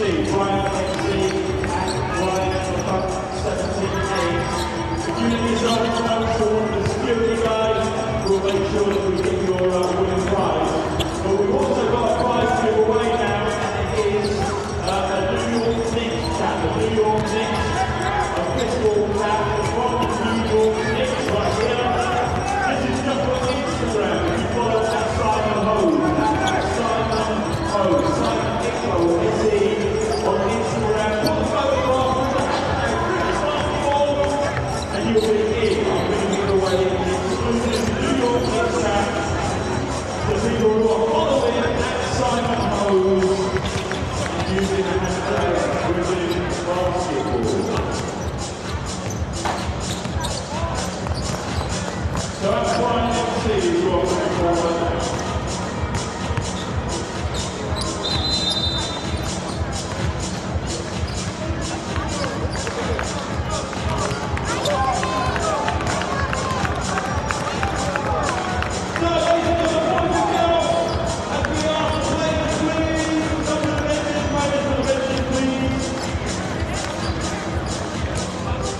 MC, Ryan MC, and Ryan Buck 17A. If you need yourself to know for one of the security guys, we'll make sure that we get your winning prize. But we've also got a prize to give away now, and it is a New York Knicks cap, a New York Knicks official cap from the New York Knicks right here. This is just on Instagram. If you follow at Simon Ho, Simon Icklo, SE on Instagram. Put the photograph with the hashtag and you'll be in. I'm going to give away the exclusive New York Knicks cap to people who are following at Simon Ho using the hashtag Women Basketball. So that's Ryan MC who are going forward.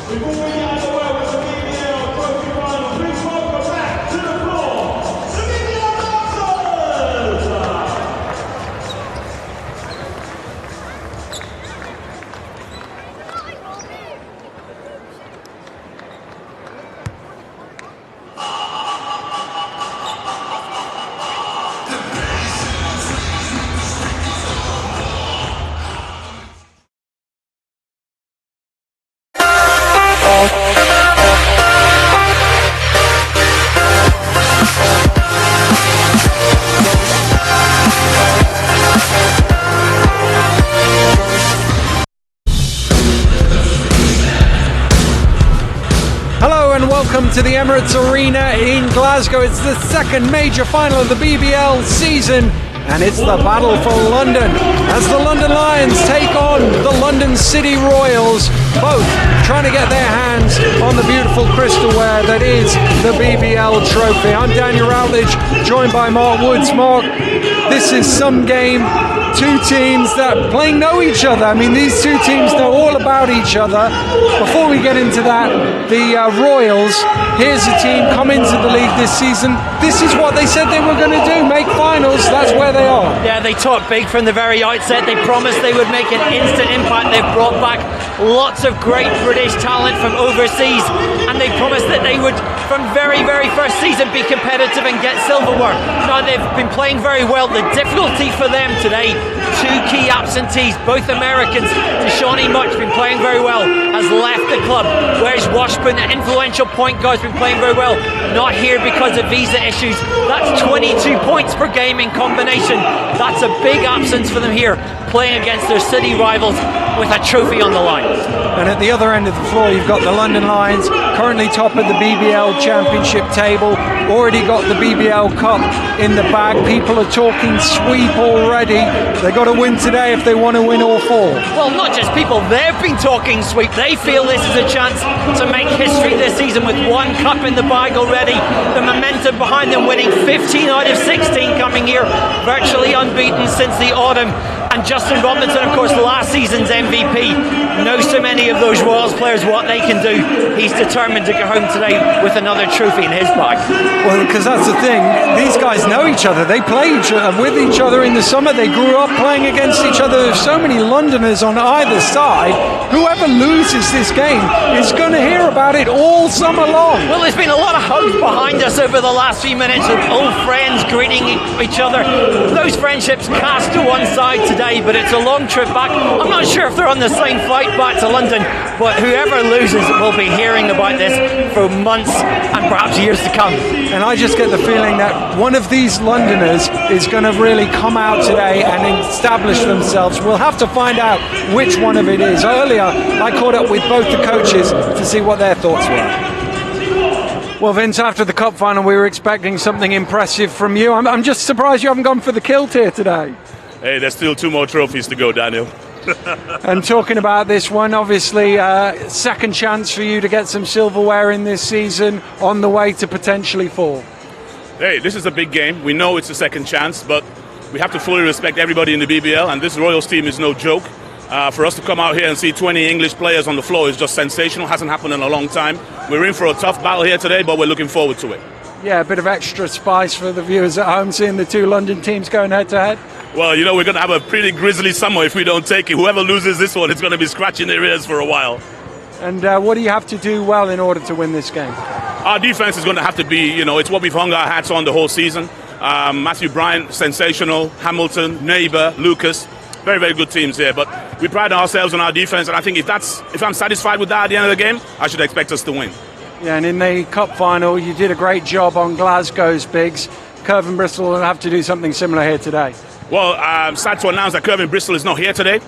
We've already had a word with the BBL trophy final. Please welcome back to the floor, the BBL dancers! Welcome to the Emirates Arena in Glasgow. It's the second major final of the BBL season, and it's the battle for London as the London Lions take on the London City Royals, both trying to get their hands on the beautiful crystalware that is the BBL trophy. I'm Daniel Routledge, joined by Mark Woods. Mark, this is some game. Two teams that know each other. I mean, these two teams know all about each other. Before we get into that, the Royals, here's a team come into the league this season. This is what they said they were going to do, make finals. That's where they are. Yeah, they talked big from the very outset. They promised they would make an instant impact. They've brought back lots of great British talent from overseas, and they promised that they would, from very first season, be competitive and get silverware. Now, they've been playing very well. The difficulty for them today, two key absentees, both Americans. Deshawnee Much, been playing very well, has left the club. Whereas Washburn, the influential point guard, has been playing very well. Not here because of visa issues. That's 22 points per game in combination. That's a big absence for them here, playing against their city rivals with a trophy on the line. And at the other end of the floor, you've got the London Lions, currently top of the BBL Championship table, already got the BBL Cup in the bag. People are talking sweep already. They've got to win today if they want to win all four. Well, not just people, they've been talking sweep. They feel this is a chance to make history this season with one cup in the bag already. The momentum behind them, winning 15 out of 16 coming here, virtually unbeaten since the autumn. And Justin Robinson, of course, last season's MVP, knows so many of those Royals players what they can do. He's determined to go home today with another trophy in his bag. Well, because that's the thing, these guys know each other. They play with each other in the summer. They grew up playing against each other. There's so many Londoners on either side. Whoever loses this game is going to hear about it all summer long. Well, there's been a lot of hugs behind us over the last few minutes of old friends greeting each other. Those friendships cast to one side today, but it's a long trip back. I'm not sure if they're on the same flight back to London, but whoever loses will be hearing about this for months and perhaps years to come. And I just get the feeling that one of these Londoners is going to really come out today and establish themselves. We'll have to find out which one of it is. Earlier, I caught up with both the coaches to see what their thoughts were. Well, Vince, after the cup final, we were expecting something impressive from you. I'm just surprised you haven't gone for the kilt here today. Hey, there's still 2 more trophies to go, Daniel. And talking about this one, obviously, second chance for you to get some silverware in this season, on the way to potentially 4. Hey, this is a big game. We know it's a second chance, but we have to fully respect everybody in the BBL, and this Royals team is no joke. For us to come out here and see 20 English players on the floor is just sensational. Hasn't happened in a long time. We're in for a tough battle here today, but we're looking forward to it. Yeah, a bit of extra spice for the viewers at home, seeing the two London teams going head to head. Well, you know, we're going to have a pretty grisly summer if we don't take it. Whoever loses this one is going to be scratching their ears for a while. And what do you have to do well in order to win this game? Our defense is going to have to be, you know, it's what we've hung our hats on the whole season. Matthew Bryant, sensational. Hamilton, Neighbour, Lucas, very, very good teams here. But we pride ourselves on our defense, and I think if I'm satisfied with that at the end of the game, I should expect us to win. Yeah, and in the cup final, you did a great job on Glasgow's bigs. Kirvin Bristol will have to do something similar here today. Well, I'm sad to announce that Kirvin Bristol is not here today.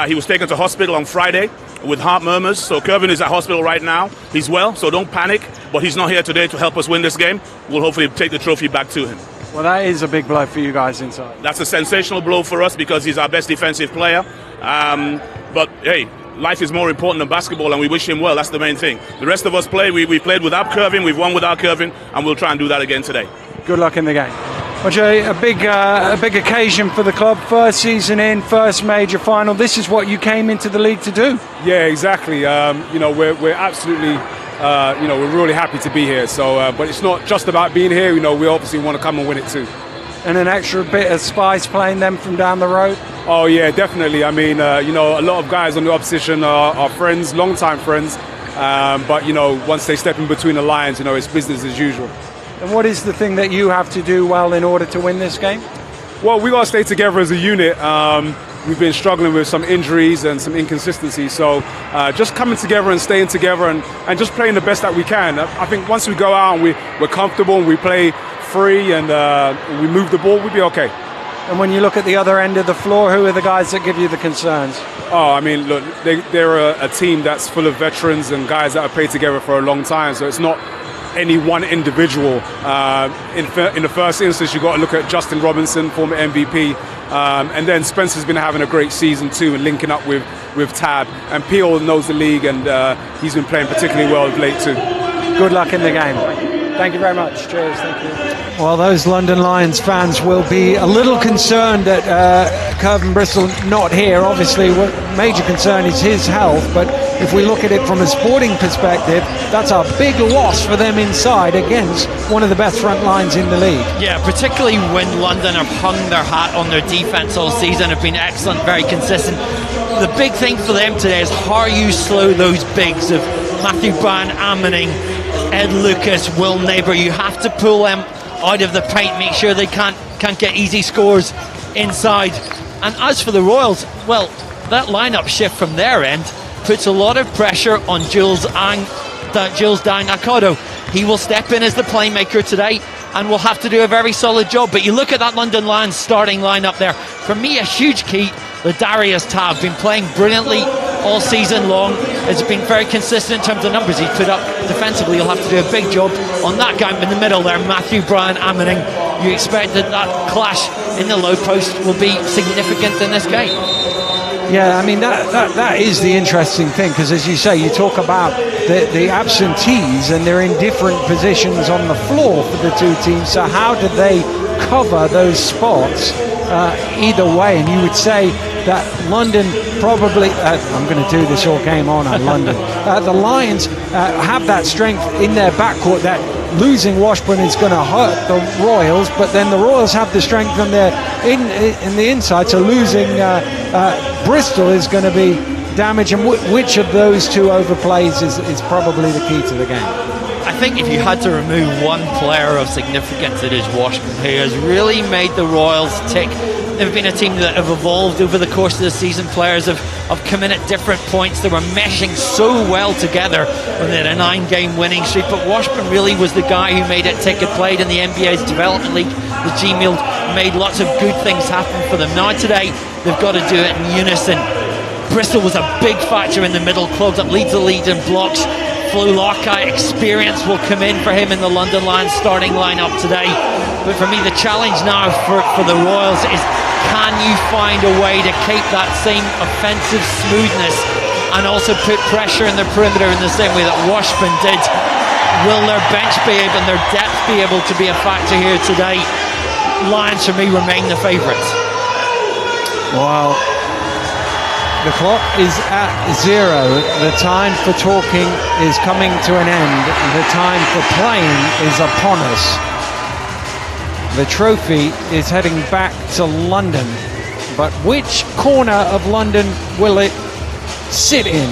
He was taken to hospital on Friday with heart murmurs. So Kirvin is at hospital right now. He's well, so don't panic. But he's not here today to help us win this game. We'll hopefully take the trophy back to him. Well, that is a big blow for you guys inside. That's a sensational blow for us because he's our best defensive player. But hey, life is more important than basketball, and we wish him well. That's the main thing. The rest of us play. We played without Kirvin. We've won without Kirvin, and we'll try and do that again today. Good luck in the game. Well, Jay, a big occasion for the club. First season in, first major final. This is what you came into the league to do. Yeah, exactly. You know, we're absolutely, you know, we're really happy to be here. So, but it's not just about being here. You know, we obviously want to come and win it too. And an extra bit of spice playing them from down the road. Oh yeah, definitely. I mean, you know, a lot of guys on the opposition are friends, long-time friends. But you know, once they step in between the lines, you know, it's business as usual. And what is the thing that you have to do well in order to win this game? Well, we got to stay together as a unit. We've been struggling with some injuries and some inconsistencies. So just coming together and staying together and just playing the best that we can. I think once we go out and we're comfortable and we play free and we move the ball, we'll be okay. And when you look at the other end of the floor, who are the guys that give you the concerns? Oh, I mean, look, they're a team that's full of veterans and guys that have played together for a long time. So it's not any one individual. In the first instance, you've got to look at Justin Robinson, former MVP, and then Spencer's been having a great season too and linking up with Tab. And Peel knows the league and he's been playing particularly well of late too. Good luck in the game. Thank you very much. Cheers. Thank you. Well, those London Lions fans will be a little concerned at Kirvin Bristol not here. Obviously, what major concern is his health, but if we look at it from a sporting perspective, that's a big loss for them inside against one of the best front lines in the league. Yeah, particularly when London have hung their hat on their defence all season, have been excellent, very consistent. The big thing for them today is how you slow those bigs of Matthew Bryant, Ammaning, Ed Lucas, Will Neighbour. You have to pull them out of the paint, make sure they can't get easy scores inside. And as for the Royals, well, that lineup shift from their end puts a lot of pressure on Jules Dang Akodo. He will step in as the playmaker today and will have to do a very solid job. But you look at that London Lions starting lineup there. For me, a huge key, Ladarius Tab, been playing brilliantly all season long. Has been very consistent in terms of numbers he's put up defensively. He'll have to do a big job on that guy in the middle there, Matthew Bryant, Ammaning. You expect that clash in the low post will be significant in this game. Yeah, I mean, that is the interesting thing, because as you say, you talk about the absentees and they're in different positions on the floor for the two teams. So how do they cover those spots either way? And you would say that London probably, I'm going to do this all game on London, the Lions have that strength in their backcourt that losing Washburn is going to hurt the Royals, but then the Royals have the strength on their in the inside, so losing Bristol is going to be damage. And which of those two overplays is probably the key to the game? I think if you had to remove one player of significance, it is Washburn, who has really made the Royals tick. They've been a team that have evolved over the course of the season. Players have come in at different points. They were meshing so well together when they had a 9-game winning streak. But Washburn really was the guy who made it tick. Had played in the NBA's Development League, the G-Mill, made lots of good things happen for them. Now today, they've got to do it in unison. Bristol was a big factor in the middle, clogged up leads the lead in blocks. Flo Larkai experience will come in for him in the London Lions starting lineup today. But for me, the challenge now for the Royals is, can you find a way to keep that same offensive smoothness and also put pressure in the perimeter in the same way that Washburn did? Will their bench be able and their depth be able to be a factor here today? Lions, for me, remain the favourites. Wow. The clock is at 0. The time for talking is coming to an end. The time for playing is upon us. The trophy is heading back to London. But which corner of London will it sit in?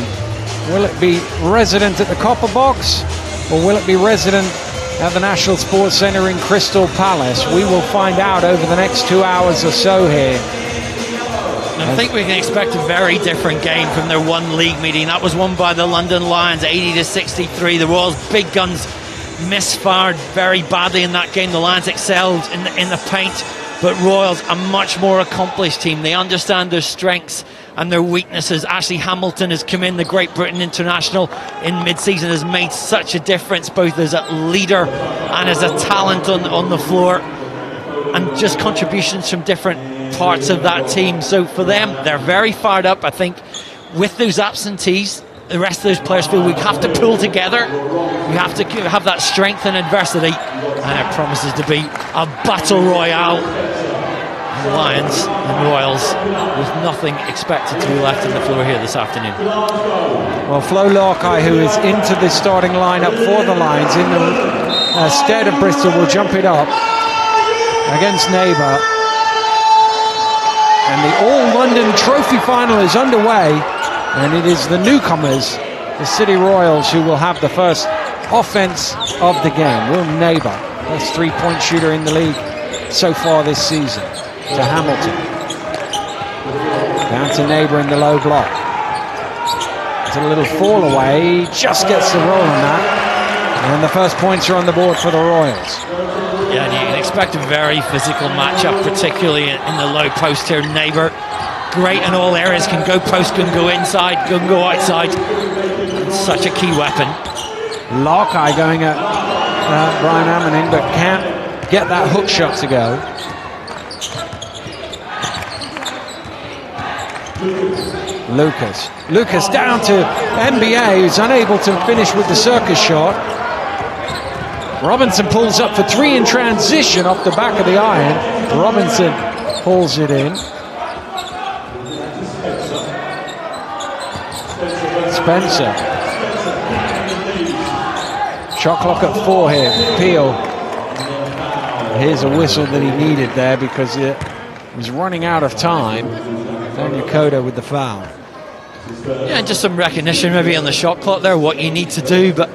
Will it be resident at the Copper Box, or will it be resident at the National Sports Centre in Crystal Palace? We will find out over the next 2 hours or so here. I think we can expect a very different game from their one league meeting. That was won by the London Lions, 80-63. The Royals' big guns misfired very badly in that game. The Lions excelled in the paint, but Royals, a much more accomplished team. They understand their strengths and their weaknesses. Ashley Hamilton has come in, the Great Britain international in mid-season, has made such a difference, both as a leader and as a talent on the floor, and just contributions from different parts of that team. So for them, they're very fired up. I think with those absentees, the rest of those players feel we have to pull together. We have to have that strength in adversity, and it promises to be a battle royale. Lions and Royals with nothing expected to be left on the floor here this afternoon. Well, Flo Larkeye, who is into the starting lineup for the Lions in the stead of Bristol, will jump it up against Neighbour. And the All-London Trophy Final is underway, and it is the newcomers, the City Royals, who will have the first offence of the game. Will Neighbour, best three-point shooter in the league so far this season, to Hamilton. Down to Neighbour in the low block. It's a little fall away, just gets the roll on that. And the first points are on the board for the Royals. Yeah, and you can expect a very physical matchup, particularly in the low post here. Neighbour, great in all areas, can go post, can go inside, can go outside. Such a key weapon. Larkeye going at Brian Ammoning, but can't get that hook shot to go. Lucas down to NBA, who's unable to finish with the circus shot. Robinson pulls up for three in transition off the back of the iron. Robinson pulls it in. Spencer. Shot clock at 4 here. Peel. Here's a whistle that he needed there because it was running out of time. Daniel Koda with the foul. Yeah, just some recognition maybe on the shot clock there, what you need to do. But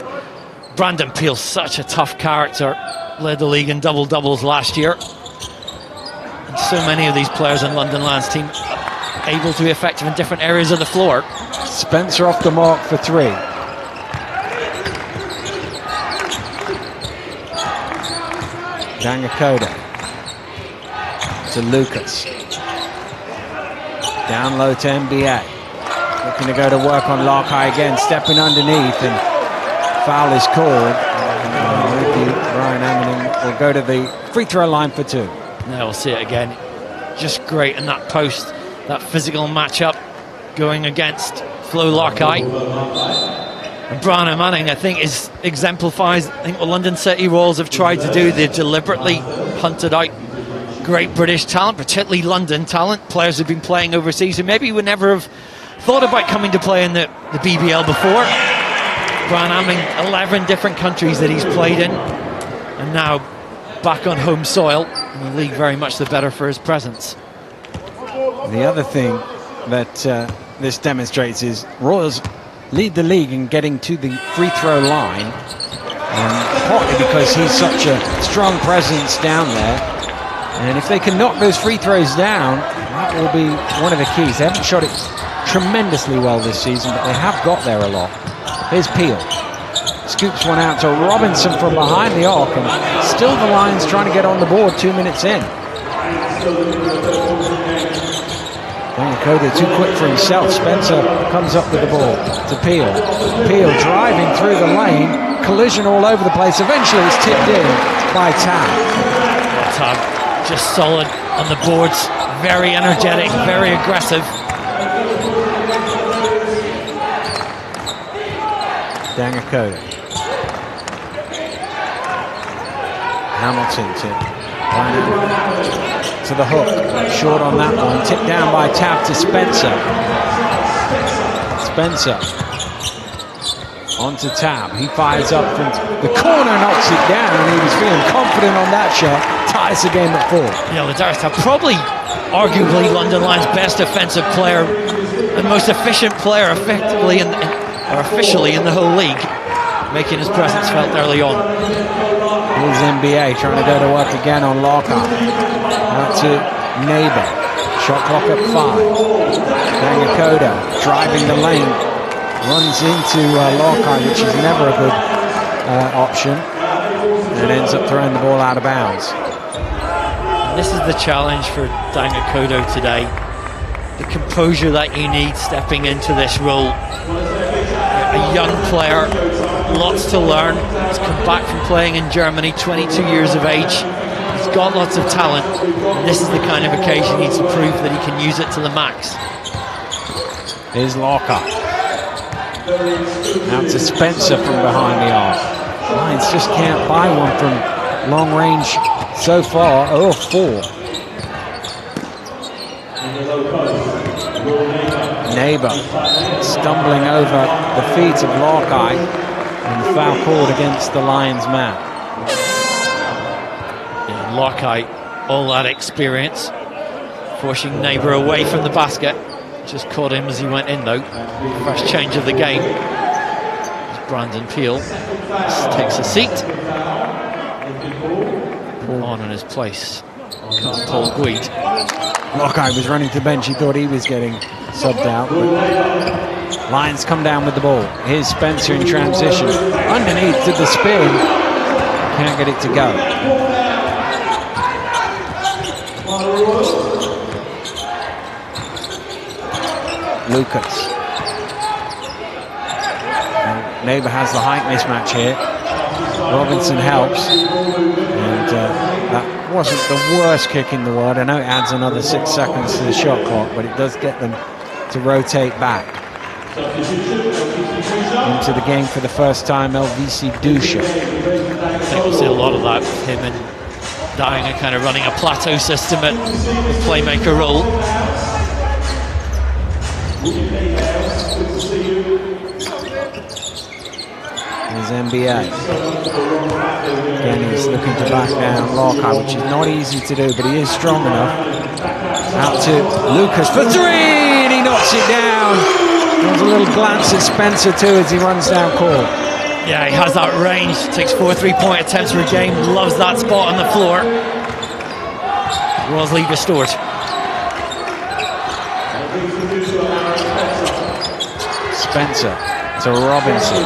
Brandon Peel's such a tough character. Led the league in double-doubles last year. And so many of these players in London Lions team able to be effective in different areas of the floor. Spencer off the mark for 3. Daniel Koda to Lucas. Down low to NBA. Looking to go to work on Larkeye again, stepping underneath, and foul is called. Brian Ammoning will go to the free throw line for 2. Now we'll see it again. Just great in that post, that physical matchup going against Flo Larkeye. And Brian Ammoning, I think, exemplifies what London City Royals have tried to do. They've deliberately hunted out great British talent, particularly London talent, players who've been playing overseas who maybe would never have thought about coming to play in the BBL before. Brian Ammoning, 11 different countries that he's played in, and now back on home soil, and the league very much the better for his presence. The other thing that this demonstrates is Royals lead the league in getting to the free throw line, partly because he's such a strong presence down there. And if they can knock those free throws down, that will be one of the keys. They haven't shot it tremendously well this season, but they have got there a lot. Here's Peel. Scoops one out to Robinson from behind the arc, and still the Lions trying to get on the board 2 minutes in. Daniel Koda too quick for himself. Spencer comes up with the ball to Peel. Peel driving through the lane. Collision all over the place. Eventually it's tipped in by Tab. Tab just solid on the boards. Very energetic, very aggressive. Daniel Koda. Hamilton to the hook. Short on that one. Tipped down by Tab to Spencer. Spencer. Onto Tab. He fires up from the corner, knocks it down. He was feeling confident on that shot. Ties the game at 4. Yeah, Ladarius Tab, probably arguably London Lions' best offensive player and most efficient player effectively or officially in the whole league, making his presence felt early on. Here's NBA trying to go to work again on Lockhart. Out to Neighbor. Shot clock at 5. Dangakoda driving the lane. Runs into Lockhart, which is never a good option. And ends up throwing the ball out of bounds. And this is the challenge for Dangakoda today. The composure that you need stepping into this role. A young player, lots to learn. He's come back from playing in Germany, 22 years of age. He's got lots of talent. And this is the kind of occasion he needs to prove that he can use it to the max. Here's Lockhart. Out to Spencer from behind the arc. Lions just can't buy one from long range so far. 0-4. Neighbor stumbling over the feet of Lockhart, and the foul called against the Lions man. Yeah, Lockhart, all that experience, forcing Neighbor away from the basket. Just caught him as he went in though. First change of the game. As Brandon Peel takes a seat. Paul on in his place. Paul Guide. Lockhart was running to the bench. He thought he was getting subbed out. But Lions come down with the ball. Here's Spencer in transition. Underneath to the spin. Can't get it to go. Lucas. Neighbor has the height mismatch here. Robinson helps. And that wasn't the worst kick in the world. I know it adds another 6 seconds to the shot clock, but it does get them to rotate back. Into the game for the first time, LVC Dusha. I think we'll see a lot of that with him and Dyer kind of running a plateau system at the playmaker role. Here's NBA. Again, he's looking to back down Lockhart, which is not easy to do, but he is strong enough. Out to Lucas for 3, and he knocks it down. There's a little glance at Spencer too as he runs down court. Yeah, he has that range, takes 4 3-point attempts per game, loves that spot on the floor. Royals lead restored. Spencer to Robinson.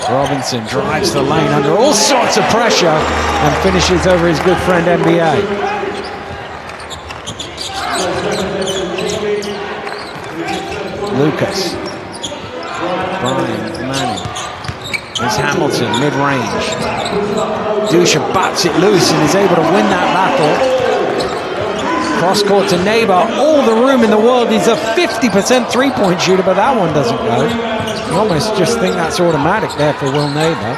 Robinson drives the lane under all sorts of pressure and finishes over his good friend NBA. Lucas. Brian Manning. There's Hamilton, mid-range. Dusha bats it loose and is able to win that battle. Cross-court to Neighbor. All the room in the world. He's a 50% three-point shooter, but that one doesn't go. You almost just think that's automatic there for Will Neighbor.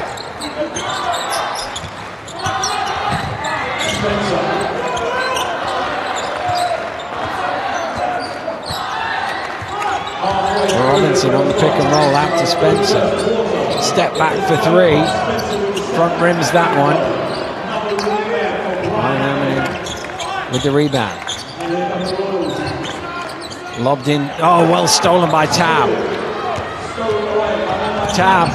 Robinson on the pick and roll out to Spencer. Step back for 3. Front rims that one. With the rebound. Lobbed in. Oh, well stolen by Tab. Tab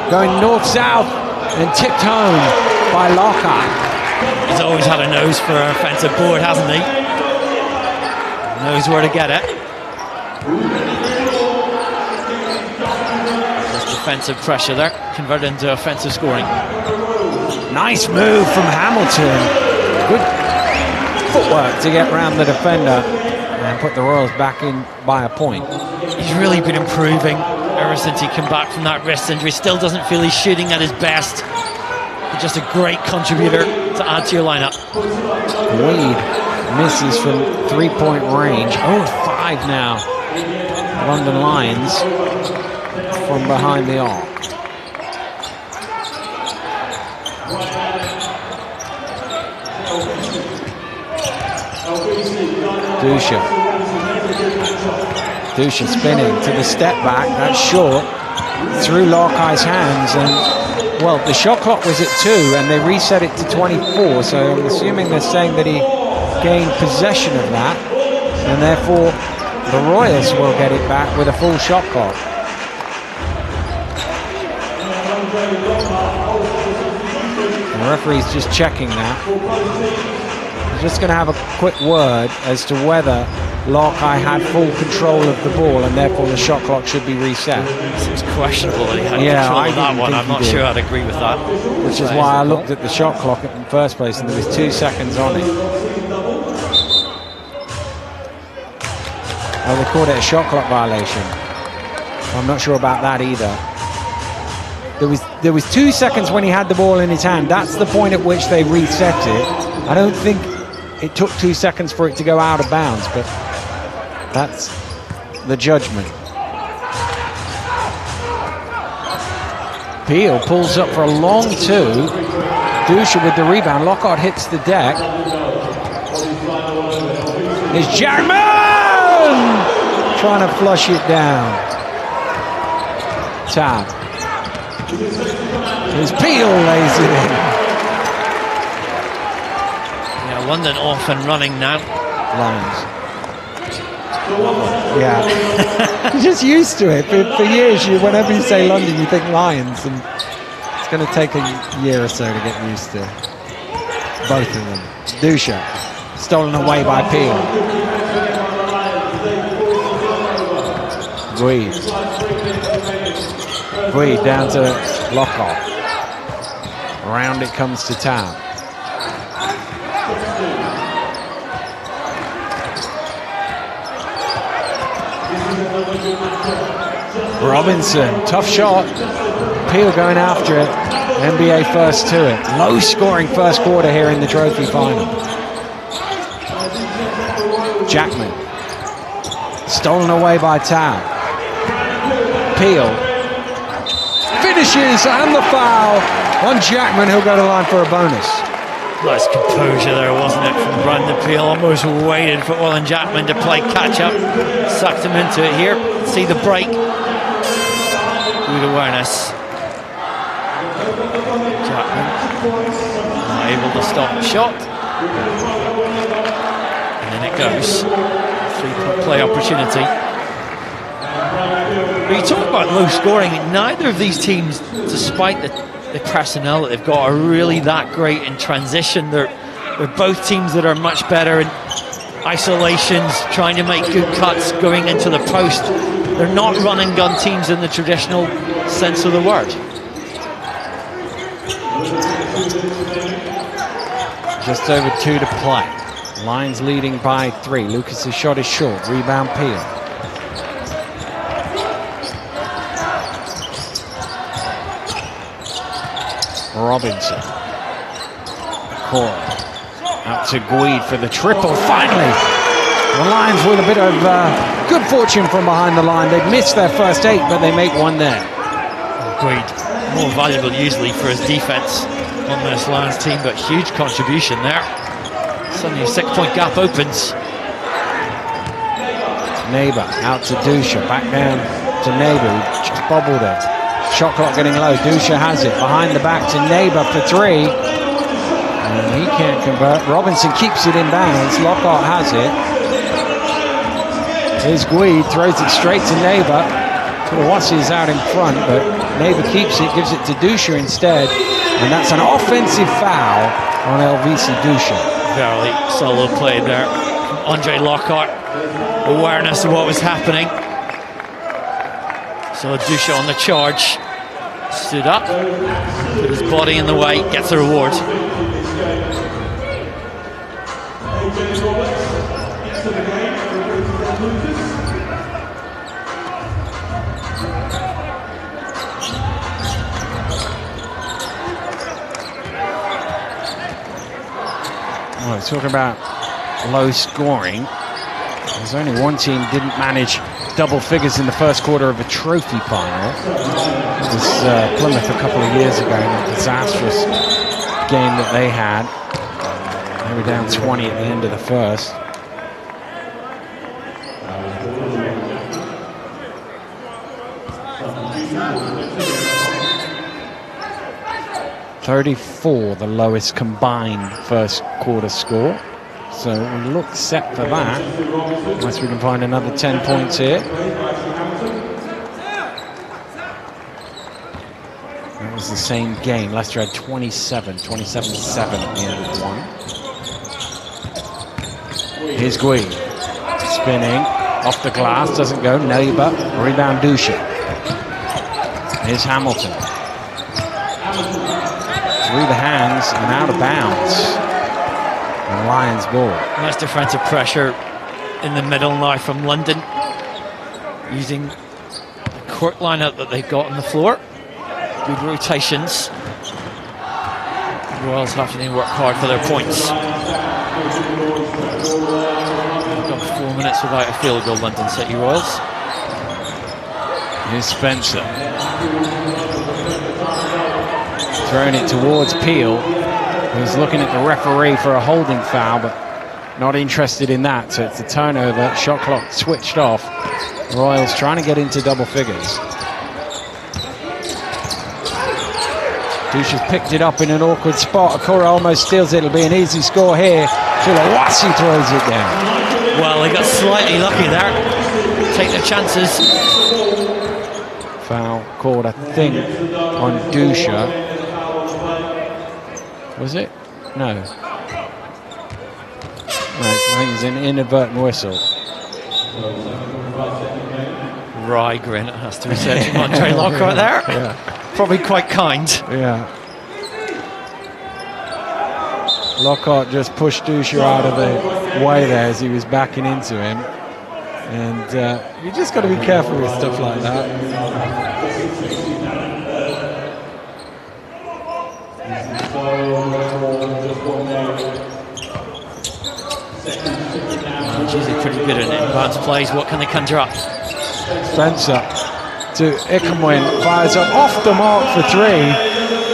going north-south and tipped home by Lockhart. He's always had a nose for an offensive board, hasn't he? Knows where to get it. Just defensive pressure there, converted into offensive scoring. Nice move from Hamilton. Good footwork to get around the defender and put the Royals back in by a point. He's really been improving ever since he came back from that wrist injury. Still doesn't feel he's shooting at his best, but just a great contributor to add to your lineup. Wade misses from 3-point range. 0-5 now. London Lions from behind the arc. Dusha. Dusha spinning to the step back. That's short. Through Larkhi's hands. And, well, the shot clock was at 2 and they reset it to 24. So I'm assuming they're saying that he gained possession of that. And therefore, the Royals will get it back with a full shot clock. The referee's just checking that. He's just going to have a quick word as to whether Larkhi had full control of the ball and therefore the shot clock should be reset. Seems questionable that he had control of that one. I'm not sure I'd agree with that. Which is why I looked at the shot clock in the first place and there was 2 seconds on it. Oh, they called it a shot clock violation. I'm not sure about that either. There was 2 seconds when he had the ball in his hand. That's the point at which they reset it. I don't think it took 2 seconds for it to go out of bounds, but that's the judgment. Peel pulls up for a long 2. Dusha with the rebound. Lockhart hits the deck. Here's Jackman! Trying to flush it down. Tab. Here's Peel, lays it in. Yeah, London off and running now. Lions. Yeah. You're just used to it. For years, whenever you say London, you think Lions, and it's going to take a year or so to get used to both of them. Dusha, stolen away by Peel. Guide down to Lockhart. Around it comes to Town. Robinson, tough shot. Peel going after it. NBA first to it. Low scoring first quarter here in the trophy final. Jackman. Stolen away by Town. Peel. Finishes and the foul on Jackman. He'll go to the line for a bonus. Nice composure there, wasn't it, from Brandon Peel? Almost waited for Owen Jackman to play catch-up. Sucked him into it here. See the break. Good awareness. Jackman not able to stop the shot. And then it goes. 3-point play opportunity. But you talk about low scoring. Neither of these teams, despite the personnel that they've got, are really that great in transition. They're both teams that are much better in isolations, trying to make good cuts going into the post. They're not run and gun teams in the traditional sense of the word. Just over 2 to play. Lions leading by 3. Lucas's shot is short. Rebound Peel. Robinson. Cora. Out to Guide for the triple. Finally! The Lions with a bit of good fortune from behind the line. They've missed their first 8, but they make one there. Guide, more valuable usually for his defense on this Lions team, but huge contribution there. Suddenly a 6-point gap opens. Neighbour out to Dusha. Back down to Neighbour, who just bobbled it. Shot clock getting low. Dusha has it. Behind the back to Neighbour for 3. And he can't convert. Robinson keeps it in bounds. Lockhart has it. Here's Guide. Throws it straight to Neighbour. Kawasi is out in front, but Neighbour keeps it. Gives it to Dusha instead. And that's an offensive foul on LVC Dusha. Very solid play there from Andre Lockhart. Awareness of what was happening. So Dusha on the charge. Stood up, put his body in the way, gets the reward. Well, talking about low scoring, there's only one team didn't manage double figures in the first quarter of a trophy final. It was Plymouth a couple of years ago in a disastrous game that they had. They were down 20 at the end of the first. 34, the lowest combined first quarter score. So we'll look set for that, unless we can find another 10 points here. That was the same game. Leicester had 27-7 at the end of one. Here's Gui, spinning, off the glass, doesn't go, Neighbour, rebound Dusha. Here's Hamilton. Through the hands and out of bounds. And Lions ball. Nice defensive pressure in the middle now from London, using the court lineup that they've got on the floor. Good rotations. Royals have to then work hard for their points. They've got 4 minutes without a field goal, London City Royals. Here's Spencer. Throwing it towards Peel, who's looking at the referee for a holding foul, but not interested in that. So it's a turnover, shot clock switched off. Royals trying to get into double figures. Dusha's picked it up in an awkward spot. Akura almost steals it. It'll be an easy score here. Tulawasi throws it down. Well, they got slightly lucky there. Take their chances. Foul called, I think, on Dusha. Was it? No. No, I think it's an inadvertent whistle. Rygrin has to be said from Andre Lockhart there. Yeah. Probably quite kind. Yeah. Lockhart just pushed Dusha out of the way there as he was backing into him. And you just got to be careful with stuff like that. He's usually pretty good at inbounds plays. What can they conjure up? Spencer to Ikamwin, fires up off the mark for three.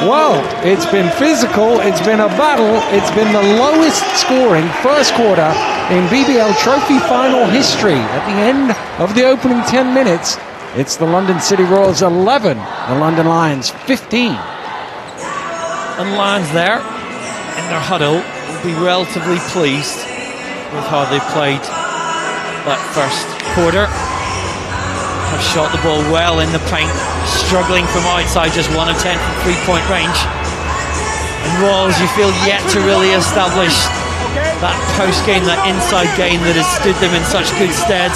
Well, it's been physical, it's been a battle, it's been the lowest scoring first quarter in BBL Trophy final history. At the end of the opening 10 minutes, it's the London City Royals 11, the London Lions 15. And Lions there in their huddle will be relatively pleased with how they played that first quarter. Have shot the ball well in the paint, struggling from outside, just 1 of 10 from three-point range. And Royals, you feel, yet to really establish that post-game, that inside game that has stood them in such good stead.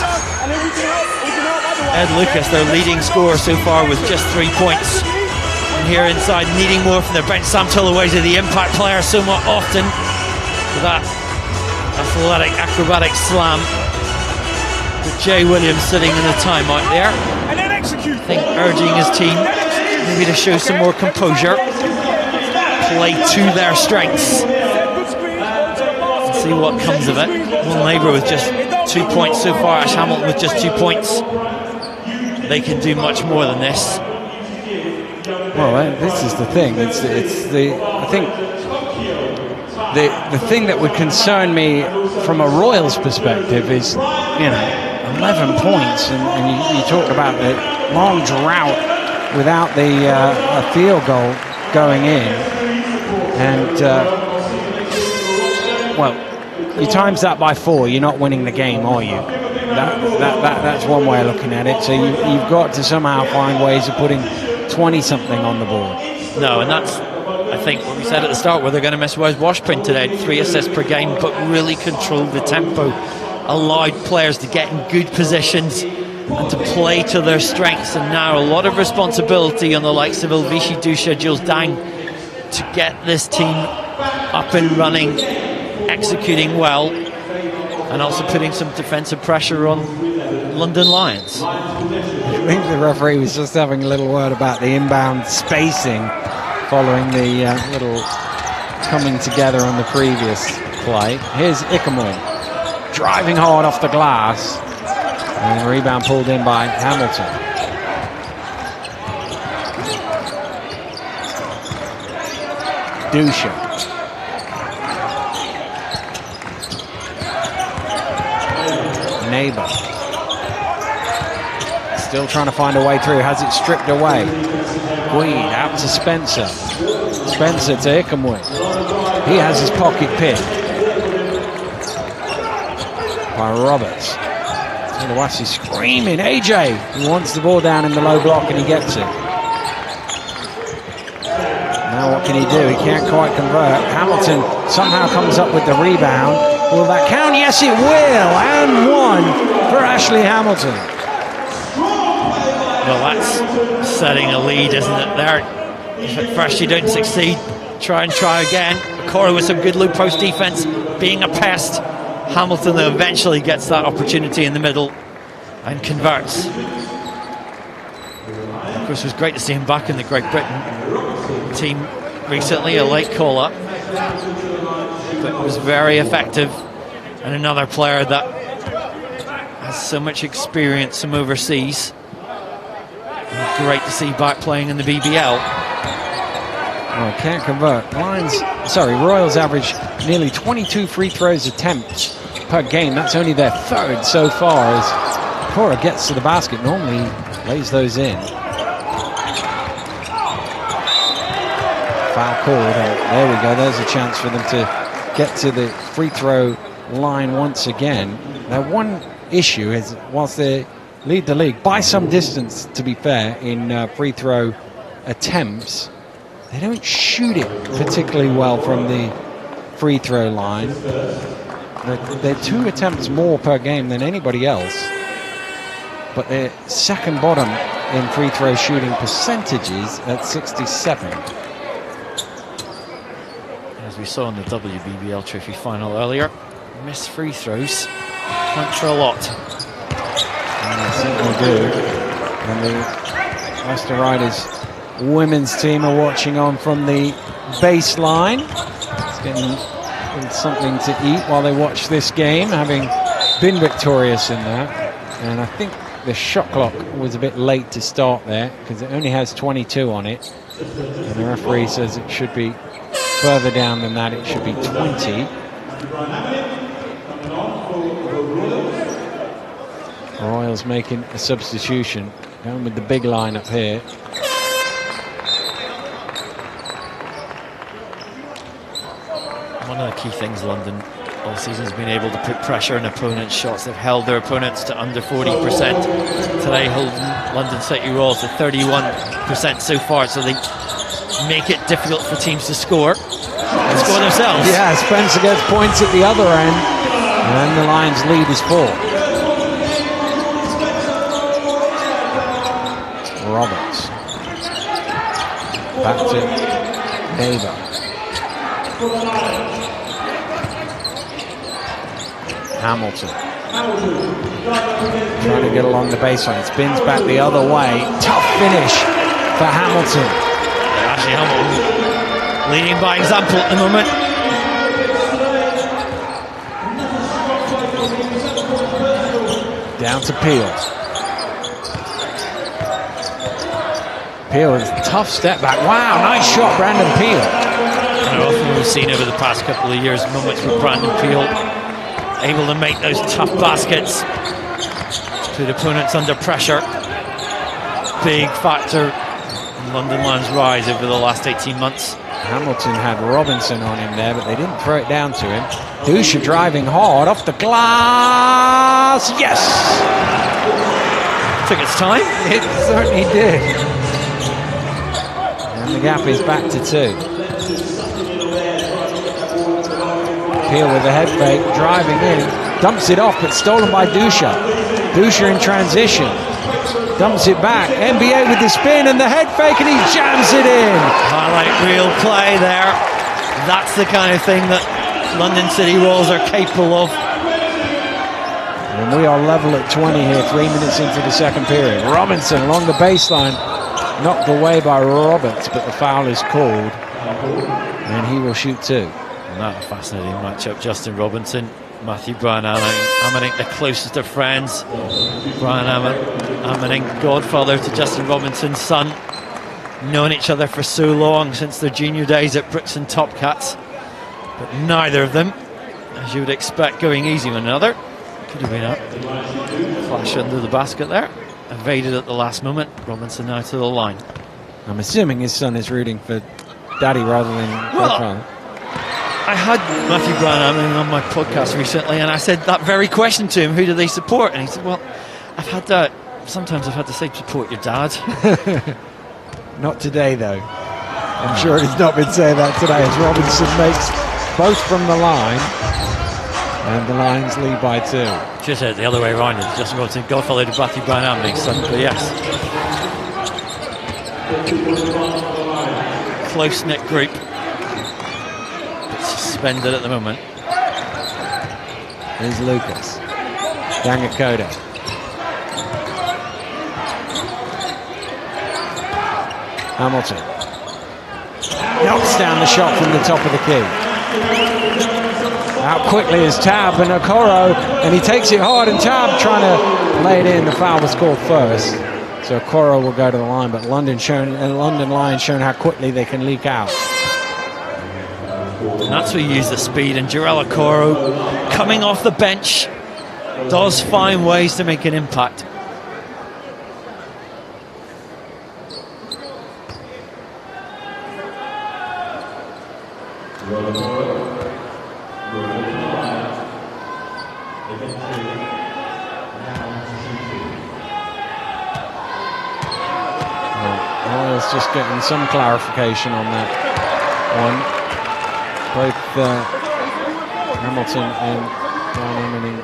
Ed Lucas, their leading scorer so far, with just 3 points. And here inside, needing more from their bench. Sam Tulawesi, the impact player, so much often with that athletic, acrobatic slam. With Jay Williams sitting in the timeout there. I think urging his team maybe to show some more composure, play to their strengths, and see what comes of it. Will Neighbour with just 2 points so far, Ash Hamilton with just 2 points. They can do much more than this. Well, this is the thing. I think the thing that would concern me from a Royals perspective is, 11 points, and you talked about the long drought without the a field goal going in, and well, you times that by 4, you're not winning the game, are you? That's one way of looking at it. So you've got to somehow find ways of putting 20-something on the board. No, and that's, I think, what we said at the start, where they're going to miss Wes Washprint today. 3 assists per game, but really controlled the tempo. Allowed players to get in good positions and to play to their strengths, and now a lot of responsibility on the likes of Ilvishi Dusha, Jules Dang, to get this team up and running, executing well, and also putting some defensive pressure on London Lions. I think the referee was just having a little word about the inbound spacing following the little coming together on the previous play. Here's Ikamwin, driving hard off the glass, and the rebound pulled in by Hamilton. Dusha. Neighbour. Still trying to find a way through, has it stripped away. Guide out to Spencer. Spencer to Ikamwe. He has his pocket picked by Roberts. Oluwasi screaming, AJ! He wants the ball down in the low block and he gets it. Now what can he do? He can't quite convert. Hamilton somehow comes up with the rebound. Will that count? Yes, it will. And one for Ashley Hamilton. Well, that's setting a lead, isn't it, there? If at first you don't succeed, try again. Okoro with some good low post defense, being a pest. Hamilton eventually gets that opportunity in the middle and converts. Of course, it was great to see him back in the Great Britain team recently, a late call-up, but was very effective, and another player that has so much experience from overseas. And great to see back playing in the BBL. Oh, can't convert. Royals average nearly 22 free throws attempts per game. That's only their third so far, as Cora gets to the basket. Normally lays those in. Foul called, and there we go. There's a chance for them to get to the free throw line once again. Now, one issue is, whilst they lead the league by some distance, to be fair, in free throw attempts, they don't shoot it particularly well from the free throw line. They're 2 attempts more per game than anybody else, but they're second bottom in free throw shooting percentages at 67. As we saw in the WBBL Trophy final earlier, missed free throws count for a lot. And they certainly do. And the Leicester Riders women's team are watching on from the baseline. It's getting something to eat while they watch this game, having been victorious in that. And I think the shot clock was a bit late to start there, because it only has 22 on it. And the referee says it should be further down than that. It should be 20. Royals making a substitution, going with the big line up here. One of the key things London all season has been able to put pressure on opponents' shots. They've held their opponents to under 40%. Today, holding London City Royals to 31% so far, so they make it difficult for teams to score themselves. Yeah, Spencer gets points at the other end, and the Lions lead is 4. Roberts back to Neighbor. Hamilton trying to get along the baseline, spins back the other way. Tough finish for Hamilton. Ashley Hamilton leading by example at the moment. Down to Peel. Peel is a tough step back. Wow, nice shot, Brandon Peel. And often we've seen over the past couple of years moments where Brandon Peel able to make those tough baskets, put opponents under pressure. Big factor in London Lions' rise over the last 18 months. Hamilton had Robinson on him there, but they didn't throw it down to him. Dusha driving hard off the glass. Yes! Took its time. It certainly did. And the gap is back to 2. Peel with the head fake, driving in, dumps it off, but stolen by Dusha. Dusha in transition, dumps it back. NBA with the spin and the head fake, and he jams it in. Highlight reel play there. That's the kind of thing that London City Royals are capable of. And we are level at 20 here, 3 minutes into the second period. Robinson along the baseline, knocked away by Roberts, but the foul is called, and he will shoot 2. And that a fascinating matchup. Justin Robinson, Matthew Brian Ammaning, the closest of friends. Brian Ammaning, godfather to Justin Robinson's son. Known each other for so long, since their junior days at Brixton Top Cats. But neither of them, as you would expect, going easy with another. Could have been up. Flash under the basket there. evaded at the last moment. Robinson now to the line. I'm assuming his son is rooting for Daddy rather than Godfather. I had Matthew Branham on my podcast recently, and I said that very question to him: who do they support? And he said, "Well, I've had that. Sometimes I've had to say support your dad." Not today, though. I'm sure he's not been saying that today, as Robinson makes both from the line, and the Lions lead by 2. Just said the other way around. It's Justin Robinson, Godfather to Matthew Branham, makes son. But yes, close-knit group. Suspended at the moment. Here's Lucas. Dangakoda. Hamilton. Knocks down the shot from the top of the key. Out quickly is Tab and Okoro, and he takes it hard, and Tab trying to lay it in. The foul was called first. So Okoro will go to the line, but London Lions shown how quickly they can leak out. And that's where you use the speed, and Jarell Okoro, coming off the bench, does find ways to make an impact. Royals just getting some clarification on that one. Both Hamilton and Branham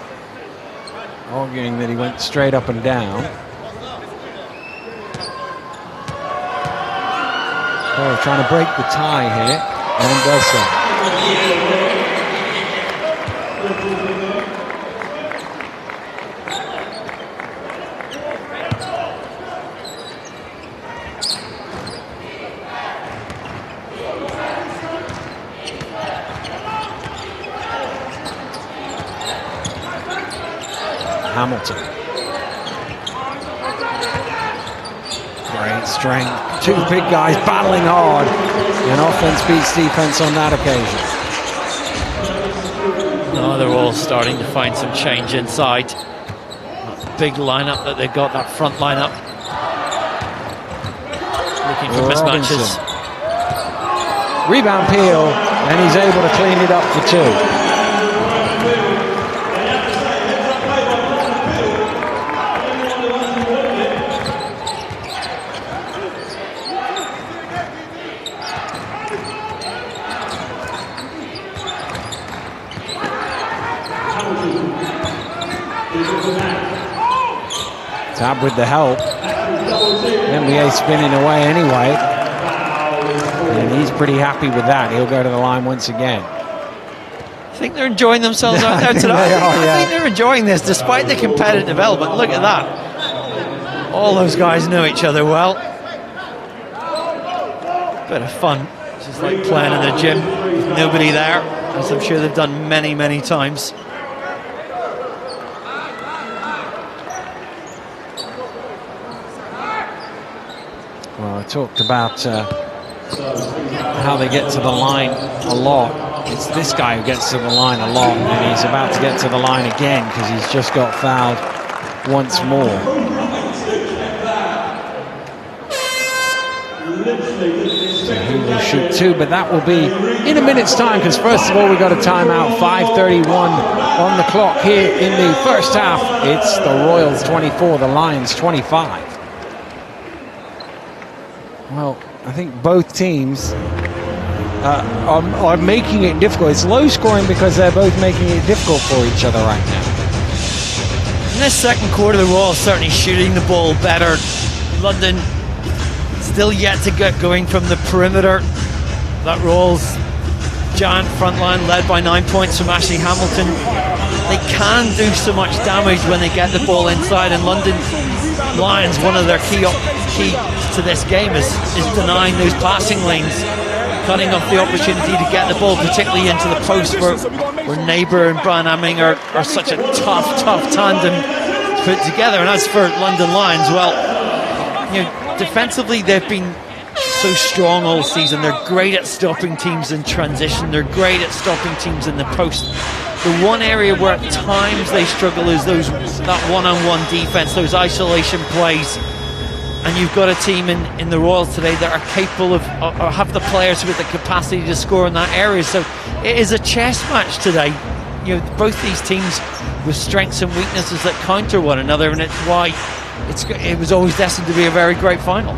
arguing that he went straight up and down. Oh, trying to break the tie here, and does so. Hamilton. Great strength. 2 big guys battling hard. And offense beats defense on that occasion. No, they're all starting to find some change inside. That big lineup that they've got, that front lineup. Looking for mismatches. Rebound Peel, and he's able to clean it up for 2. Tab with the help. NBA spinning away anyway. And he's pretty happy with that. He'll go to the line once again. I think they're enjoying themselves out there today. I think they're enjoying this despite the competitive element. Look at that. All those guys know each other well. Bit of fun. Just like playing in the gym with nobody there, as I'm sure they've done many, many times. Well, I talked about how they get to the line a lot. It's this guy who gets to the line a lot, and he's about to get to the line again because he's just got fouled once more. So he will shoot 2, but that will be in a minute's time because first of all we got a timeout. 5:31 on the clock here in the first half. It's the Royals 24, the Lions 25. Well, I think both teams are making it difficult. It's low scoring because they're both making it difficult for each other right now. In this second quarter, the Royals certainly shooting the ball better. London still yet to get going from the perimeter. That Royals giant front line led by 9 points from Ashley Hamilton. They can do so much damage when they get the ball inside, and London Lions, one of their key to this game is denying those passing lanes, cutting off the opportunity to get the ball, particularly into the post where Neighbour and Brian Amming are such a tough tandem to put together. And as for London Lions, well, you know, defensively they've been so strong all season. They're great at stopping teams in transition. They're great at stopping teams in the post. The one area where at times they struggle is that one-on-one defence, those isolation plays. And you've got a team in the Royals today that are capable of, or have the players with the capacity to score in that area. So it is a chess match today. You know, both these teams with strengths and weaknesses that counter one another, and it's why it was always destined to be a very great final.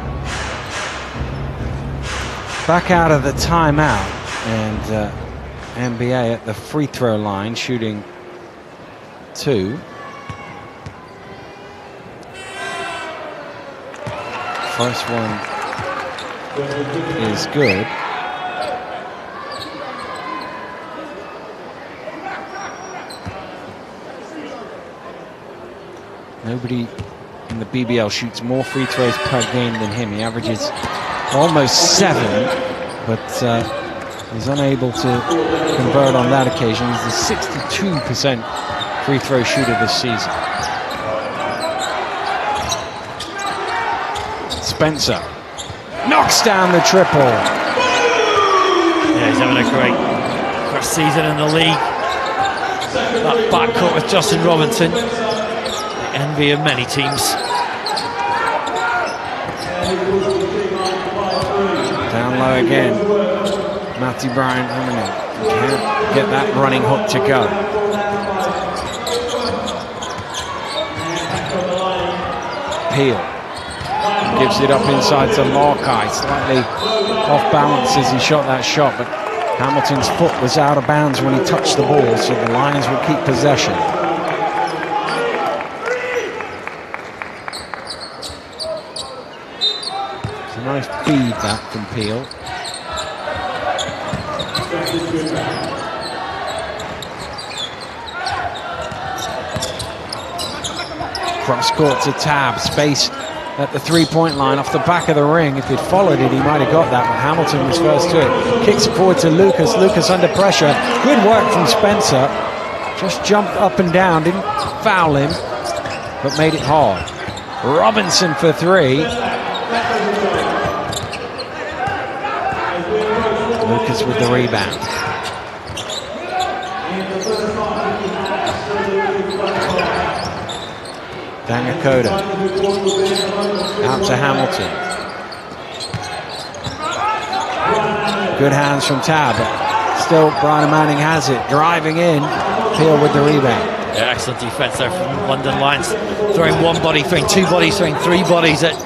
Back out of the timeout, and NBA at the free throw line shooting 2. First one is good. Nobody in the BBL shoots more free throws per game than him. He averages almost 7, but he's unable to convert on that occasion. He's the 62% free throw shooter this season. Spencer knocks down the triple. Yeah, he's having a great first season in the league. That backcourt with Justin Robinson, the envy of many teams. Down low again. Matthew Bryan can't get that running hook to go. Peel gives it up inside to Larkai, slightly off balance as he shot that shot, but Hamilton's foot was out of bounds when he touched the ball, so the Lions will keep possession. It's a nice feed that from Peel. Cross court to Tab, space at the three-point line off the back of the ring. If he'd followed it, he might have got that, but Hamilton was first to it. Kicks it forward to Lucas. Lucas under pressure. Good work from Spencer. Just jumped up and down, didn't foul him, but made it hard. Robinson for 3. Lucas with the rebound. Dangakoda out to Hamilton. Good hands from Tab, but still Brian Manning has it. Driving in, Peel with the rebound. Yeah, excellent defense there from London Lions. Throwing one body, throwing two bodies, throwing three bodies at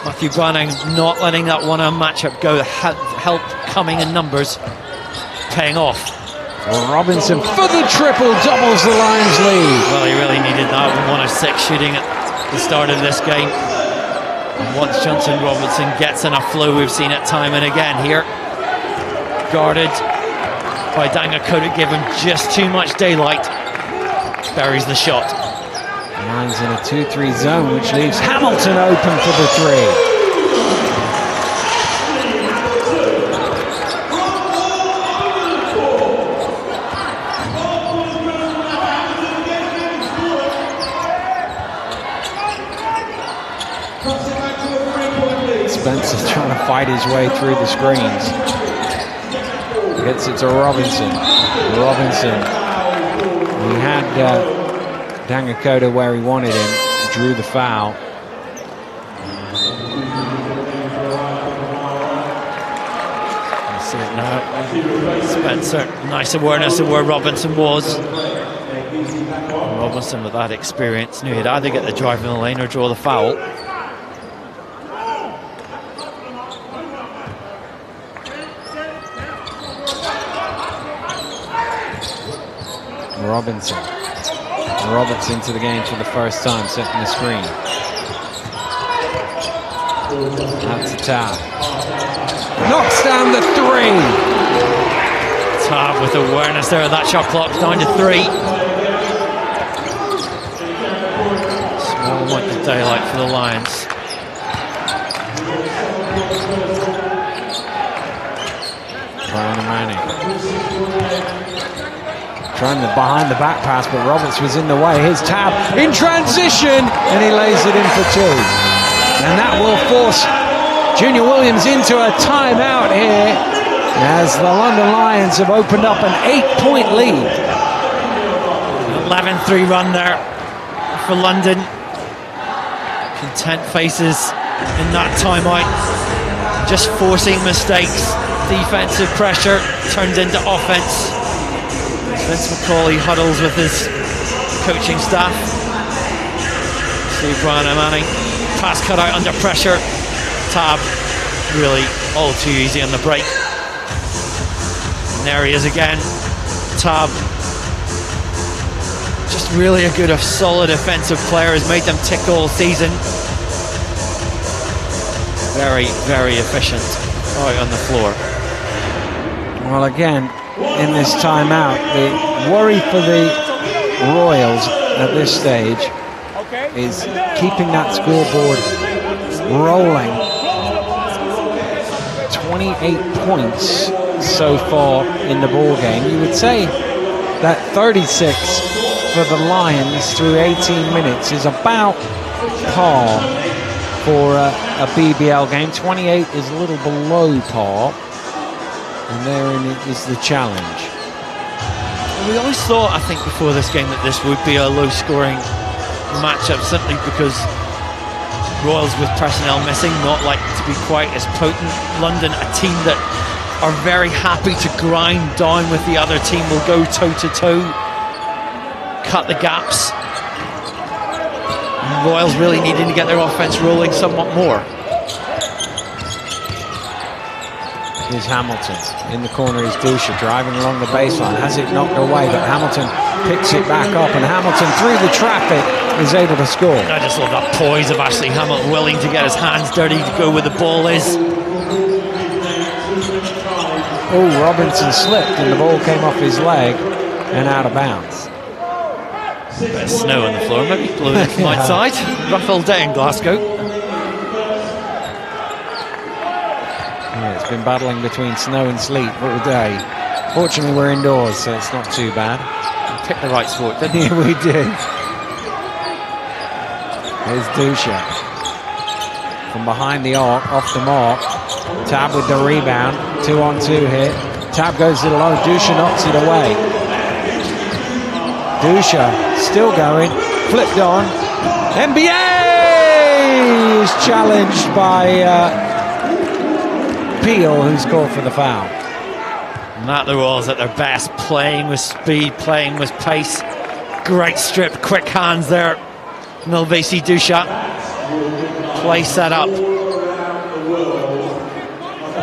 Matthew Browning, not letting that one-on matchup go. Help coming in numbers, paying off. Robinson for the triple, doubles the Lions lead. Well, he really needed that. 1 of 6 shooting at the start of this game. And once Johnson Robinson gets enough flow, we've seen it time and again here. Guarded by Dangakoda, give him just too much daylight. Buries the shot. Lions in a 2-3 zone, which leaves Hamilton open for the 3. Spencer's trying to fight his way through the screens. Gets it to Robinson. Robinson. He had Dangakoda where he wanted him. Drew the foul. See it now. Spencer, nice awareness of where Robinson was. Robinson with that experience knew he'd either get the drive in the lane or draw the foul. Roberts into the game for the first time, setting the screen. That's a Tab. Knocks down the 3. Tab with awareness there. That shot clock down to 3. Small amount of daylight for the Lions. Brian Manning. Trying the behind the back pass, but Roberts was in the way. Here's Tab in transition, and he lays it in for 2. And that will force Junior Williams into a timeout here as the London Lions have opened up an 8-point lead. 11-3 run there for London. Content faces in that timeout, just forcing mistakes. Defensive pressure turns into offense. Vince McCauley huddles with his coaching staff. Steve Brian Manning, pass cut out under pressure. Tab really all too easy on the break. And there he is again. Tab, just really a good, solid offensive player, has made them tick all season. Very, very efficient out on the floor. Well, again, in this timeout, the worry for the Royals at this stage is keeping that scoreboard rolling. 28 points so far in the ball game. You would say that 36 for the Lions through 18 minutes is about par for a BBL game. 28 is a little below par, and therein is the challenge. We always thought, I think, before this game that this would be a low-scoring matchup, simply because Royals with personnel missing, not like to be quite as potent. London, a team that are very happy to grind down with the other team, will go toe-to-toe, cut the gaps. And Royals really needing to get their offense rolling somewhat more. Here's Hamilton. In the corner is Dusha, driving along the baseline. Has it knocked away, but Hamilton picks it back up, and Hamilton, through the traffic, is able to score. I just love that poise of Ashley Hamilton, willing to get his hands dirty to go where the ball is. Oh, Robinson slipped, and the ball came off his leg and out of bounds. Bit of snow on the floor, maybe blowing it from outside. Rough all day in Glasgow. Yeah, it's been battling between snow and sleet all day. Fortunately, we're indoors, so it's not too bad. We picked the right sport, didn't we? Yeah, we did. Here's Dusha. From behind the arc, off the mark. Tab with the rebound. 2-on-2 here. Tab goes it alone. Dusha knocks it away. Dusha still going. Flipped on. NBA is challenged by Peel, who's called for the foul. Not the Royals at their best, playing with speed, playing with pace. Great strip, quick hands there. Milvesi Dusha. Play set up.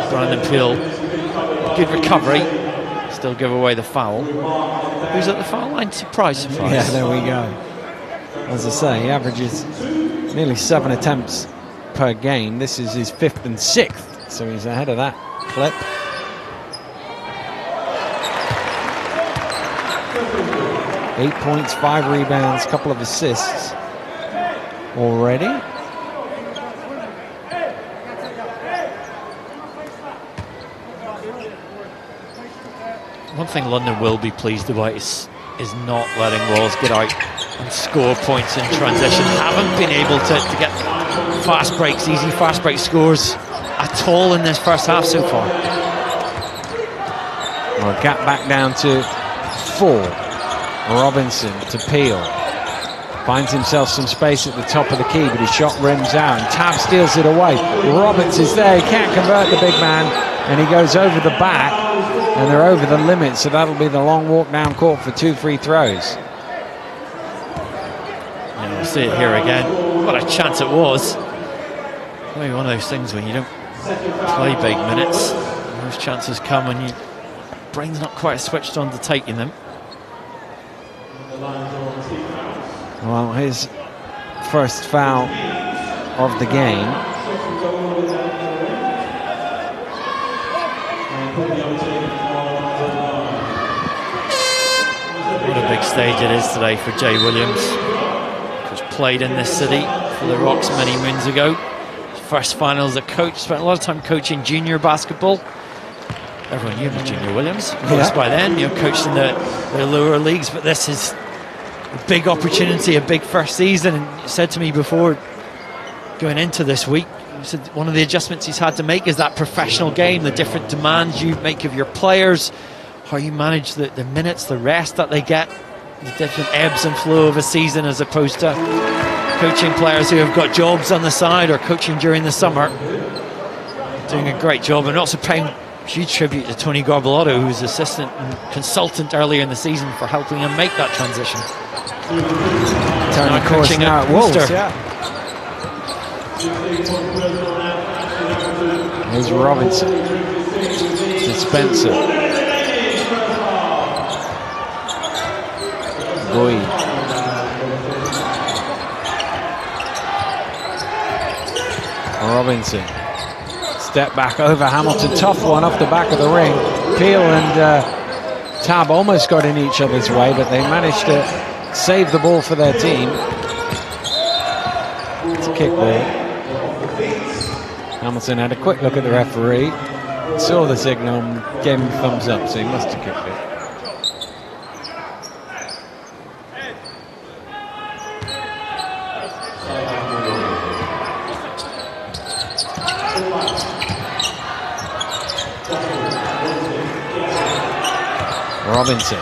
Brandon Peel, good recovery. Still give away the foul. Who's at the foul line? Surprise. Yeah, there we go. As I say, he averages nearly 7 attempts per game. This is his 5th and 6th, so he's ahead of that clip. Eight points, 5 rebounds, couple of assists already. One thing London will be pleased about is not letting Royals get out and score points in transition. Haven't been able to get fast breaks, easy fast break scores at all in this first half so far. Well, gap back down to 4. Robinson to Peel. Finds himself some space at the top of the key, but his shot rims out, and Tab steals it away. Roberts is there, he can't convert the big man, and he goes over the back, and they're over the limit, so that'll be the long walk down court for 2 free throws. Yeah, we'll see it here again. What a chance it was. Maybe one of those things when you don't play big minutes, those chances come when your brain's not quite switched on to taking them. Well, his first foul of the game. What a big stage it is today for Jay Williams, who's played in this city for the Rocks many moons ago. His first final as a coach, spent a lot of time coaching junior basketball. Everyone knew about Junior Williams, of course, by then, coached in the lower leagues, but this is a big opportunity, a big first season. And you said to me before going into this week, said one of the adjustments he's had to make is that professional game, the different demands you make of your players, how you manage the minutes, the rest that they get, the different ebbs and flow of a season, as opposed to coaching players who have got jobs on the side or coaching during the summer. Doing a great job, and also paying huge tribute to Tony Garbalato, who's assistant and consultant earlier in the season, for helping him make that transition. Tony coaching now at Wolves, yeah. Here's Robinson to Spencer. Boyd. Robinson. Step back over Hamilton. Tough one off the back of the ring. Peel and Tab almost got in each other's way, but they managed to save the ball for their team. It's a kick ball. Hamilton had a quick look at the referee, saw the signal and gave him a thumbs up, so he must have kicked it. Robinson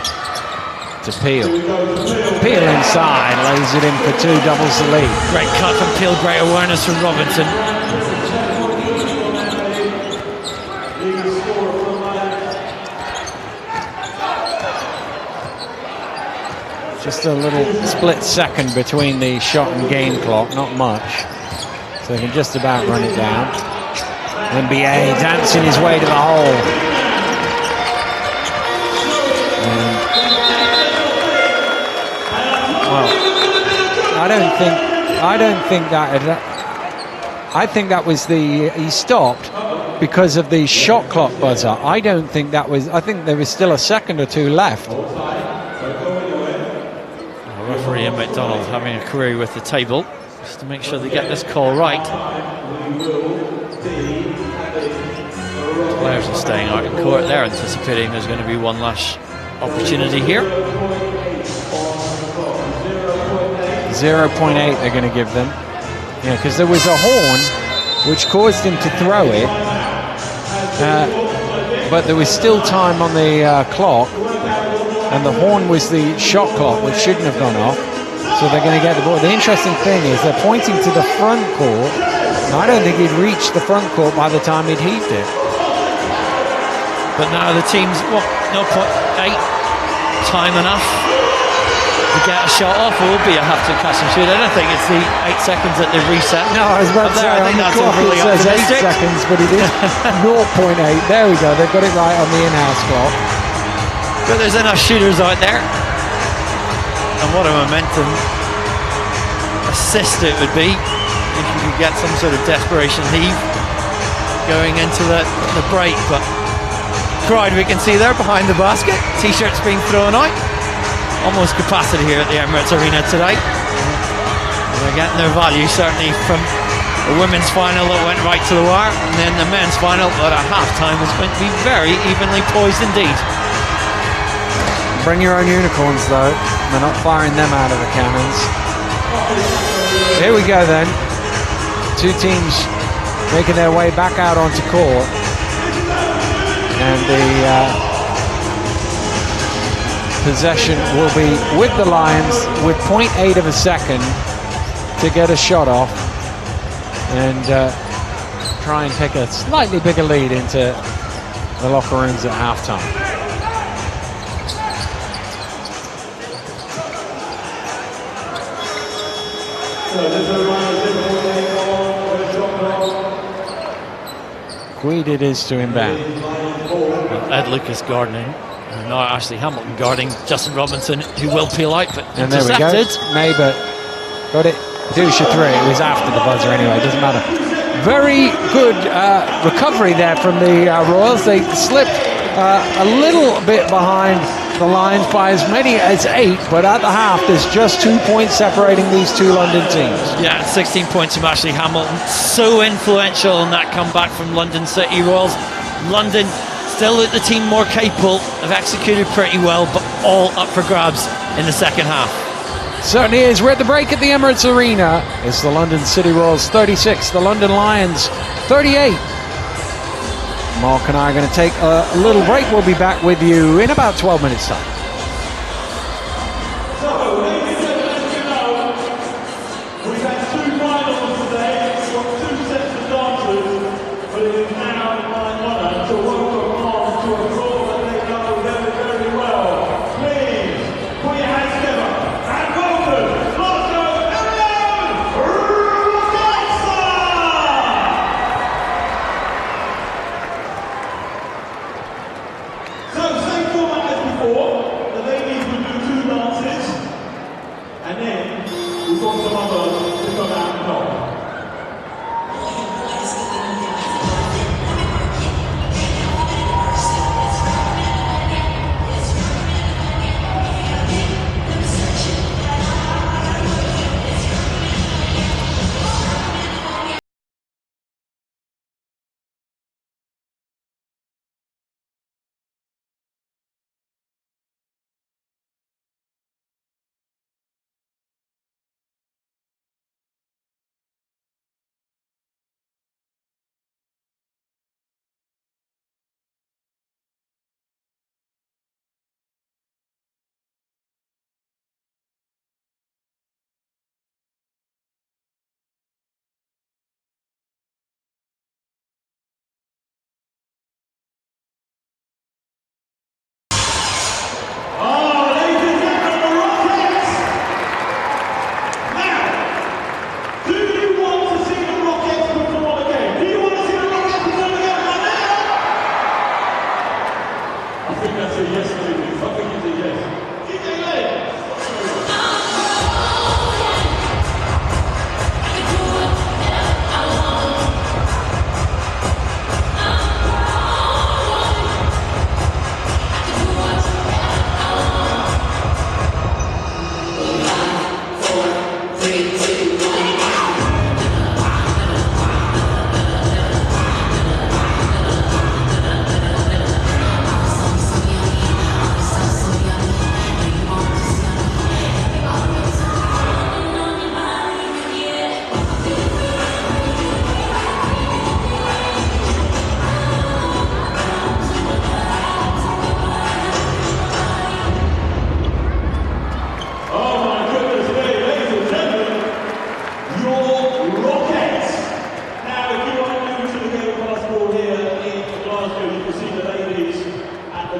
to Peel. Peel inside, lays it in for two, doubles the lead. Great cut from Peel, great awareness from Robinson. Just a little split second between the shot and game clock, not much. So they can just about run it down. NBA dancing his way to the hole. Well, I think that was he stopped because of the shot clock buzzer. I don't think that was, I think there was still a second or two left. Referee Ian McDonald having a query with the table just to make sure they get this call right. Players are staying out in court. They're anticipating there's going to be one last opportunity here. 0.8 they're going to give them. Yeah, because there was a horn which caused him to throw it, but there was still time on the clock, and the horn was the shot clock, which shouldn't have gone off, so they're going to get the ball. The interesting thing is they're pointing to the front court, and I don't think he'd reached the front court by the time he'd heaved it. But now the team's, 0.8, time enough to get a shot off, or will be a have to catch and shoot. I don't think it's the 8 seconds that they've reset. No, I was about to say, on the clock it says 8 seconds, but it is 0.8. There we go, they've got it right on the in-house clock. But there's enough shooters out there. And what a momentum assist it would be if you could get some sort of desperation heave going into the break. But crowd we can see there behind the basket, t-shirts being thrown out. Almost capacity here at the Emirates Arena today. They're getting their value certainly from the women's final that went right to the wire, and then the men's final that at half-time was going to be very evenly poised indeed. Bring your own unicorns though, they're not firing them out of the cannons. Here we go then. Two teams making their way back out onto court, and the possession will be with the Lions with 0.8 of a second to get a shot off and try and take a slightly bigger lead into the locker rooms at halftime. Queed it is to inbound. Ed Lucas gardening. No, Ashley Hamilton guarding Justin Robinson, who will peel out, but and there we go. Neighbour got it. Dusha 3. It was after the buzzer anyway. It doesn't matter. Very good recovery there from the Royals. They slipped a little bit behind the Lions by as many as 8, but at the half there's just 2 points separating these two London teams. Yeah, 16 points from Ashley Hamilton. So influential in that comeback from London City Royals. London still the team more capable, have executed pretty well, but all up for grabs in the second half. Certainly is. We're at the break at the Emirates Arena. It's the London City Royals 36, the London Lions 38. Mark and I are going to take a little break. We'll be back with you in about 12 minutes' time. So, ladies and gentlemen, as you know, we've had two finals today. We've got two sets of dancers, but it is now my honour to welcome on to a floor that they know very, very well. Please, put your hands together and welcome Glasgow Emirates! So, same format as before. The ladies will do two dances, and then we've got some others to come out and help.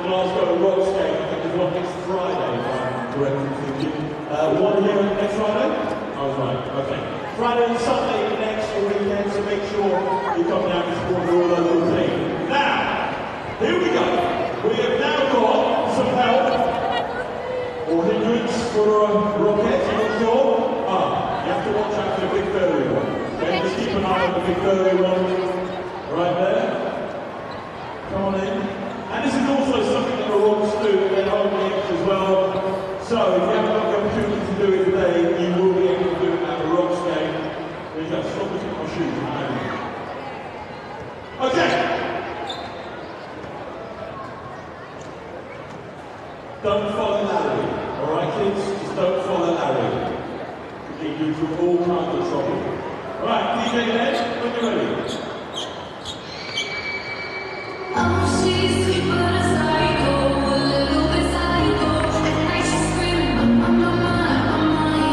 Glasgow Rockskate, I think there's one next Friday, if I'm correct in thinking. One here next Friday? I was right, okay. Friday and Sunday next weekend, so make sure you come down and support your local team. Now, here we go. We have now got some help or hindrance for Rockets, I'm not sure. You have to watch out for the big furry one. Okay, just keep an eye on the big furry one right there. Come on in. And this is also something that the Rocks do at their home games as well. So if you haven't got the opportunity to do it today, you will be able to do it at the Rocks game. There you go, stop looking at my shoes. Okay. Don't follow Larry. Alright kids, just don't follow Larry. He can get you through all kinds of trouble. Right, DJ Ned, when you're ready. Oh, she's sweet but a psycho, a little bit psycho. At night she's screaming, my mind.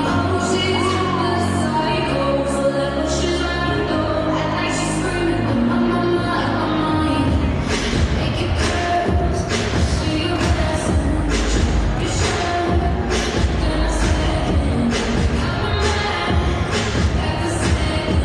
Oh, she's a psycho, so level she's right though. At night she's screaming, my mind. Make it curse, see your blessing. You should, then I said, I'm mad, every second.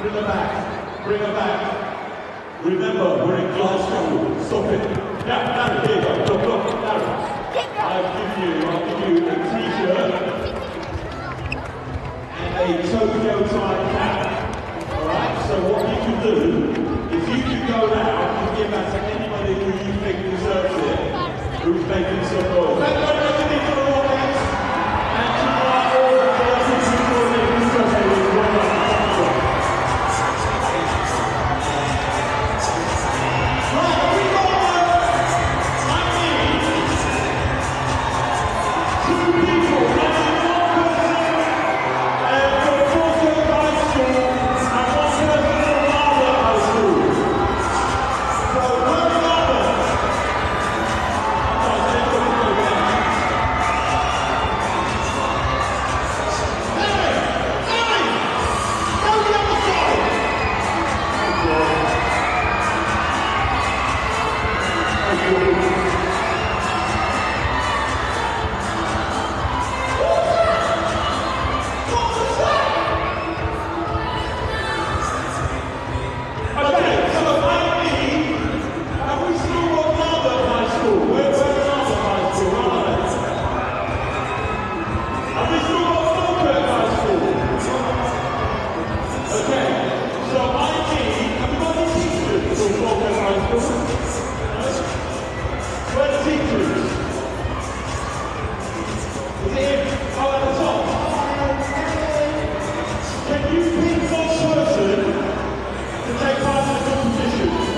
Bring her back. Bring her back. Remember, we're in Glasgow. Stop it. Yeah, Darren, here you go. Look, Darren. I'll give you a t-shirt and a Tokyo tie cap. Alright, so what you can do is you can go out and give that to anybody who you think deserves it, who's making some noise. Thank you very much indeed for the audience, and to all the persons who are making some noise. Well done.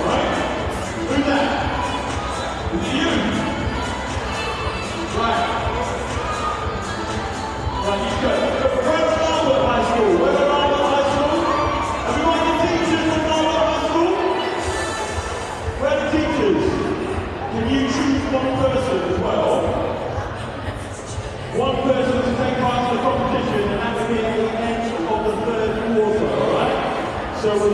Right, we got I need two people, I need one person from Glasgow High School and one person from Harvard High School. So,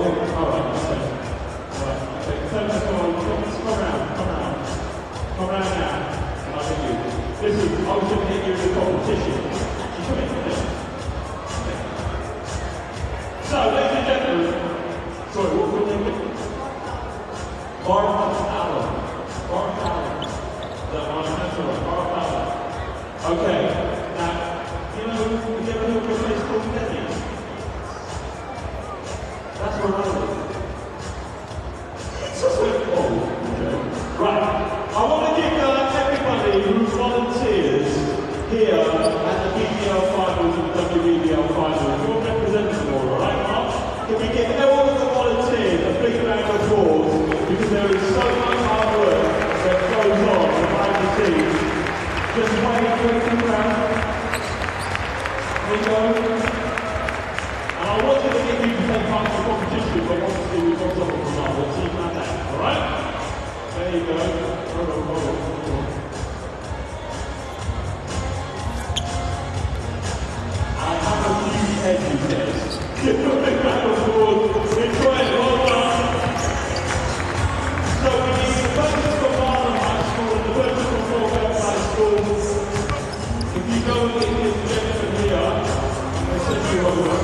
where's Harvard? Here at the BBL finals and the WBL finals, you're representing them all, right? Can we give all of the volunteers a big round of applause, because there is so much hard work that goes on behind the scenes. Just wait for the crowd. There you go. And I wanted to get you to take part in the competition, but obviously we've got someone from us. Let's see about that, alright? There you go. Hold on. I have a huge head, he says. Give a big round of applause. Enjoy it, well done. So we need the person from Harlem High School and the person from Glasgow High School. If you go and get this gentleman here, they send you over.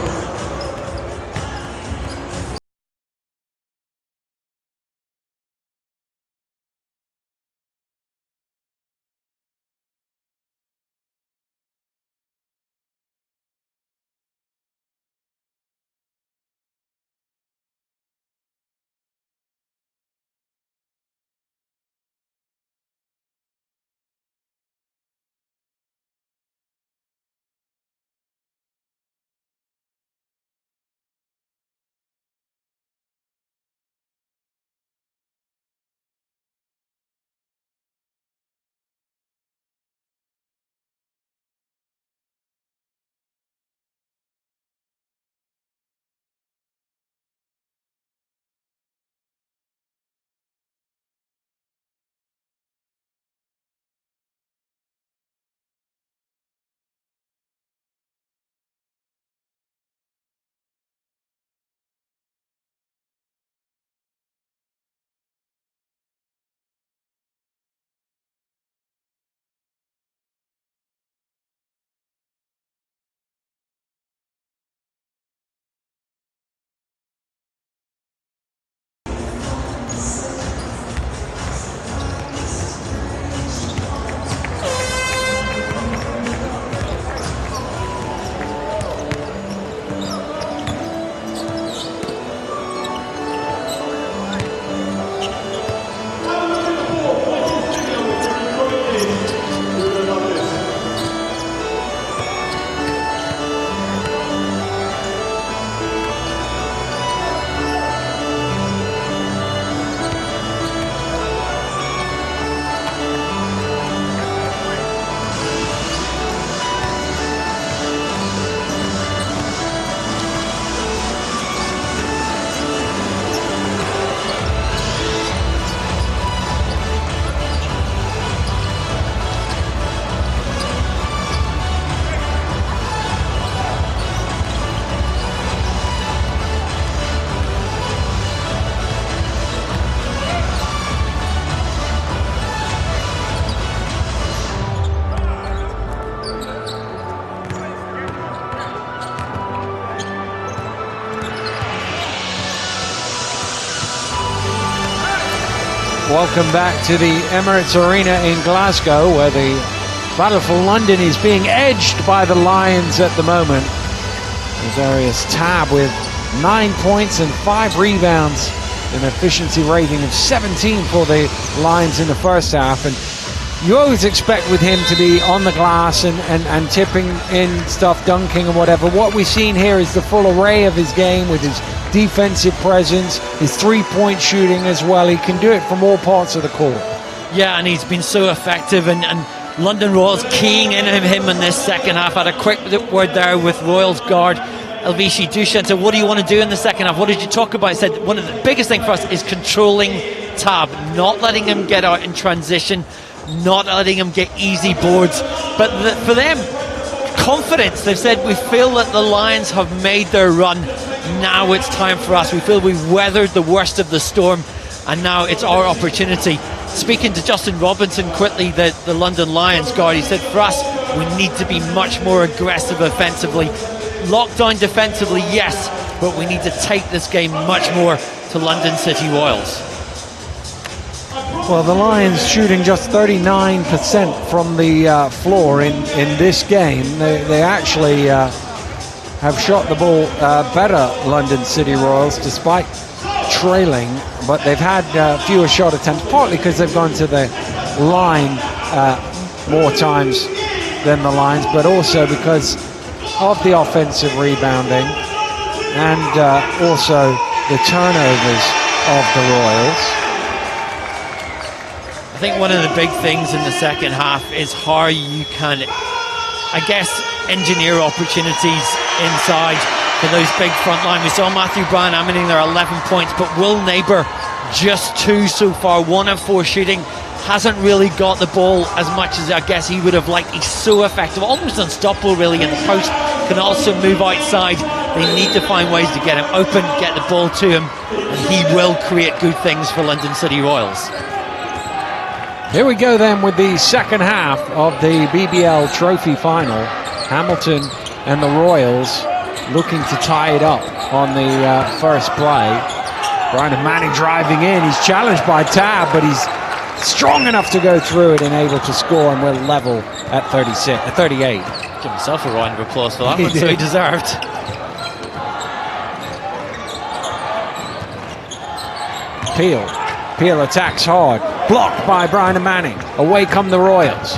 welcome back to the Emirates Arena in Glasgow, where the battle for London is being edged by the Lions at the moment. Darius Tabb with 9 points and 5 rebounds, an efficiency rating of 17 for the Lions in the first half. And you always expect with him to be on the glass and tipping in stuff, dunking and whatever. What we've seen here is the full array of his game, with his defensive presence, his three-point shooting as well. He can do it from all parts of the court. Yeah, and he's been so effective, and London Royals keying in on him in this second half. Had a quick word there with Royals guard Elvishi Dushan. So what do you want to do in the second half? What did you talk about? He said one of the biggest things for us is controlling Tabb, not letting him get out in transition, not letting him get easy boards. But for them, confidence. They've said, we feel that the Lions have made their run. Now it's time for us. We feel we've weathered the worst of the storm, and now it's our opportunity. Speaking to Justin Robinson quickly, the London Lions guard, he said, for us, we need to be much more aggressive offensively. Locked down defensively, yes, but we need to take this game much more to London City Royals. Well, the Lions shooting just 39% from the floor in this game. They actually have shot the ball better, London City Royals, despite trailing, but they've had fewer shot attempts, partly because they've gone to the line more times than the Lions, but also because of the offensive rebounding and also the turnovers of the Royals. I think one of the big things in the second half is how you can, I guess, engineer opportunities inside for those big front line. We saw Matthew Bryan amening there 11 points, but Will Neighbour just 2 so far, 1 of 4 shooting. Hasn't really got the ball as much as I guess he would have liked. He's so effective, almost unstoppable really in the post. Can also move outside. They need to find ways to get him open, get the ball to him, and he will create good things for London City Royals. Here we go then with the second half of the BBL Trophy Final. Hamilton and the Royals looking to tie it up on the first play. Brian Manning driving in. He's challenged by Tabb, but he's strong enough to go through it and able to score, and we're level at 38. Give himself a round of applause for that one, so he deserved. Peel attacks hard. Blocked by Brian Manning. Away come the Royals.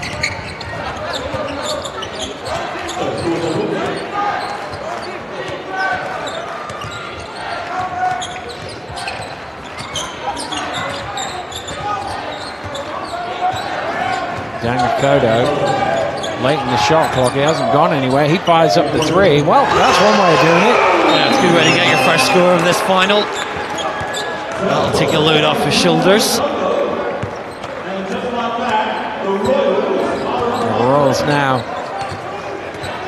Dangakodo, late in the shot clock, he hasn't gone anywhere. He fires up the 3. Well, that's one way of doing it. Yeah, it's a good way to get your first score of this final. That'll take a load off his shoulders. The Royals now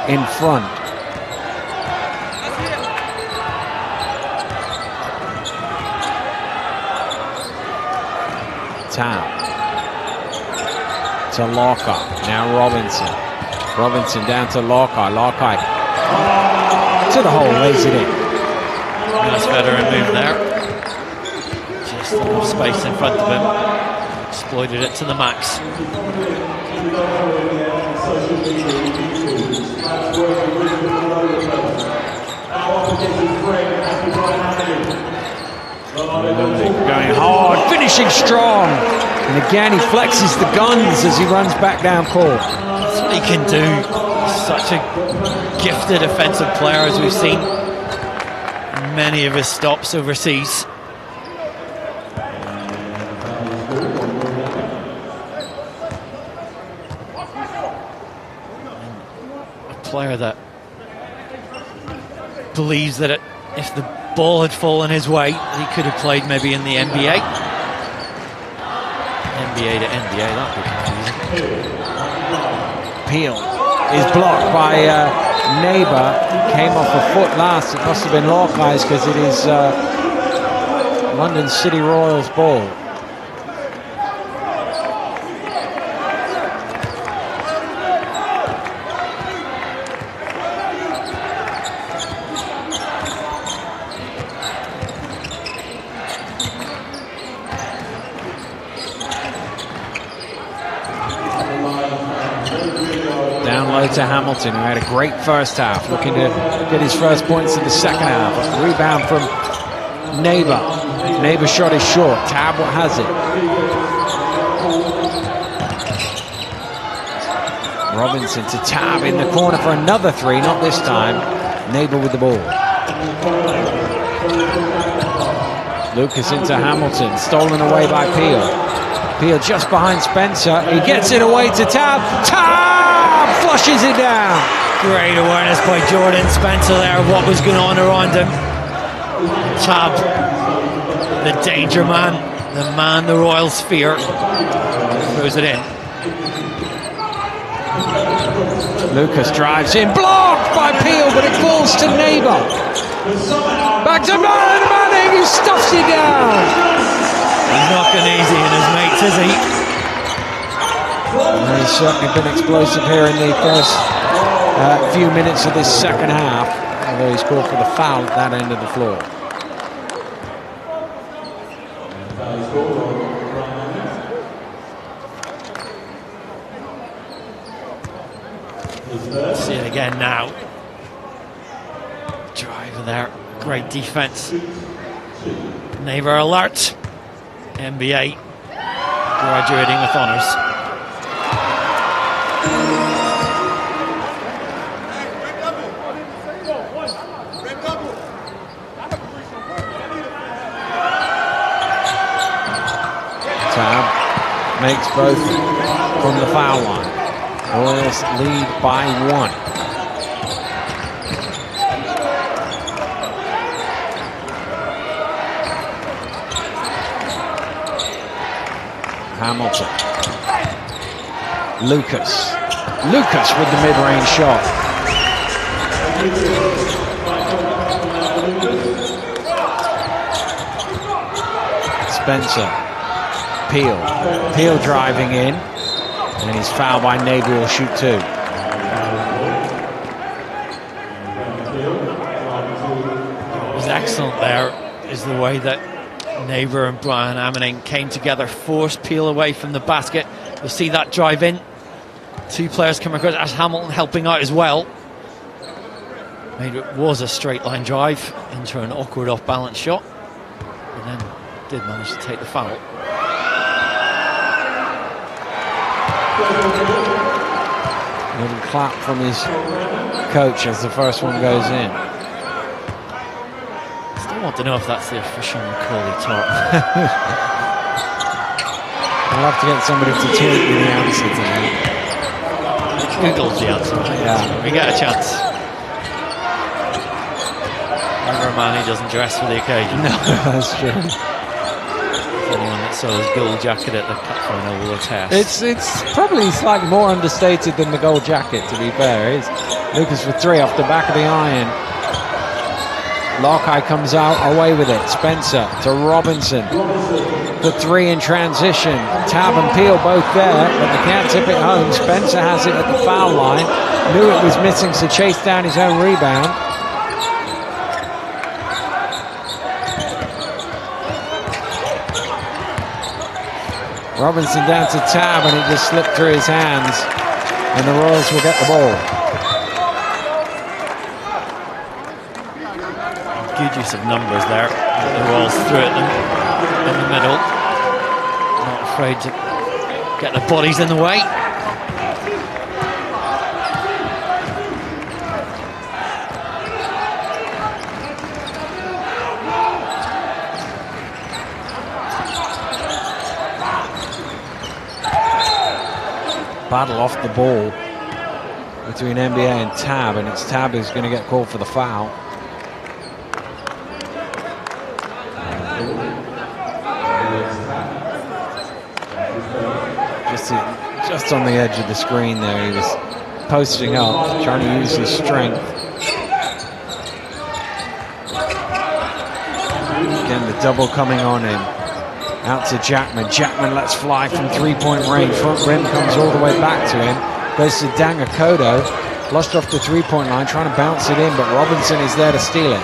in front. Town to Lockhart. Now Robinson down to Lockhart. To the hole, lays it in. Nice veteran move there. Just enough space in front of him. Exploited it to the max. Going hard, finishing strong. And again, he flexes the guns as he runs back down court. That's what he can do. He's such a gifted offensive player, as we've seen in many of his stops overseas. A player that believes that if the ball had fallen his way, he could have played maybe in the NBA. NBA to NBA, that would be confusing. Peel is blocked by Neighbour. Came off a foot last. It must have been Lawkeyes because it is London City Royals ball. low to Hamilton, who had a great first half, looking to get his first points in the second half. Rebound from Neighbour. Neighbour's shot is short. Tab has it. Robinson to Tab in the corner for another three, not this time. Neighbour with the ball. Lucas into Hamilton, stolen away by Peel. Peel just behind Spencer. He gets it away to Tab. Tab flushes it down. Great awareness by Jordan Spencer there of what was going on around him. Tab, the danger man, the man the Royals fear, throws it in. Lucas drives in, blocked by Peel, but it falls to Neighbour. Back to Manning, who stuffs it down. He's not going easy in his mates, is he? And he's certainly been explosive here in the first few minutes of this second half, although he's called for the foul at that end of the floor. See it again now. Driver there, great defense. Neighbour alert. NBA graduating with honours. Tab makes both from the foul line. Royals lead by 1. Hamilton. Lucas. Lucas with the mid-range shot. Spencer. Peel. Peel driving in. And he's fouled by Neighbour, will shoot 2. What was excellent there is the way that Neighbour and Brian Ammoning came together, forced Peel away from the basket. You'll see that drive in. 2 players come across, as Hamilton helping out as well. It was a straight line drive into an awkward off balance shot, and then did manage to take the foul. Little clap from his coach as the first one goes in. Still want to know if that's the official Macaulay talk. I'll have to get somebody to tweet me the answer to that. Google's the answer. Yeah. We get a chance. Never a man who doesn't dress for the occasion. No, that's true. Anyone that saw his gold jacket at the cup final will attest. It's probably slightly more understated than the gold jacket, to be fair. It's Lucas for 3 off the back of the iron. Lockeye comes out away with it. Spencer to Robinson. The 3 in transition. Tab and Peel both there, but they can't tip it home. Spencer has it at the foul line. Knew it was missing, so chased down his own rebound. Robinson down to Tab, and it just slipped through his hands, and the Royals will get the ball. Good use of numbers there. The Royals threw at them in the middle. Not afraid to get the bodies in the way. Battle off the ball between NBA and Tab, and it's Tab who's going to get called for the foul. Just on the edge of the screen there, he was posting up, trying to use his strength. Again, the double coming on him. Out to Jackman. Jackman lets fly from 3-point range. Front rim comes all the way back to him. Goes to Dangakodo. Lost off the 3-point line, trying to bounce it in, but Robinson is there to steal it.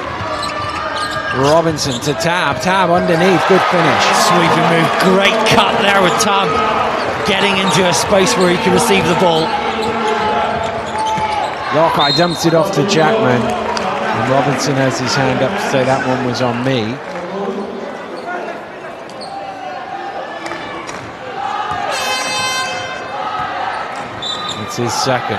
Robinson to Tab. Tab underneath. Good finish. Sweeping move. Great cut there with Tab getting into a space where he can receive the ball. Lockhart dumps it off to Jackman. And Robinson has his hand up to say that one was on me. It's his second.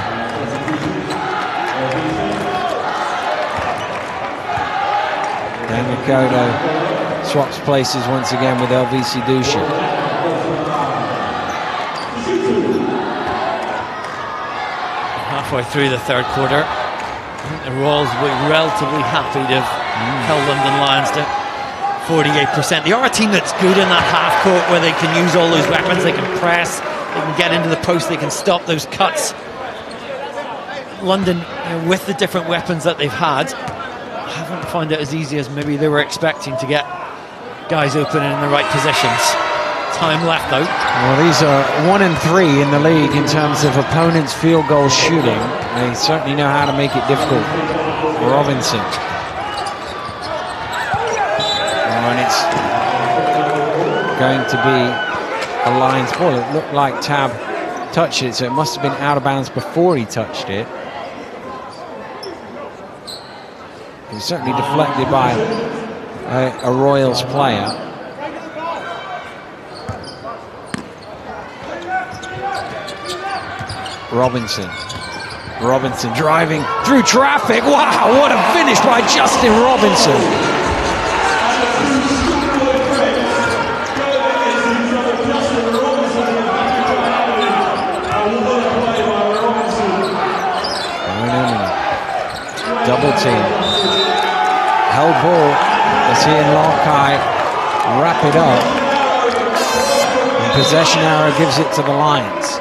Dan Makoto swaps places once again with LVC Dusha. Halfway through the third quarter, I think the Royals will be relatively happy to have held London Lions to 48%. They are a team that's good in that half court where they can use all those weapons. They can press, they can get into the post, they can stop those cuts. London, with the different weapons that they've had, haven't found it as easy as maybe they were expecting to get guys open in the right positions. Time left though. Well, these are 1 and 3 in the league in terms of opponents' field goal shooting. They certainly know how to make it difficult for Robinson. And it's going to be a Lions ball. It looked like Tab touched it, so it must have been out of bounds before he touched it. It was certainly deflected by a Royals player. Robinson driving through traffic. Wow, what a finish by Justin Robinson. Double team. Held ball. Let's see Lockhart wrap it up. And possession arrow gives it to the Lions.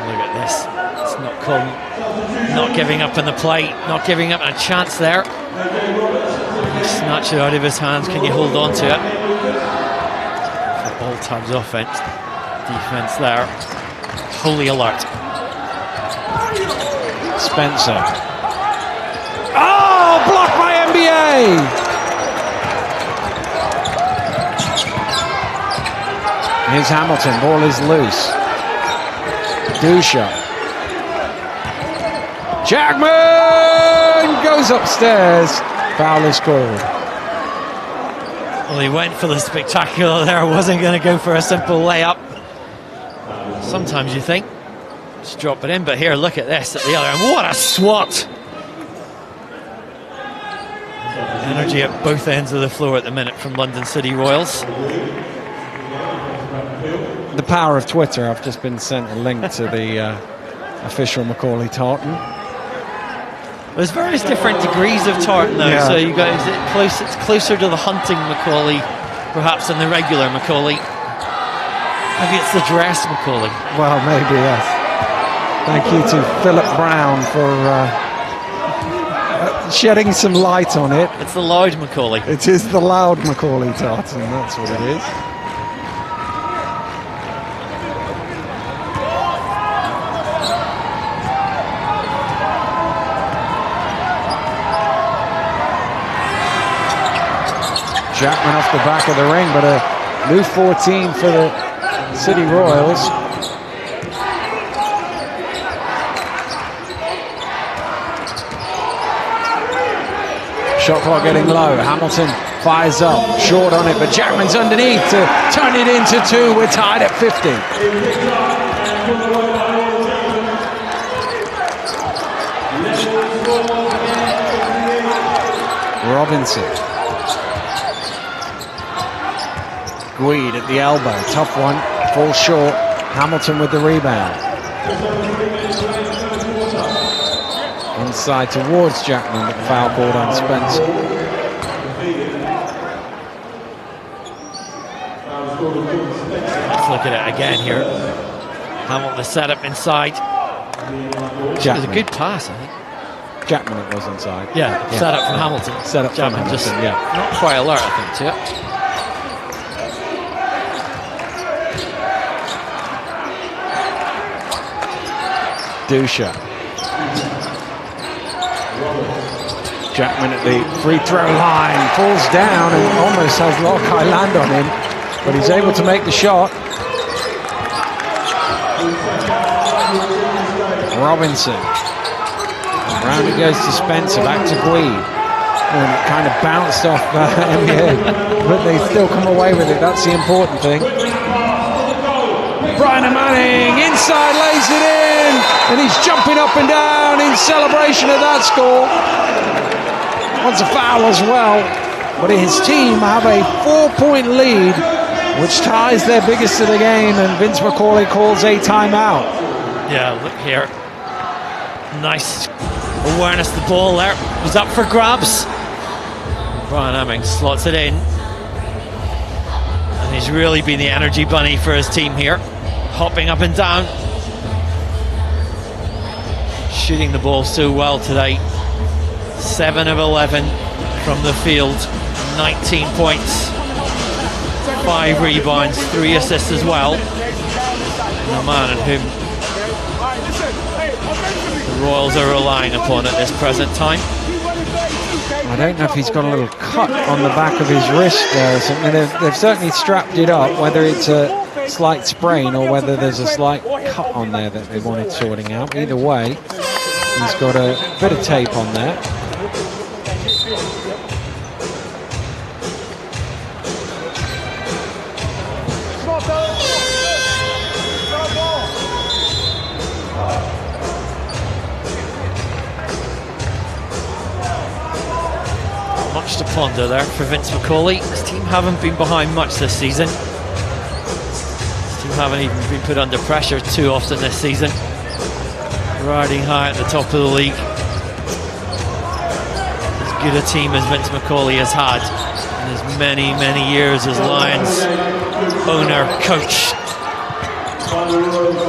Look at this. It's not called not giving up in the play, not giving up a chance there. He snatched it out of his hands. Can you hold on to it? For all times offense, defense there. Wholly alert. Spencer. Oh, blocked by NBA. Here's Hamilton. Ball is loose. Dusha. Jackman goes upstairs. Foul is called. Well, he went for the spectacular there. Wasn't going to go for a simple layup. Sometimes you think, just drop it in. But here, look at this at the other end. What a swat! Energy at both ends of the floor at the minute from London City Royals. The power of Twitter. I've just been sent a link to the official Macaulay Tartan. There's various different degrees of tartan though, Yeah. so you guys, it's closer to the hunting Macaulay perhaps than the regular Macaulay. Maybe it's the dress Macaulay. Well, maybe, yes. Thank you to Philip Brown for shedding some light on it. It's the loud Macaulay. It is the loud Macaulay Tartan, that's what it is. Jackman off the back of the ring, but a new 14 for the City Royals. Shot clock getting low. Hamilton fires up, short on it, but Jackman's underneath to turn it into 2. We're tied at 50. Robinson. Guide at the elbow, tough one, falls short. Hamilton with the rebound. Inside towards Jackman, but foul called on Spencer. Let's look at it again here. Hamilton set up inside. It was a good pass, I think. Jackman it was inside. Yeah, set up from Hamilton. Set up from Jackman Hamilton, just yeah. not quite alert, I think, to it. Dusha. Jackman at the free throw line, falls down and almost has Lockhart land on him, but he's able to make the shot. Robinson. Round it goes to Spencer, back to Guide. And it kind of bounced off NBA, but they still come away with it. That's the important thing. Brian Manning inside, lays it in, and he's jumping up and down in celebration of that score. Wants a foul as well, but his team have a 4-point lead, which ties their biggest of the game, and Vince McCauley calls a timeout. Yeah, look here. Nice awareness. The ball there was up for grabs. Brian Hamming slots it in. And he's really been the energy bunny for his team here. Hopping up and down. Shooting the ball so well today. 7 of 11 from the field. 19 points. 5 rebounds, 3 assists as well. And a man on whom the Royals are relying upon at this present time. I don't know if he's got a little cut on the back of his wrist there or something. They've certainly strapped it up, whether it's a slight sprain or whether there's a slight cut on there that they wanted sorting out. Either way, he's got a bit of tape on there. Much to ponder there for Vince McCauley. His team haven't been behind much this season. His team haven't even been put under pressure too often this season. Riding high at the top of the league. As good a team as Vince McCauley has had in his many, many years as Lions owner, coach.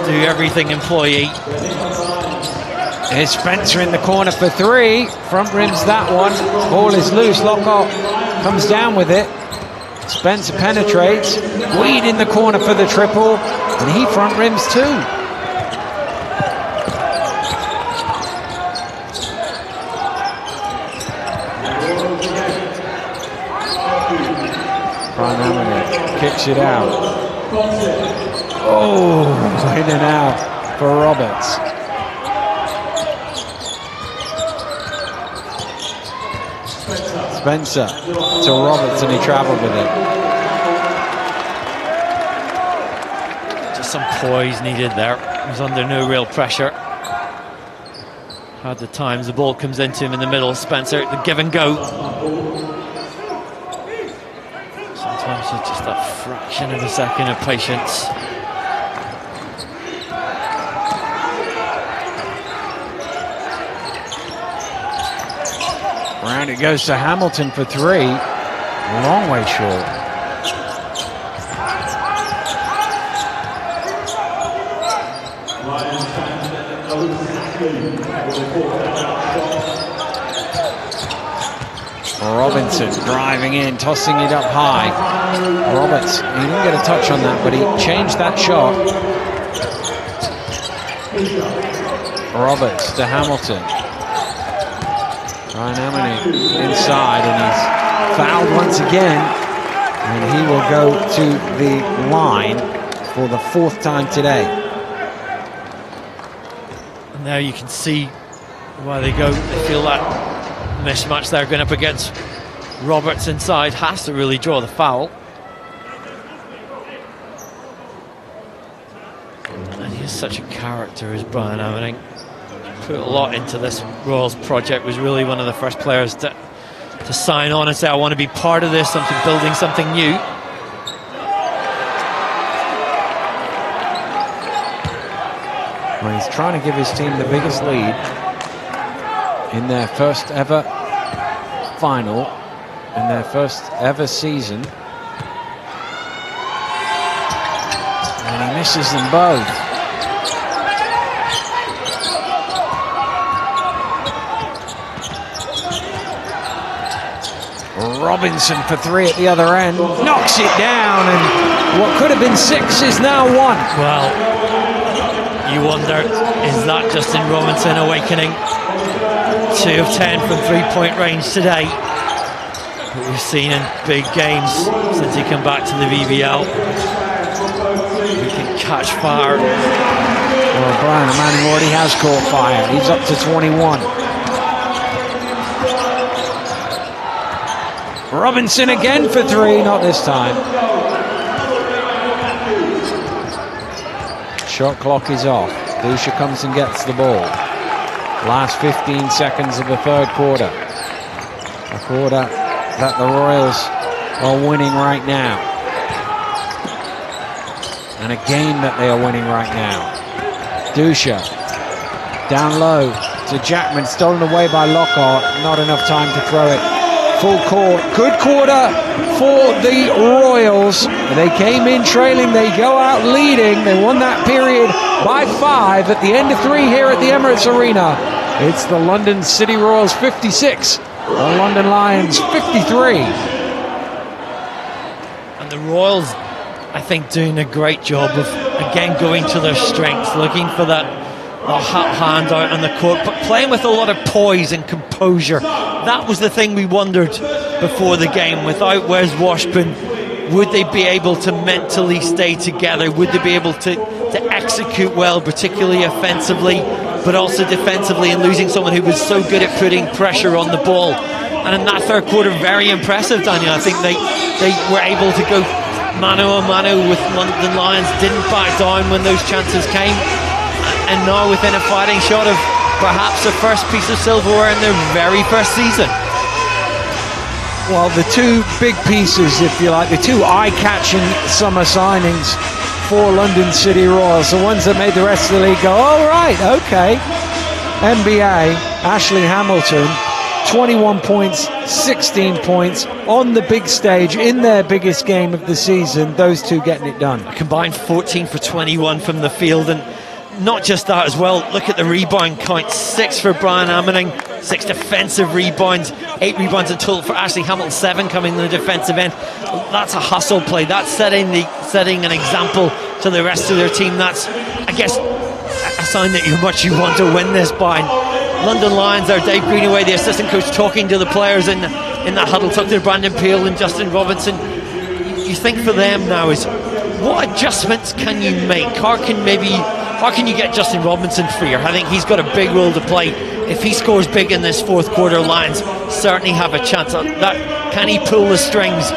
Do everything employee. Here's Spencer in the corner for 3. Front rims that one. Ball is loose. Lockhart comes down with it. Spencer penetrates. Weed in the corner for the triple. And he front rims too. Brian Hammond kicks it out. Oh, in and out for Roberts. Spencer to Roberts, and he travelled with it. Just some poise needed there. He was under no real pressure. Had the times the ball comes into him in the middle. Spencer, the give and go. Sometimes it's just a fraction of a second of patience. Round it goes to Hamilton for 3. Long way short. Robinson driving in, tossing it up high. Roberts, he didn't get a touch on that, but he changed that shot. Roberts to Hamilton. Ryan Hammond inside, and he's fouled once again, and he will go to the line for the 4th time today. And now you can see why they go. They feel that mismatch there going up against Roberts inside. Has to really draw the foul. And he's such a character as Brian Hammond. Put a lot into this Royals project. Was really one of the first players to sign on and say, I want to be part of this, building something new. Well, he's trying to give his team the biggest lead in their first ever final, in their first ever season. And he misses them both. Robinson for 3 at the other end, knocks it down, and what could have been 6 is now 1. Well, you wonder, is that Justin Robinson awakening? 2 of 10 from 3-point range today. What we've seen in big games since he came back to the BBL. He can catch fire. Well, Brian Manning already has caught fire. He's up to 21. Robinson again for 3, not this time. Shot clock is off. Dusha comes and gets the ball. Last 15 seconds of the third quarter. A quarter that the Royals are winning right now. And a game that they are winning right now. Dusha down low to Jackman, stolen away by Lockhart. Not enough time to throw it. Full court. Good quarter for the Royals. They came in trailing. They go out leading. They won that period by 5 at the end of 3 here at the Emirates Arena. It's the London City Royals 56. The London Lions 53. And the Royals, I think, doing a great job of, again, going to their strengths, looking for that hand out on the court, but playing with a lot of poise and composure. That was the thing we wondered before the game. Without Wes Washburn, would they be able to mentally stay together? Would they be able to execute well, particularly offensively, but also defensively, and losing someone who was so good at putting pressure on the ball? And in that third quarter, very impressive, Daniel. I think they were able to go mano a mano with London Lions, didn't back down when those chances came, and now within a fighting shot of perhaps the first piece of silverware in their very first season. Well, the two big pieces, if you like, the two eye-catching summer signings for London City Royals, the ones that made the rest of the league go, all right, okay. NBA, Ashley Hamilton, 21 points, 16 points on the big stage in their biggest game of the season. Those two getting it done. A combined 14 for 21 from the field, and not just that as well. Look at the rebound count: 6 for Brian Ammoning, 6 defensive rebounds, 8 rebounds in total for Ashley Hamilton, 7 coming in the defensive end. That's a hustle play. That's setting an example to the rest of their team. That's, I guess, a sign that how much you want to win this by. London Lions, there, Dave Greenaway, the assistant coach, talking to the players in that huddle, talking to Brandon Peele and Justin Robinson. You think for them now is, what adjustments can you make? How can you get Justin Robinson freer? I think he's got a big role to play. If he scores big in this fourth quarter, Lions certainly have a chance. Can he pull the strings?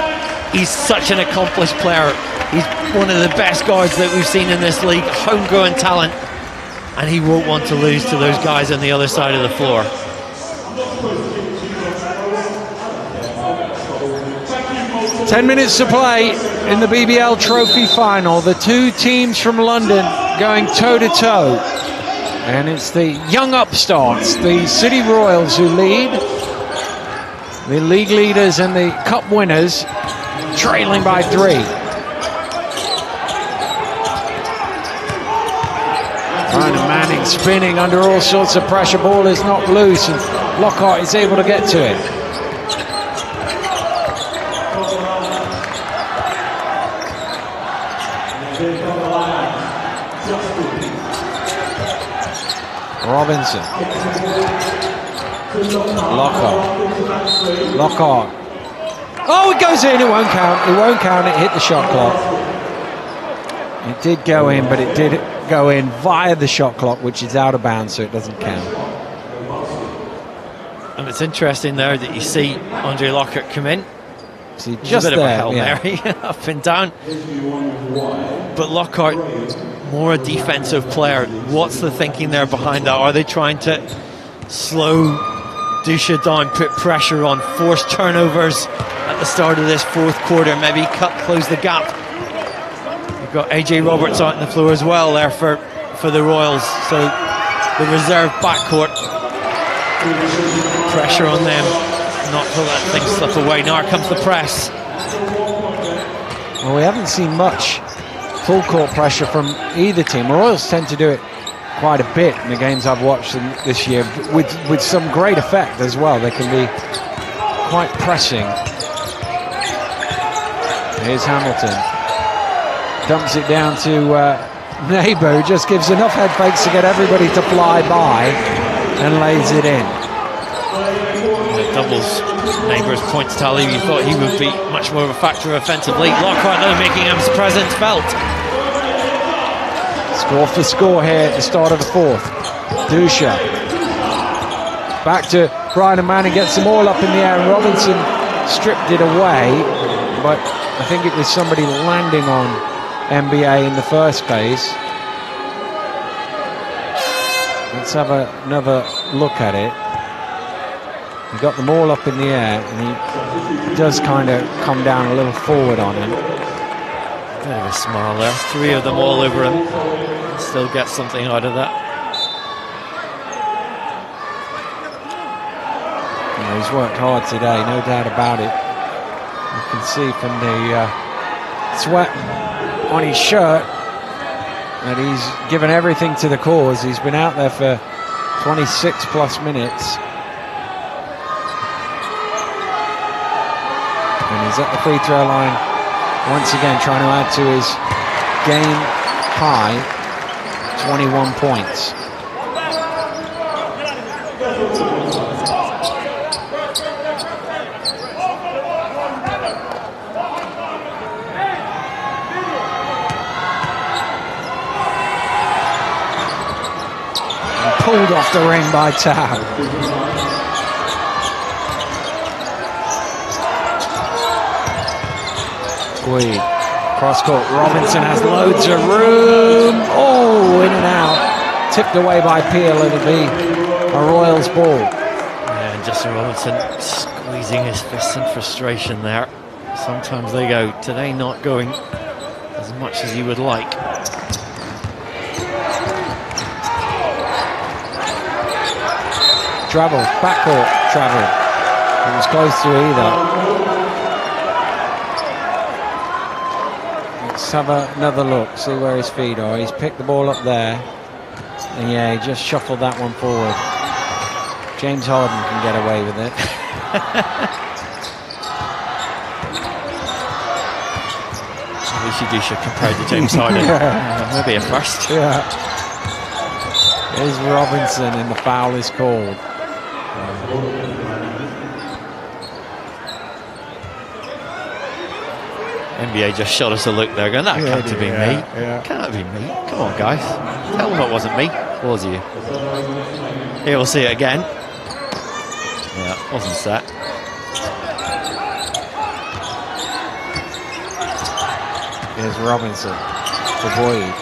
He's such an accomplished player. He's one of the best guards that we've seen in this league, homegrown talent, and he won't want to lose to those guys on the other side of the floor. Ten minutes to play in the BBL Trophy Final. The two teams from London going toe-to-toe. And it's the young upstarts, the City Royals, who lead. The league leaders and the cup winners trailing by 3. Brian Manning spinning under all sorts of pressure. Ball is knocked loose and Lockhart is able to get to it. Robinson. Lockhart. Oh, it goes in. It won't count. It won't count. It hit the shot clock. It did go in, but it did go in via the shot clock, which is out of bounds, so it doesn't count. And it's interesting there that you see Andre Lockhart come in. See, just a bit there, of a Hail Mary, up and down. But Lockhart, more a defensive player. What's the thinking there behind that? Are they trying to slow Dusha down, put pressure on, force turnovers at the start of this fourth quarter, maybe close the gap? You've got AJ Roberts out on the floor as well there for the Royals. So the reserve backcourt, pressure on them not to let things slip away. Now here comes the press. Well, we haven't seen much full court pressure from either team. The Royals tend to do it quite a bit in the games I've watched this year, with some great effect as well. They can be quite pressing. Here's Hamilton. Dumps it down to Neighbour, who just gives enough head fakes to get everybody to fly by and lays it in. Doubles Neighbour's points tally. You thought he would be much more of a factor offensively. Lockhart though making his presence felt. Score for score here at the start of the fourth. Dusha. Back to Brian and Manning, gets them all up in the air, and Robinson stripped it away, but I think it was somebody landing on NBA in the first place. Let's have another look at it. He got them all up in the air, and he does kind of come down a little forward on him. Bit of a smile there. 3 of them all over him. Still get something out of that. He's worked hard today, no doubt about it. You can see from the sweat on his shirt that he's given everything to the cause. He's been out there for 26 plus minutes. And he's at the free throw line once again, trying to add to his game high 21 points. Pulled off the ring by Tao. Squeed. Cross court. Robinson has loads of room. Oh, in and out. Tipped away by Peel. It'll be a Royals ball. Yeah, and Justin Robinson squeezing his fists in frustration there. Sometimes they go, today not going as much as you would like. Travel, backcourt travel. It was close to either. Let's have another look, see where his feet are. He's picked the ball up there. And yeah, he just shuffled that one forward. James Harden can get away with it. Dusha compared to James Harden. Maybe a first. Yeah. Here's Robinson and the foul is called. NBA just shot us a look there going, that can't be me. Yeah. Can't be me. Come on, guys. Tell them it wasn't me. Was you? Here, we'll see it again. Yeah, wasn't set. Here's Robinson for Boyd.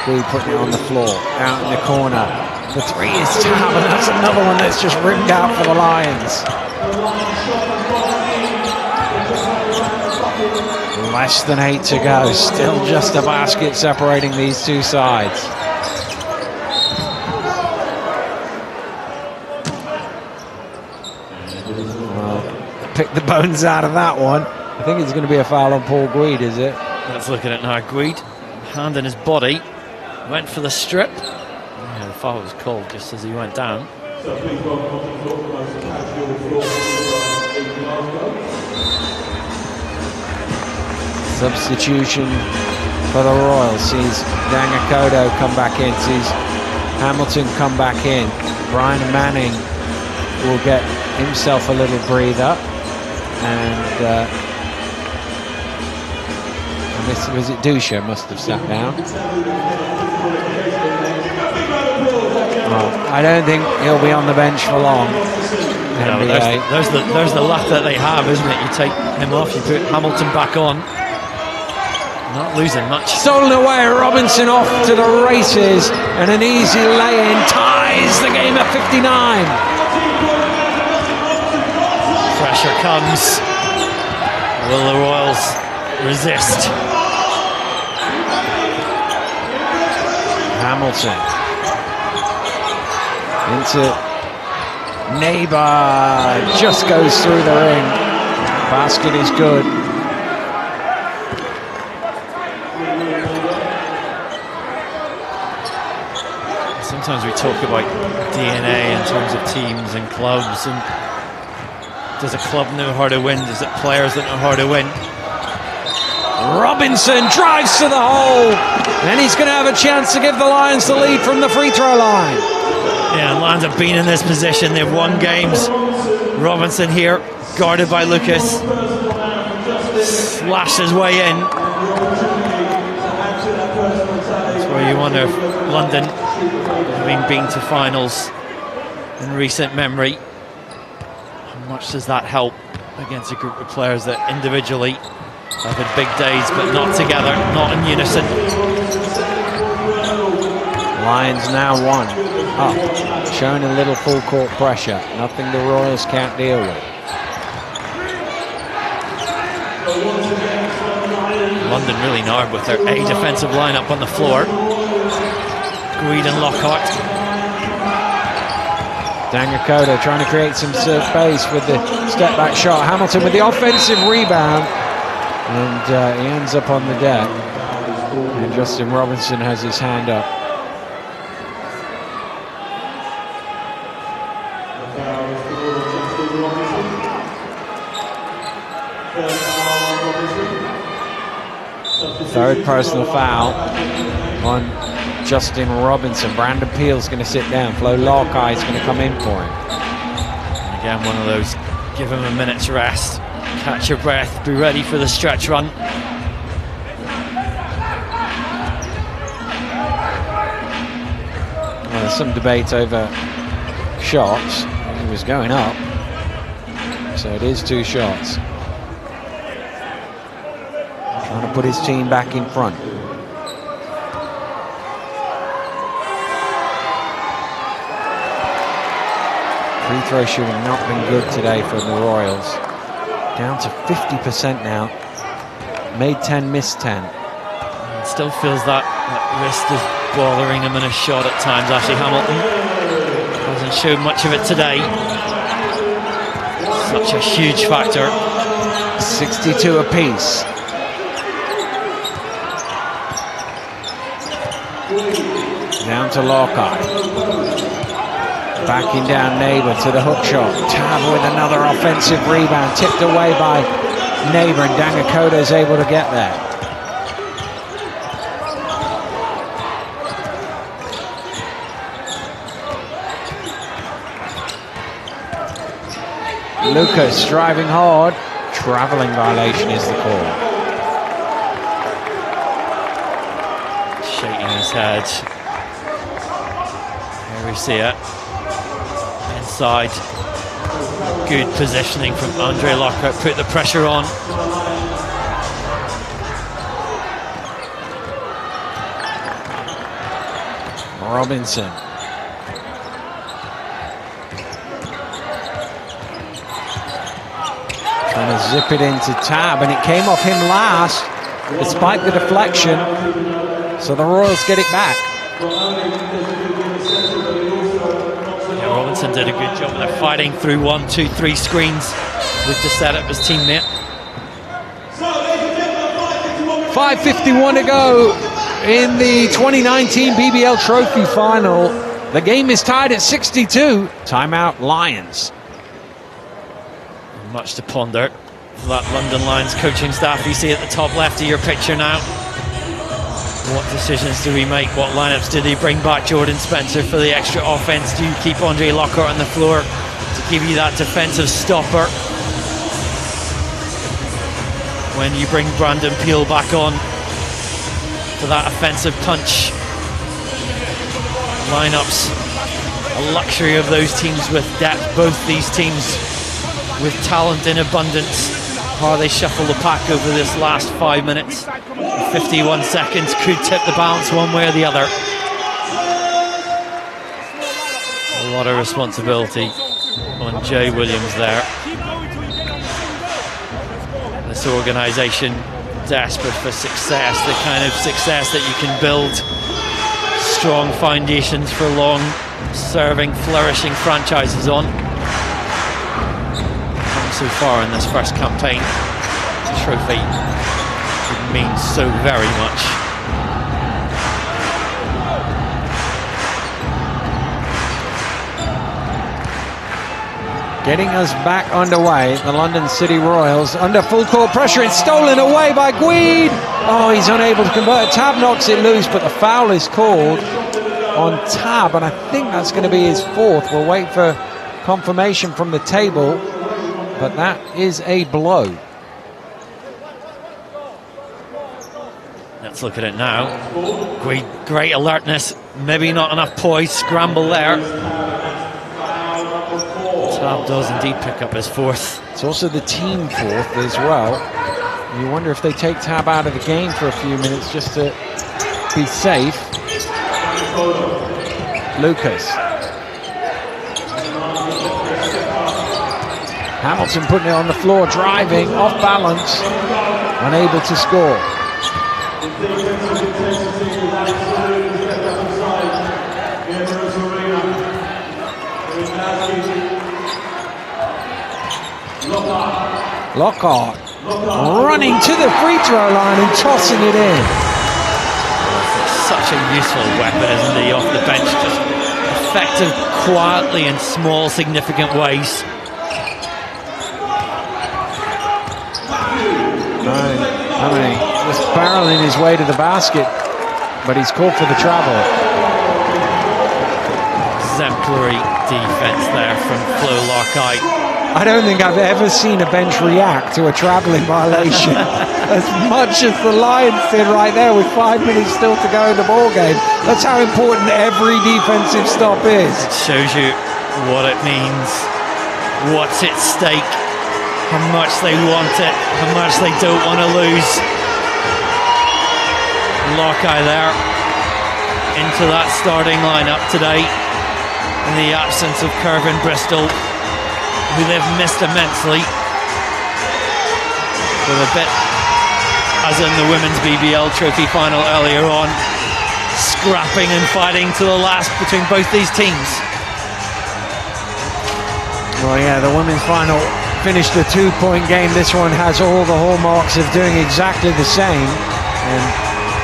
Boyd putting it on the floor, out in the corner. The three is Tao, and that's another one that's just rimmed out for the Lions. Less than 8 to go. Still just a basket separating these two sides. Well, pick the bones out of that one. I think it's going to be a foul on Paul Guede, is it? Let's look at it now. Guede, hand in his body, went for the strip. Yeah, the foul was called just as he went down. Substitution for the Royals. Sees Dangakodo come back in. Sees Hamilton come back in. Brian Manning will get himself a little breather. And was it Dusha must have sat down. Well, I don't think he'll be on the bench for long. No, there's the luck that they have, isn't it? You take him off, you put Hamilton back on. Not losing much. Stolen away, Robinson off to the races, and an easy lay-in ties the game at 59. Pressure comes. Will the Royals resist? Hamilton into Neighbor, just goes through the ring. Basket is good. Sometimes we talk about DNA in terms of teams and clubs, and does a club know how to win? Does it players that know how to win? Robinson drives to the hole, and he's going to have a chance to give the Lions the lead from the free throw line. Yeah, and Lions have been in this position. They've won games. Robinson here, guarded by Lucas. Slashed his way in. That's where you want one of London, having been to finals in recent memory. How much does that help against a group of players that individually have had big days but not together, not in unison? Lions now 1 up, showing a little full court pressure, nothing the Royals can't deal with. London really narred with their A defensive lineup on the floor. Greed and Lockhart. Dangakoda trying to create some space with the step back shot. Hamilton with the offensive rebound, and he ends up on the deck. And Justin Robinson has his hand up. Third personal foul on Justin Robinson. Brandon Peel's going to sit down. Flo Larkey's going to come in for him. And again, one of those, give him a minute's rest, catch your breath, be ready for the stretch run. Well, there's some debate over shots. He was going up, so it is 2 shots. Trying to put his team back in front. Free throw shooting not been good today for the Royals. Down to 50% now. Made 10, missed 10. It still feels that wrist is bothering him in a shot at times. Ashley Hamilton hasn't shown much of it today. Such a huge factor. 62 apiece. Down to Lockhart. Backing down Neighbour to the hook shot. Tab with another offensive rebound. Tipped away by Neighbour, and Dangakoda is able to get there. Lucas driving hard. Travelling violation is the call. Shaking his head. Here we see it. Inside. Good positioning from Andre Lockhart. Put the pressure on. Robinson. Trying to zip it into Tab, and it came off him last, despite the deflection. So the Royals get it back. Yeah, Robinson did a good job. They're fighting through 1, 2, 3 screens with the setup his teammate. 5:51 to go in the 2019 BBL Trophy Final. The game is tied at 62. Timeout, Lions. Much to ponder for that London Lions coaching staff. You see at the top left of your picture now. What decisions do we make? What lineups do they bring back? Jordan Spencer for the extra offense. Do you keep Andre Lockhart on the floor to give you that defensive stopper? When you bring Brandon Peel back on for that offensive punch. Lineups, a luxury of those teams with depth. Both these teams with talent in abundance. How they shuffle the pack over this last 5 minutes. 51 seconds could tip the balance one way or the other. A lot of responsibility on Jay Williams there. This organisation desperate for success, the kind of success that you can build strong foundations for long serving, flourishing franchises on. So far in this first campaign, the trophy would mean so very much. Getting us back underway, the London City Royals under full court pressure. It's stolen away by Guide. Oh, he's unable to convert. Tab knocks it loose, but the foul is called on Tab, and I think that's going to be his 4th. We'll wait for confirmation from the table. But that is a blow. Yep, Let's look at it now. Great alertness, maybe not enough poise, scramble there. Tab does indeed pick up his fourth. It's also the team fourth as well. You wonder if they take Tab out of the game for a few minutes just to be safe. Lucas. Hamilton putting it on the floor, driving, off balance, unable to score. Lockhart running to the free throw line and tossing it in. Such a useful weapon, isn't he, off the bench? Just effective quietly in small, significant ways. I mean, just barreling his way to the basket, but he's called for the travel. Exemplary defense there from Flo Larkite. I don't think I've ever seen a bench react to a traveling violation as much as the Lions did right there with 5 minutes still to go in the ball game. That's how important every defensive stop is. It shows you what it means, what's at stake, how much they want it, how much they don't want to lose. Larkite there into that starting lineup today in the absence of Kervin Bristol, who they've missed immensely. With a bit, as in the Women's BBL Trophy final earlier on, scrapping and fighting to the last between both these teams. Well, yeah, the women's final finished a 2-point game. This one has all the hallmarks of doing exactly the same. And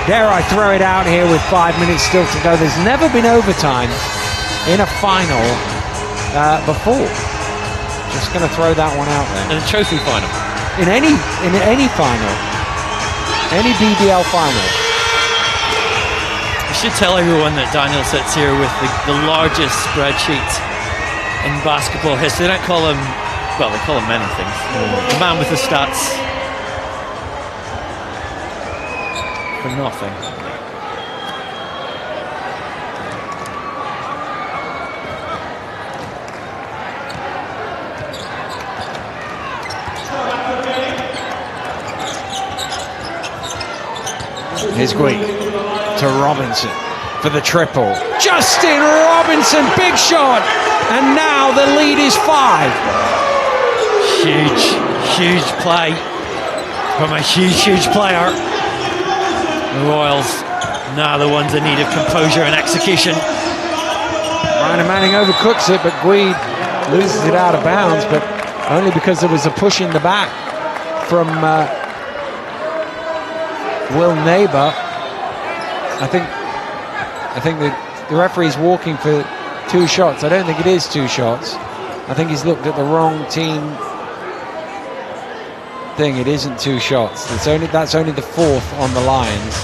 dare I throw it out here with 5 minutes still to go. There's never been overtime in a final before. Just going to throw that one out there. In a trophy final. In any final, any BBL final. I should tell everyone that Daniel sits here with the largest spreadsheet in basketball history. They don't call him, well, they call him many things. The man with the stats. For nothing. Here's Gui to Robinson for the triple. Justin Robinson, big shot, and now the lead is 5. Huge play from a huge player. The Royals now the ones in need of composure and execution. Ryan Manning overcooks it, but Gui loses it out of bounds, but only because there was a push in the back from Will Neighbor. I think the referee's walking for 2 shots. I don't think it is 2 shots. I think he's looked at the wrong team thing. It isn't 2 shots. That's only the 4th on the Lions.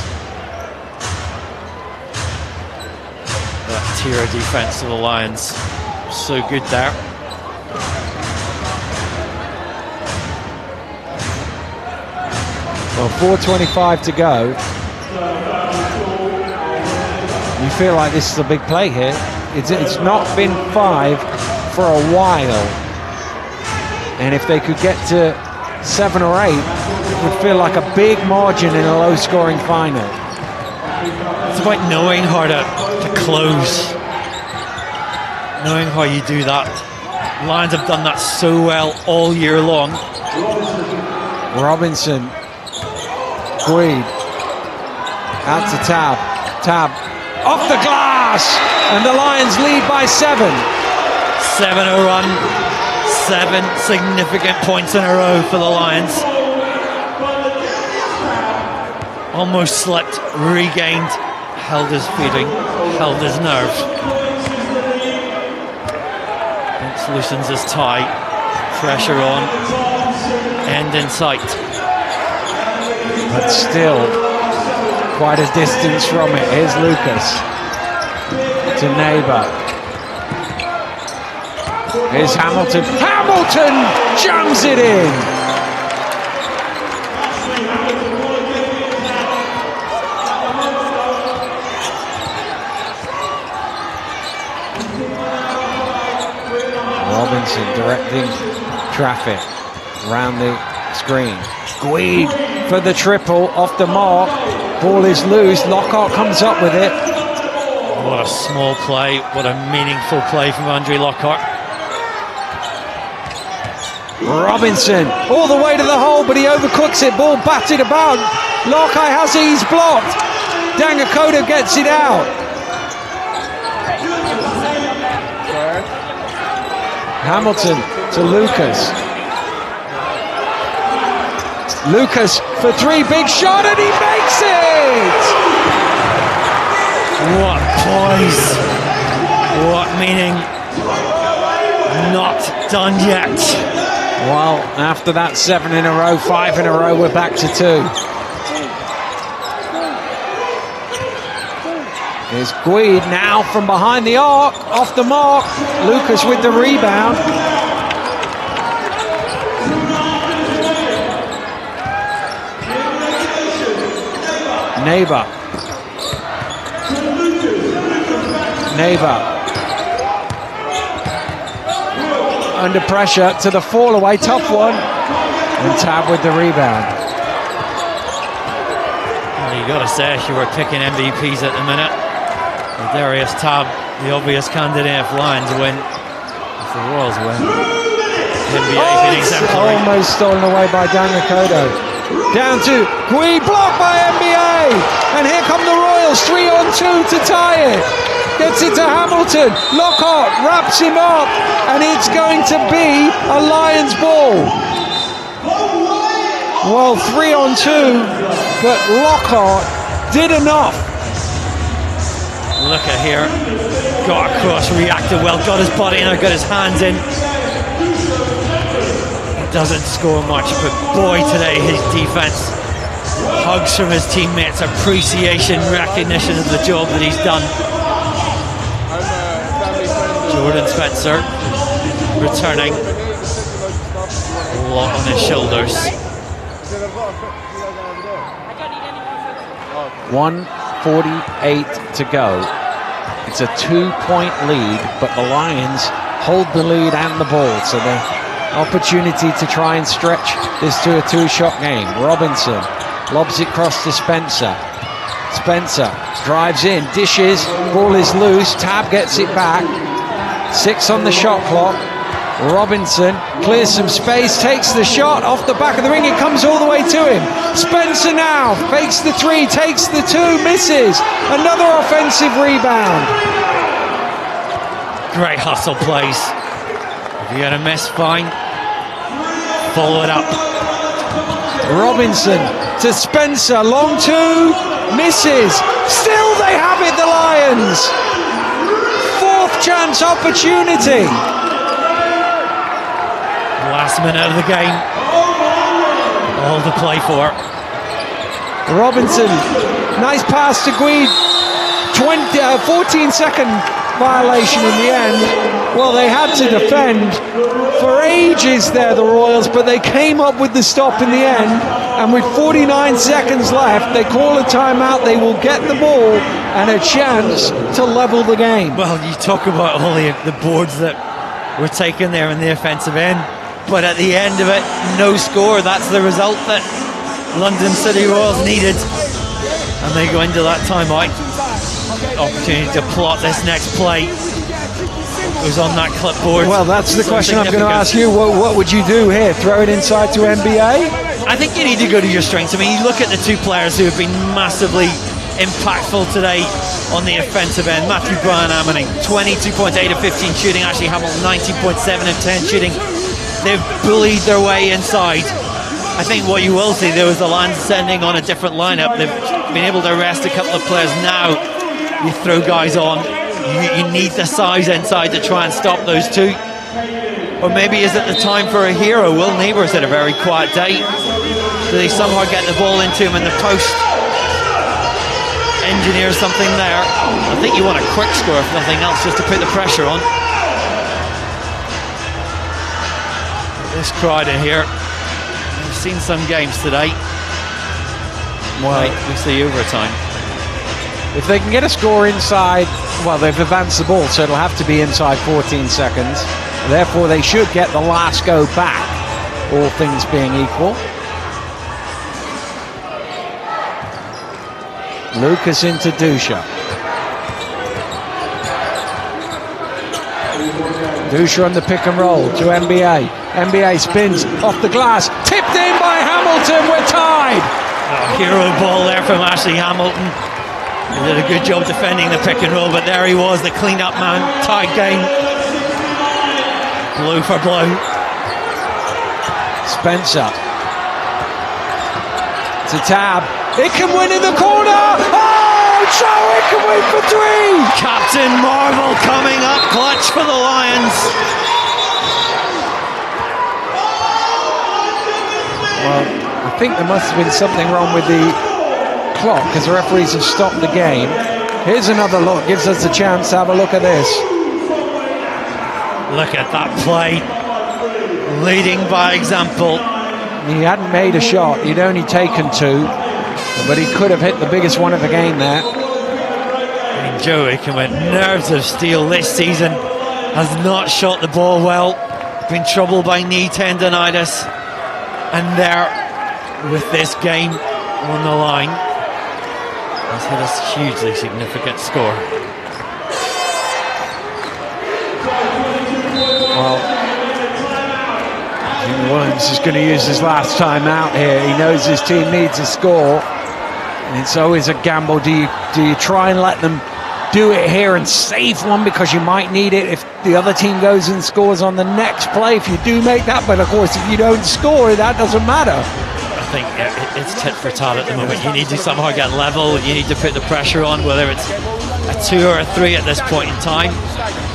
That tier of defense of the Lions, so good there. Well, 4:25 to go. You feel like this is a big play here. It's not been 5 for a while. And if they could get to 7 or 8, it would feel like a big margin in a low-scoring final. It's about knowing how to close. Knowing how you do that. Lions have done that so well all year long. Robinson. Gui. Out to Tab. Tab. Off the glass! And the Lions lead by 7. 7-0 run. 7 significant points in a row for the Lions. Almost slipped, regained, held his footing, held his nerve. Vince loosens his tie. Pressure on. End in sight. But still, quite a distance from it. Here's Lucas to Neighbor. Here's Hamilton. Hamilton jams it in. Robinson directing traffic around the screen. Guide for the triple off the mark. Ball is loose. Lockhart comes up with it. What a small play. What a meaningful play from Andre Lockhart. Robinson all the way to the hole, but he overcooks it. Ball batted about. Lockhart has it. He's blocked. Dangakoda gets it out. Hamilton to Lucas. Lucas for three, big shot, and he makes it! What poise, what meaning, not done yet. Well, after that 7 in a row, 5 in a row, we're back to 2. Here's Guide now from behind the arc, off the mark. Lucas with the rebound. Neighbor. Under pressure to the fall away, tough one. And Tab with the rebound. Well, you got to say, if you were picking MVPs at the minute, Darius Tab, the obvious candidate if Lions win, if the Royals win. NBA being exemplary. Almost stolen away by Dangakodo. Down to Guide, blocked by NBA, and here come the Royals, 3-on-2 to tie it. Gets it to Hamilton. Lockhart wraps him up, and it's going to be a Lions ball. Well, 3-on-2, but Lockhart did enough. Look at here, got across, reacted well, got his body in, got his hands in. Doesn't score much, but boy, today his defense, hugs from his teammates, appreciation, recognition of the job that he's done. Jordan Spencer returning, a lot on his shoulders. 1:48 to go. It's a 2-point lead, but the Lions hold the lead and the ball, so the opportunity to try and stretch this to a 2-shot game. Robinson lobs it across to Spencer. Spencer drives in, dishes, ball is loose, Tab gets it back. 6 on the shot clock. Robinson clears some space, takes the shot off the back of the ring, it comes all the way to him. Spencer now fakes the 3, takes the 2, misses. Another offensive rebound. Great hustle plays. If you're going to miss, fine. Follow it up. Robinson to Spencer, long 2, misses. Still they have it, the Lions. 4th chance opportunity. Last minute of the game. All to play for. Robinson, nice pass to Guide. 14-second violation in the end. Well, they had to defend for ages there, the Royals, but they came up with the stop in the end, and with 49 seconds left, they call a timeout. They will get the ball and a chance to level the game. Well, you talk about all the boards that were taken there in the offensive end, but at the end of it, no score. That's the result that London City Royals needed, and they go into that timeout. Opportunity to plot this next play. It was on that clipboard. Well, that's the question I'm going to ask you. What would you do here? Throw it inside to NBA? I think you need to go to your strengths. I mean, you look at the 2 players who have been massively impactful today on the offensive end. Matthew Bryan Ammoning, 22 points, 8 of 15 shooting. Ashley Hamilton, 19.7 of 10 shooting. They've bullied their way inside. I think what you will see, there was the Lions sending on a different lineup. They've been able to rest a couple of players. Now you throw guys on. You need the size inside to try and stop those 2. Or maybe is it the time for a hero? Will Neighbours had a very quiet day. Do they somehow get the ball into him in the post? Engineer something there. I think you want a quick score, if nothing else, just to put the pressure on. This crowd in here, we've seen some games today. Well, we see overtime. If they can get a score inside, well, they've advanced the ball, so it'll have to be inside 14 seconds. Therefore, they should get the last go back, all things being equal. Lucas into Dusha. Dusha on the pick and roll to NBA. NBA spins off the glass, tipped in by Hamilton. We're tied. Hero ball there from Ashley Hamilton. He did a good job defending the pick and roll, but there he was, the clean-up man. Tied game. Blow for blow. Spencer to Tab. It can win in the corner. Oh, Joe, it can win for three. Captain Marvel coming up clutch for the Lions. Well, I think there must have been something wrong with the clock because the referees have stopped the game. Here's another look. Gives us a chance to have a look at this. Look at that play. Leading by example. He hadn't made a shot. He'd only taken two, but he could have hit the biggest one of the game there. And Joe Aiken with nerves of steel this season. Has not shot the ball well. Been troubled by knee tendonitis. And there, with this game on the line, has hit a hugely significant score. Well, Jimmy Williams is going to use his last time out here. He knows his team needs a score. And it's always a gamble. Do you try and let them do it here and save one because you might need it if the other team goes and scores on the next play, if you do make that? But of course, if you don't score, that doesn't matter. I think it's tit for tat at the moment. You need to somehow get level. You need to put the pressure on, whether it's a 2 or a 3 at this point in time.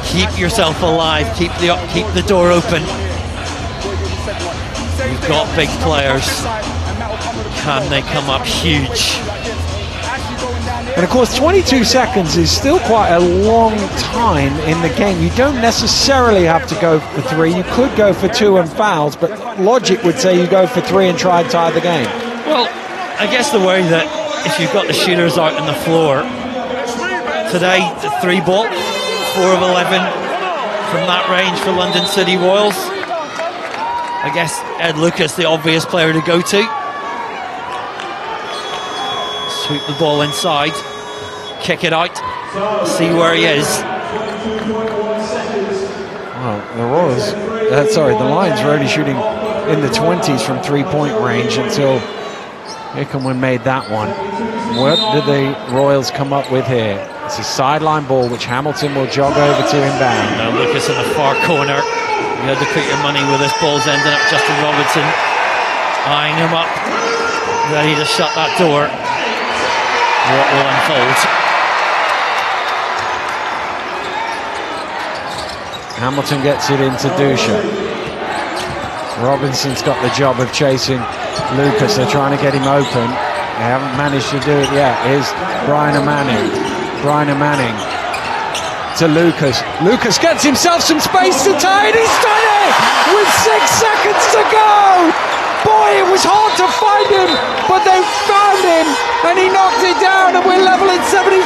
Keep yourself alive. Keep the door open. You've got big players. Can they come up huge? And of course, 22 seconds is still quite a long time in the game. You don't necessarily have to go for 3. You could go for 2 and fouls, but logic would say you go for 3 and try and tie the game. Well, I guess the way that if you've got the shooters out on the floor, today, the 3 ball, 4 of 11 from that range for London City Royals. I guess Ed Lucas, the obvious player to go to. Sweep the ball inside, kick it out, see where he is. Well, the the Lions were only shooting in the 20s from 3-point range until Ickenwin made that one. What did the Royals come up with here? It's a sideline ball which Hamilton will jog over to inbound. Now Lucas in the far corner. You had to put your money where this ball's ending up. Justin Robinson eyeing him up, ready to shut that door. What will unfold? Hamilton gets it into Dusha. Robinson's got the job of chasing Lucas. They're trying to get him open. They haven't managed to do it yet. Here's Brian Manning. Brian Manning to Lucas. Lucas gets himself some space to tie it. He's done it with 6 seconds to go. Boy, it was hard to find him, but they found him, and he knocked it down, and we're level at 72.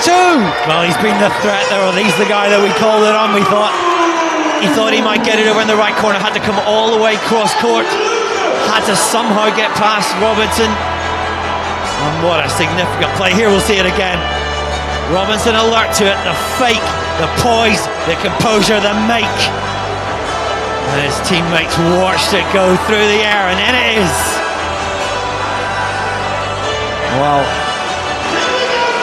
Well, he's been the threat there. He's the guy that we called it on. He thought he might get it over in the right corner. Had to come all the way cross court. Had to somehow get past Robinson. And what a significant play. Here we'll see it again. Robinson alert to it. The fake, the poise, the composure, the make. And his teammates watched it go through the air, and in it is. Well,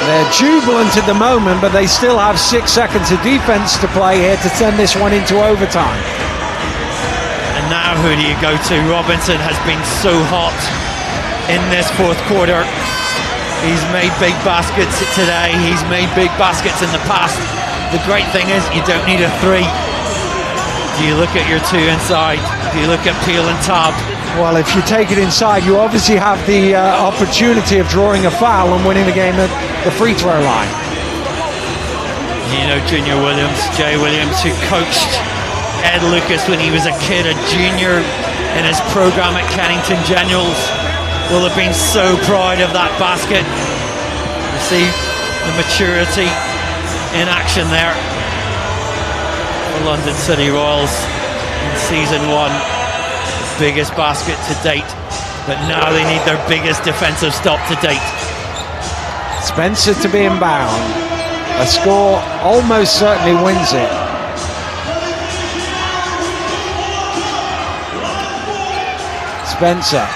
they're jubilant at the moment, but they still have 6 seconds of defense to play here to send this one into overtime. And now who do you go to? Robinson has been so hot in this fourth quarter. He's made big baskets today. He's made big baskets in the past. The great thing is you don't need a 3. Do you look at your 2 inside? Do you look at Peel and Tab? Well, if you take it inside, you obviously have the opportunity of drawing a foul and winning the game at the free throw line. You know, Junior Williams, Jay Williams, who coached Ed Lucas when he was a kid, a junior in his program at Kennington Generals, will have been so proud of that basket. You see the maturity in action there. London City Royals. in season 1. The biggest basket to date, but now they need their biggest defensive stop to date. Spencer to be inbound. A score almost certainly wins it. Spencer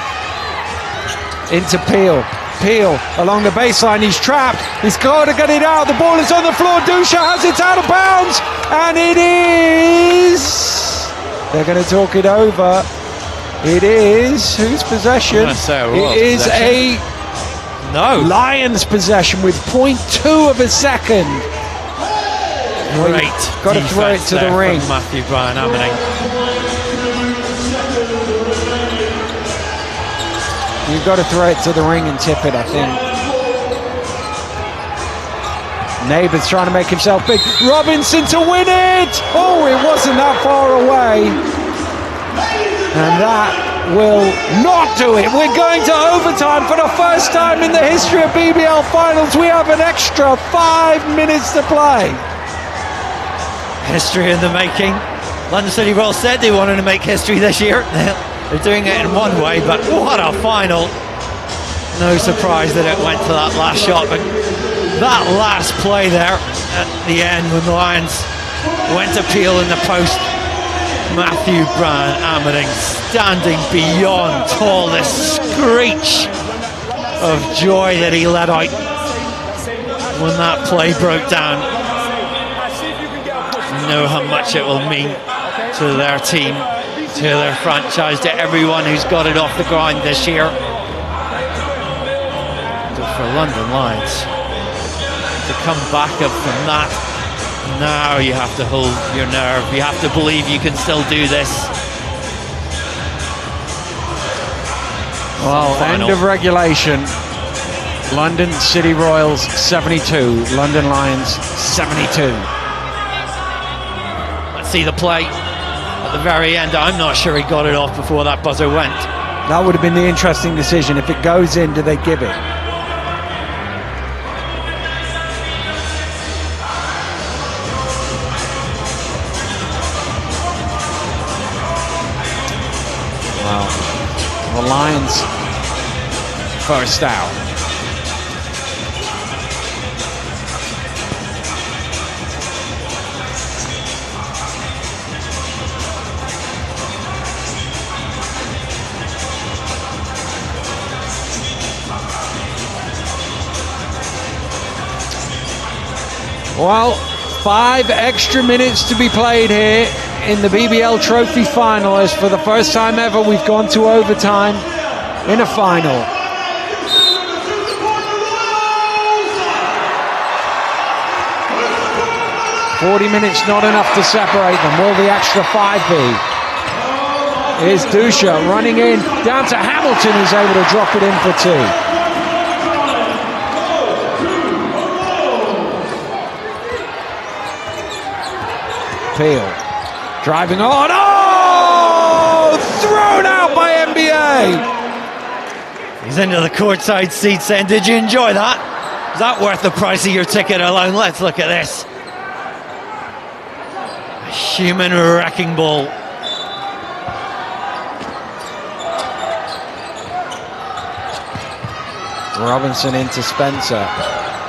into Peel. Peel along the baseline, he's trapped. He's got to get it out. The ball is on the floor. Dusha has it out of bounds, and it is. They're going to talk it over. It is whose possession? It is a Lions possession with 0.2 of a second. Great. Got to throw it to the ring. Matthew Bryan Ammerning. You've got to throw it to the ring and tip it, I think. Neighbours trying to make himself big. Robinson to win it! Oh, it wasn't that far away. And that will not do it. We're going to overtime for the first time in the history of BBL finals. We have an extra 5 minutes to play. History in the making. London City Royals said they wanted to make history this year. They're doing it in one way, but what a final. No surprise that it went to that last shot, but that last play there at the end when the Lions went to Peel in the post. Matthew Bryan Ammerning standing beyond all this screech of joy that he let out when that play broke down. You know how much it will mean to their team, to their franchise, to everyone who's got it off the ground this year. For London Lions to come back up from that, now you have to hold your nerve. You have to believe you can still do this. Well, Final. end of regulation. London City Royals 72, London Lions 72. Let's see the play at the very end. I'm not sure he got it off before that buzzer went. That would have been the interesting decision. If it goes in, do they give it? Well, the Lions first out. Well, 5 extra minutes to be played here in the BBL Trophy Final, as for the first time ever we've gone to overtime in a final. "40 minutes not enough to separate them. Will the extra 5 be?" Here's Dusha running in, down to Hamilton, who's able to drop it in for 2. Peel driving on. Oh! Thrown out by NBA. He's into the courtside seat saying, "Did you enjoy that? Is that worth the price of your ticket alone? Let's look at this." A human wrecking ball. Robinson into Spencer.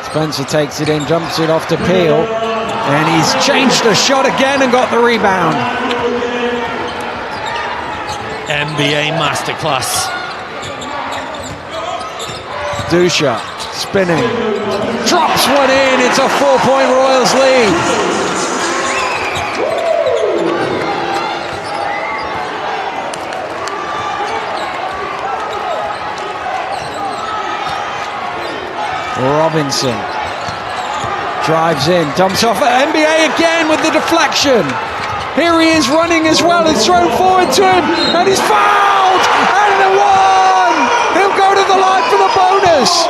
Spencer takes it in, jumps it off to Peel, and he's changed the shot again and got the rebound. NBA masterclass. Dusha spinning, drops one in. It's a 4-point Royals lead. Robinson drives in, dumps off at NBA again with the deflection. Here he is running as well. It's thrown forward to him, and he's fouled, and the one. He'll go to the line for the bonus.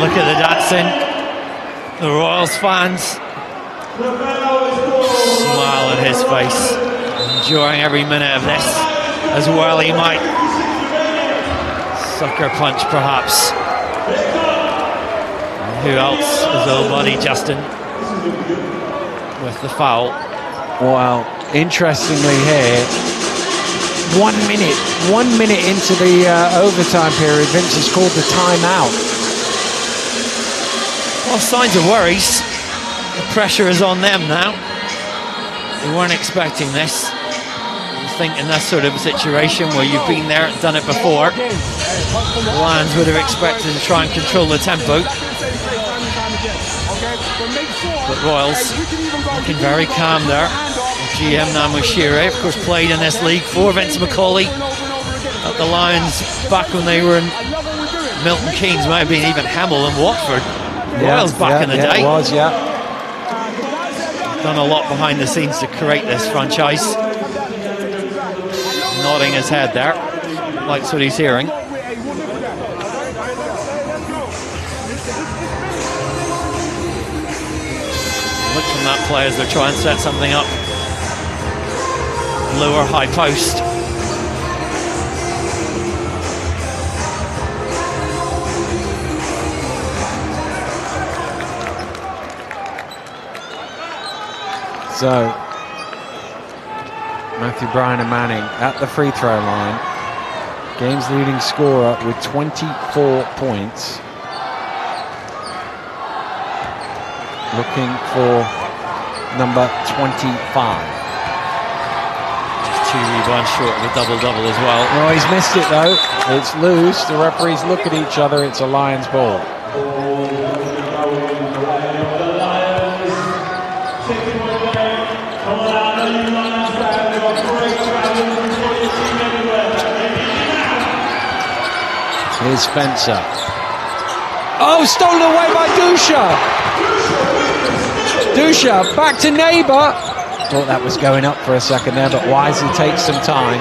Look at the dancing. The Royals fans, smile on his face, enjoying every minute of this as well he might. Sucker punch perhaps. And who else is old buddy Justin with the foul? Well, interestingly here, 1 minute into the overtime period, Vince has called the timeout. Well, signs of worries. The pressure is on them now. They weren't expecting this. I think in that sort of situation where you've been there and done it before, the Lions would have expected to try and control the tempo. But Royals looking very calm there. GM Namushire, of course, played in this league for Vince McCauley at the Lions back when they were in Milton Keynes, might have been even Hemel and Watford. Royals back in the day. It was, yeah. Done a lot behind the scenes to create this franchise. Nodding his head there, likes what he's hearing. Look from that play as they're trying to set something up. Lower high post. So, Matthew Bryan and Manning at the free throw line. Game's leading scorer with 24 points. Looking for number 25. Just 2 rebounds short of a double-double as well. Oh, he's missed it though. It's loose. The referees look at each other. It's a Lions ball. Here's Spencer. Oh, stolen away by Dusha. Dusha back to Neighbour. Thought that was going up for a second there, but wisely takes some time.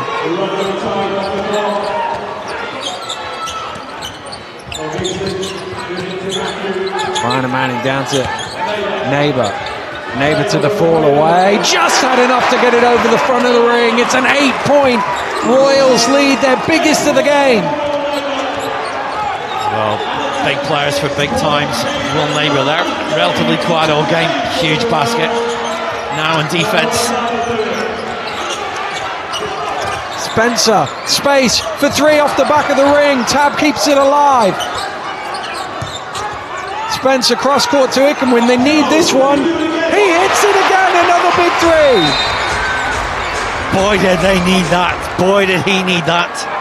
Brian and Manning down to Neighbour. Neighbour to the fall away. Just had enough to get it over the front of the ring. It's an 8-point Royals lead, their biggest of the game. Well, big players for big times. Will Neighbour there. Relatively quiet all game. Huge basket. Now in defence. Spencer, space for three off the back of the ring. Tab keeps it alive. Spencer cross court to Ickenwin. They need this one. He hits it again. Another big three. Boy, did they need that. Boy, did he need that.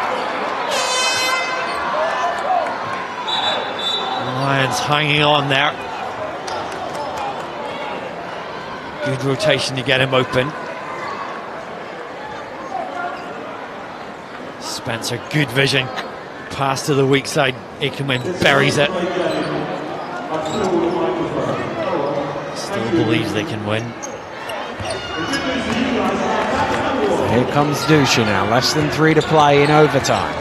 Lions hanging on there. Good rotation to get him open. Spencer, good vision. Pass to the weak side. Ickenwin buries it. Still believes they can win. Here comes Dusha now. Less than 3 to play in overtime.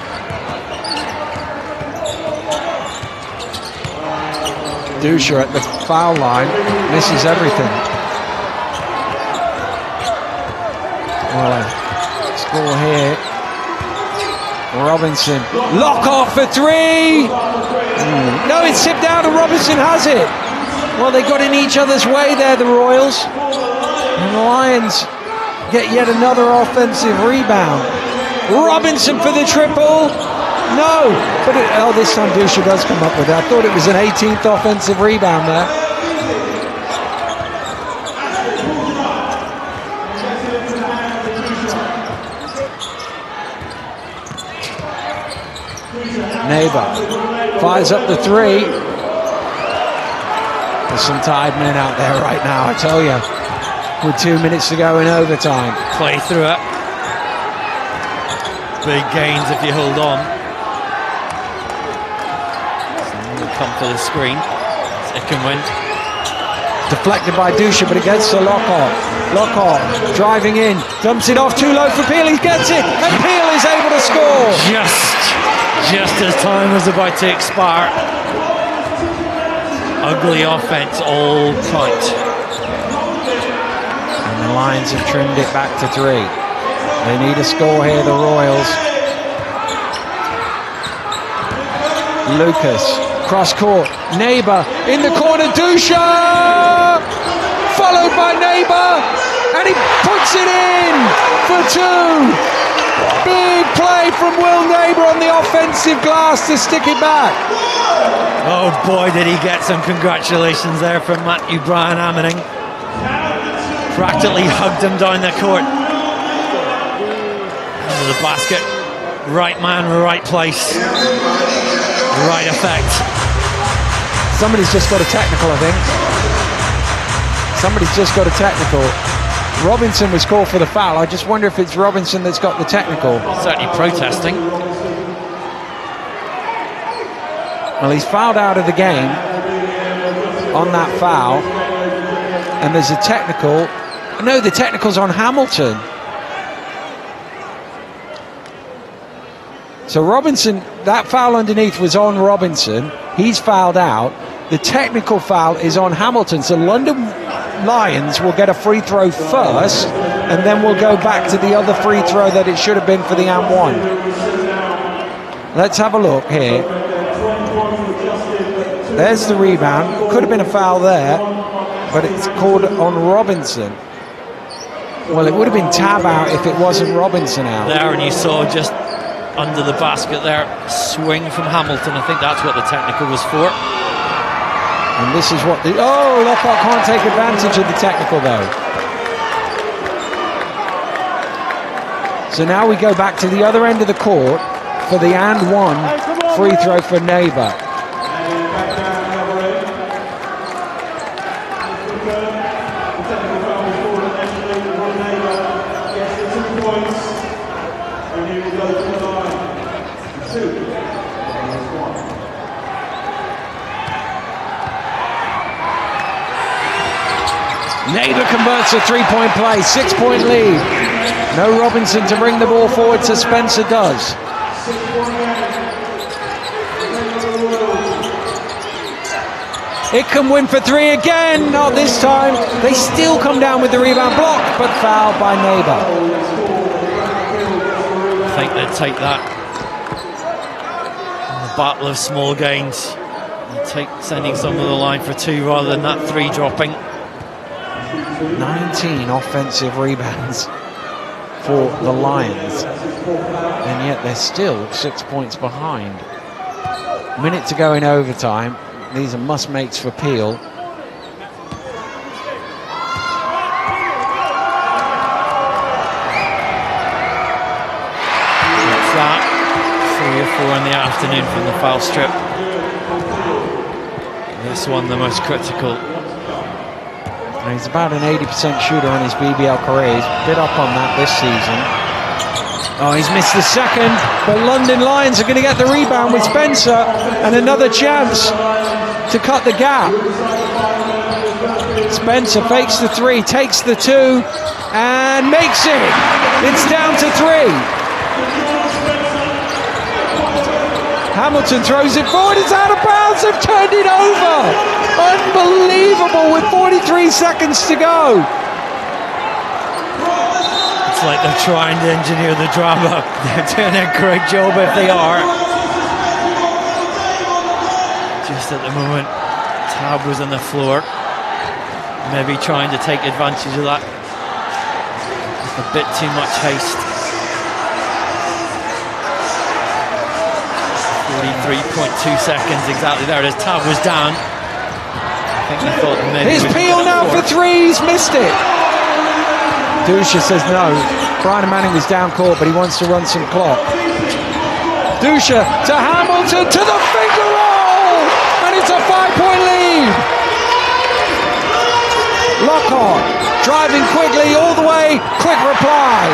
Dusha at the foul line misses everything. Well, score here. Robinson, Lockhart for three. No, it's tipped out and Robinson has it. Well, they got in each other's way there, the Royals. And the Lions get yet another offensive rebound. Robinson for the triple. No, but this time Dusha does come up with it. I thought it was an 18th offensive rebound there. Neighbour fires up the three. There's some tired men out there right now, I tell you. With 2 minutes to go in overtime. Play through it. Big gains if you hold on. Come to the screen. It can win. Deflected by Dusha, but it gets to Lockhart. Lockhart driving in, dumps it off too low for Peel. He gets it, and Peel is able to score. Just as time was about to expire. Ugly offense all tight. And the Lions have trimmed it back to 3. They need a score here, the Royals. Lucas, cross court, Neighbour in the corner, Dusha! Followed by Neighbour! and he puts it in for 2. Big play from Will Neighbour on the offensive glass to stick it back. Oh boy, did he get some congratulations there from Matthew Bryan Ammoning. Practically hugged him down the court. Under the basket. Right man, right place. Right effect. Somebody's just got a technical, I think. Somebody's just got a technical. Robinson was called for the foul. I just wonder if it's Robinson that's got the technical. Certainly protesting. Well, he's fouled out of the game on that foul. And there's a technical. No, the technical's on Hamilton. So Robinson, that foul underneath was on Robinson. He's fouled out. The technical foul is on Hamilton. So London Lions will get a free throw first, and then we'll go back to the other free throw that it should have been for the and one. Let's have a look here. There's the rebound. Could have been a foul there, but it's called on Robinson. Well, it would have been tab out if it wasn't Robinson out. There, and you saw just under the basket there, swing from Hamilton. I think that's what the technical was for. And this is what the... Oh, Lockhart can't take advantage of the technical, though. So now we go back to the other end of the court for the and one free throw for Neighbour. Neighbour converts a three-point play, 6-point lead. No Robinson to bring the ball forward, so Spencer does. It can win for 3 again, not this time. They still come down with the rebound, blocked, but fouled by Neighbour. I think they'd take that in the battle of small gains. They'd take sending someone to the line for 2 rather than that 3 dropping. 19 offensive rebounds for the Lions, and yet they're still 6 points behind. Minute to go in overtime. These are must-makes for Peel. That's that. 3 or 4 in the afternoon from the foul strip. This one the most critical. He's about an 80% shooter on his BBL career. He's a bit up on that this season. Oh, he's missed the second, but London Lions are going to get the rebound with Spencer, and another chance to cut the gap. Spencer fakes the 3, takes the 2, and makes it. It's down to 3. Hamilton throws it forward, it's out of bounds, they've turned it over. Unbelievable with 43 seconds to go. It's like they're trying to engineer the drama. They're doing a great job if they are. Just at the moment, Tab was on the floor. Maybe trying to take advantage of that. A bit too much haste. 43.2 seconds exactly there. As Tab was down. I think they thought maybe. Here's Peel now for 3, he's missed it. Dusha says no. Brian Manning was down court, but he wants to run some clock. Dusha to Hamilton, to the finger roll! And it's a 5-point lead! Lockhart driving quickly all the way, quick reply.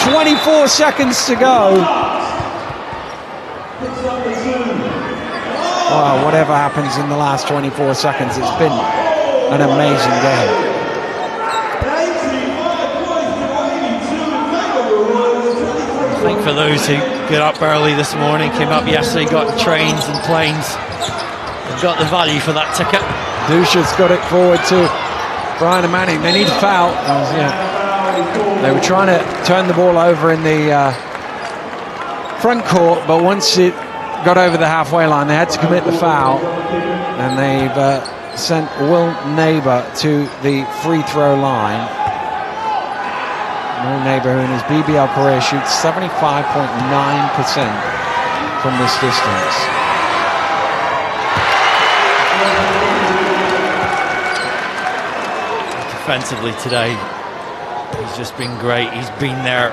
24 seconds to go. Wow, whatever happens in the last 24 seconds, it's been an amazing game. I think for those who get up early this morning, came up yesterday, got trains and planes, and got the value for that ticket. Dusha's got it forward to Brian and Manning. They need a foul. They were trying to turn the ball over in the front court, but once it got over the halfway line, they had to commit the foul, and they've sent Will Neighbour to the free throw line. Noel Neighbour, who in his BBL career shoots 75.9% from this distance. Defensively today, he's just been great. He's been there,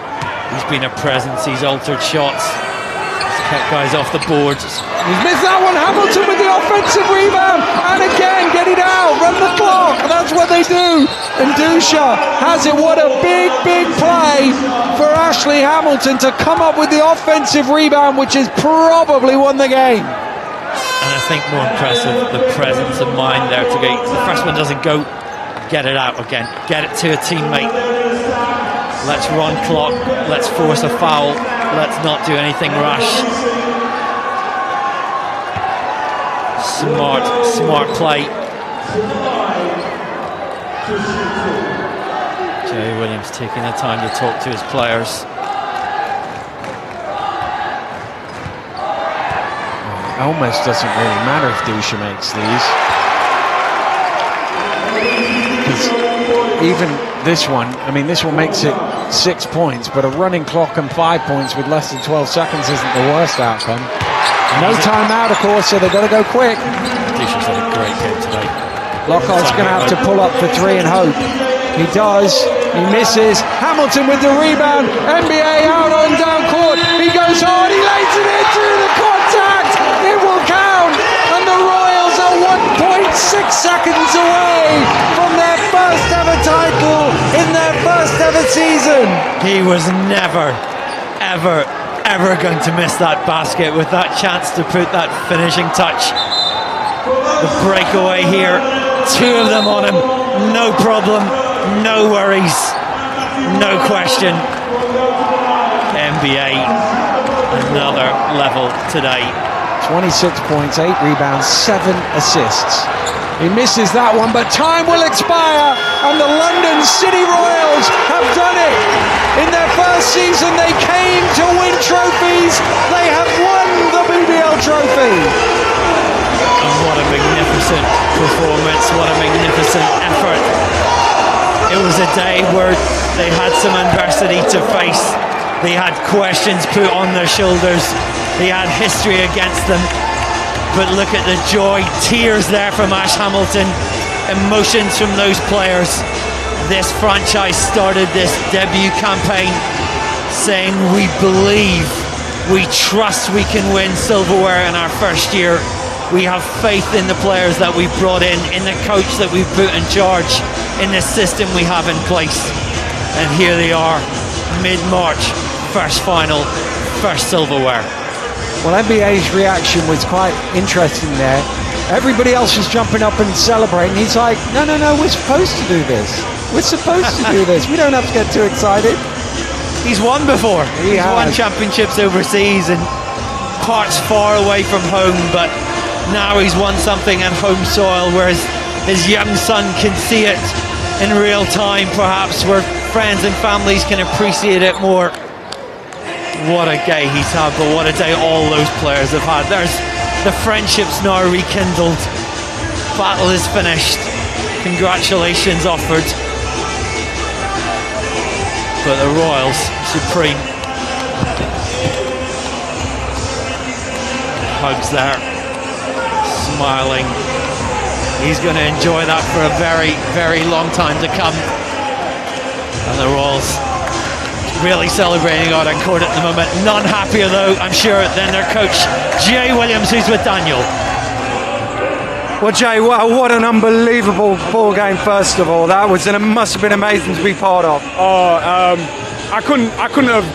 he's been a presence, he's altered shots, he's kept guys off the boards. He's missed that one. Hamilton with the offensive rebound, and again, get it out, run the clock. That's what they do. And Dusha has it. What a big play for Ashley Hamilton to come up with the offensive rebound, which has probably won the game. And I think more impressive, the presence of mind there to get. The first one doesn't go. Get it out again. Get it to a teammate. Let's run clock. Let's force a foul. Let's not do anything rash. Smart play. Jay Williams taking the time to talk to his players. It almost doesn't really matter if Dusha makes these. Even this one, I mean, this one makes it 6 points, but a running clock and 5 points with less than 12 seconds isn't the worst outcome. No timeout, of course, so they've got to go quick. Dusha's had a great game today. Lockhart's going to have to pull up for three and hope. He does. He misses. Hamilton with the rebound. NBA out on down court. He goes hard. He lays it in through the contact. It will count. And the Royals are 1.6 seconds away from their first ever title in their first ever season. He was never, ever going to miss that basket with that chance to put that finishing touch. The breakaway here, two of them on him, no problem, no worries, no question. NBA, another level today. 26 points, 8 rebounds, 7 assists. He misses that one, but time will expire, and the London City Royals have done it. In their first season, they came to win trophies. They have won the BBL trophy. And what a magnificent performance, what a magnificent effort. It was a day where they had some adversity to face. They had questions put on their shoulders. They had history against them. But look at the joy, tears there from Ash Hamilton, emotions from those players. This franchise started this debut campaign saying we believe, we trust we can win silverware in our first year. We have faith in the players that we've brought in the coach that we've put in charge, in the system we have in place. And here they are, mid-March, first final, first silverware. Well, NBA's reaction was quite interesting there. Everybody else was jumping up and celebrating. He's like, no, we're supposed to do this. We're supposed to do this. We don't have to get too excited. He's won before. He's won championships overseas and parts far away from home, but now he's won something on home soil, whereas his young son can see it in real time, perhaps, where friends and families can appreciate it more. What a day he's had, but what a day all those players have had. There's the friendships now rekindled. Battle is finished. Congratulations offered. But the Royals, supreme. Hugs there. Smiling. He's going to enjoy that for a very, very long time to come. And the Royals really celebrating out on court at the moment. None happier though, I'm sure, than their coach, Jay Williams, who's with Daniel. Well, Jay, what an unbelievable ball game, first of all. That was, and it must have been amazing to be part of. I couldn't have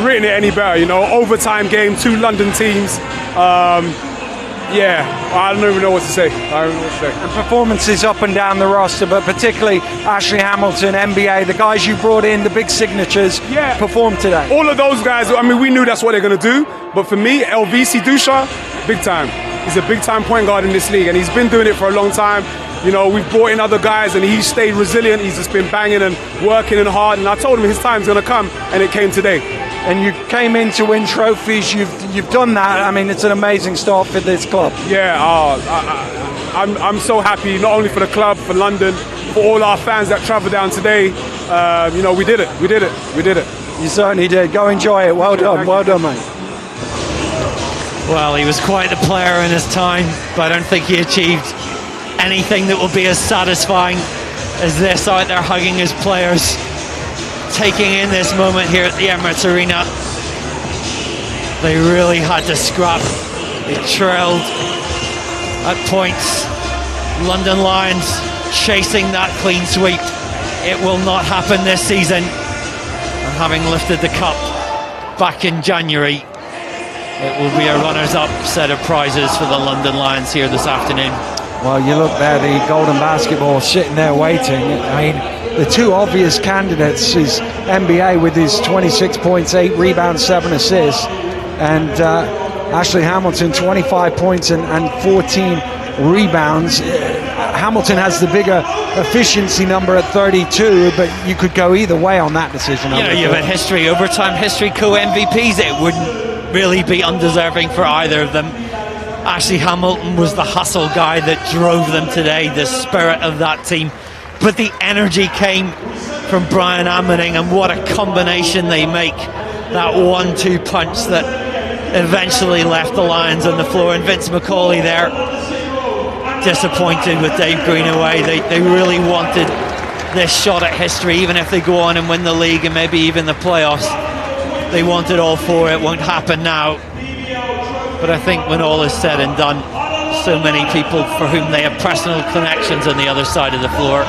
written it any better, you know. Overtime game, 2 London teams. I don't even know what to say. And performances up and down the roster, but particularly Ashley Hamilton, NBA, the guys you brought in, the big signatures, performed today. All of those guys, I mean, we knew that's what they're going to do. But for me, LVC Dusha, big time. He's a big time point guard in this league, and he's been doing it for a long time. You know, we've brought in other guys, and he's stayed resilient. He's just been banging and working and hard. And I told him his time's going to come, and it came today. And you came in to win trophies. You've done that. I mean, it's an amazing start for this club. Yeah, I'm so happy, not only for the club, for London, for all our fans that travel down today. You know, we did it. You certainly did. Go enjoy it. Well done, mate. Well, he was quite the player in his time, but I don't think he achieved anything that will be as satisfying as this, out there hugging his players, taking in this moment here at the Emirates Arena. They really had to scrap. They trailed at points. London Lions chasing that clean sweep. It will not happen this season. And having lifted the cup back in January, it will be a runners-up set of prizes for the London Lions here this afternoon. Well, you look there, the golden basketball sitting there waiting. I mean, the two obvious candidates is NBA with his 26 points, 8 rebounds, 7 assists, and Ashley Hamilton, 25 points and 14 rebounds. Hamilton has the bigger efficiency number at 32, but you could go either way on that decision. You know, you've had history, overtime history, co-MVPs. It wouldn't really be undeserving for either of them. Ashley Hamilton was the hustle guy that drove them today, the spirit of that team. But the energy came from Brian Ammoning, and what a combination they make. That 1-2 punch that eventually left the Lions on the floor. And Vince McCauley there, disappointed with Dave Green away. They really wanted this shot at history, even if they go on and win the league and maybe even the playoffs. They wanted all four. It won't happen now. But I think when all is said and done, so many people for whom they have personal connections on the other side of the floor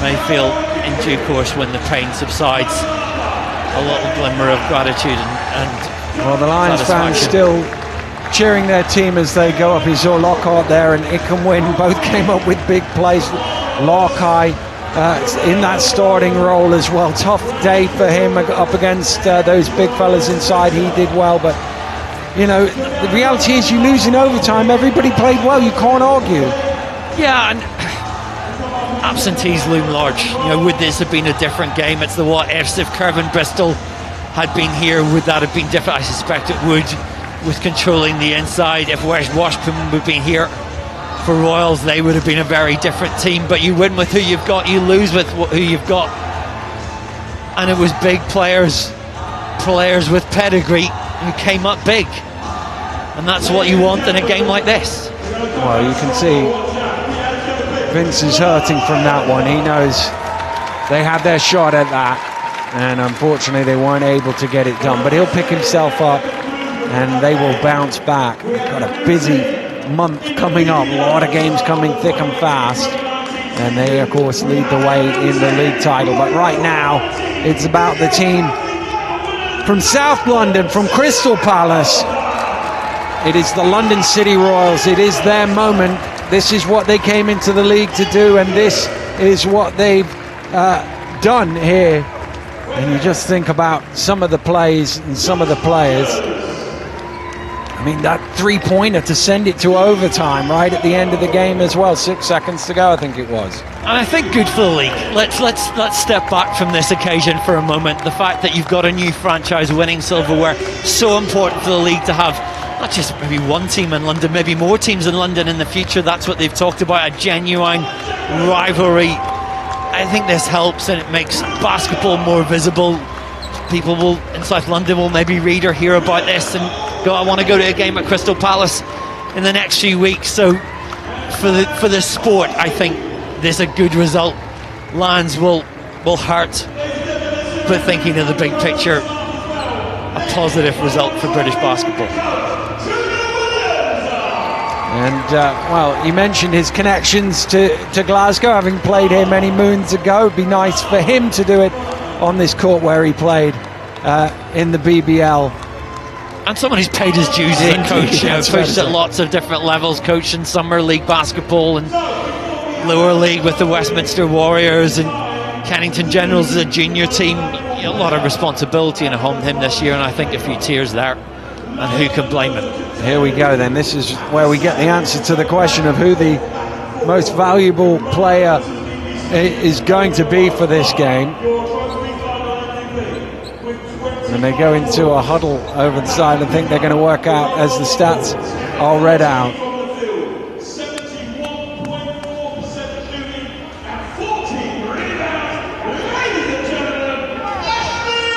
may feel in due course, when the pain subsides, a little glimmer of gratitude and well, the Lions fans still cheering their team as they go up. You saw Lockhart there and Ikamwin both came up with big plays. Larkai in that starting role as well. Tough day for him up against those big fellas inside. He did well, but you know, the reality is you lose in overtime. Everybody played well. You can't argue. Yeah, and absentees loom large. You know, would this have been a different game? It's the what ifs. If Kervin Bristol had been here, would that have been different? I suspect it would, with controlling the inside. If West Washburn had been here for Royals, they would have been a very different team. But you win with who you've got, you lose with who you've got. And it was big players with pedigree who came up big. And that's what you want in a game like this. Well, you can see Vince is hurting from that one. He knows they had their shot at that, and unfortunately they weren't able to get it done. But he'll pick himself up and they will bounce back. They've got a busy month coming up, a lot of games coming thick and fast, and they of course lead the way in the league title. But right now it's about the team from South London, from Crystal Palace. It is the London City Royals. It is their moment. This is what they came into the league to do, and this is what they've done here. And you just think about some of the plays and some of the players. I mean, that three-pointer to send it to overtime right at the end of the game as well. 6 seconds to go, I think it was. And I think good for the league. Let's step back from this occasion for a moment. The fact that you've got a new franchise winning silverware, so important for the league to have not just maybe one team in London, maybe more teams in London in the future. That's what they've talked about, a genuine rivalry. I think this helps, and it makes basketball more visible. People will in South London will maybe read or hear about this and go, I want to go to a game at Crystal Palace in the next few weeks. So for the sport, I think there's a good result. Lions will hurt, but thinking of the big picture, a positive result for British basketball. And well, he mentioned his connections to Glasgow, having played here many moons ago. It'd be nice for him to do it on this court where he played in the BBL. And someone who's paid his dues as a coach, coached at lots of different levels, coached in Summer League basketball and lower league with the Westminster Warriors and Kennington Generals as a junior team. You know, a lot of responsibility on him this year, and I think a few tears there. And who can blame him? Here we go then. This is where we get the answer to the question of who the most valuable player is going to be for this game. And they go into a huddle over the side and think they're going to work out as the stats are read out.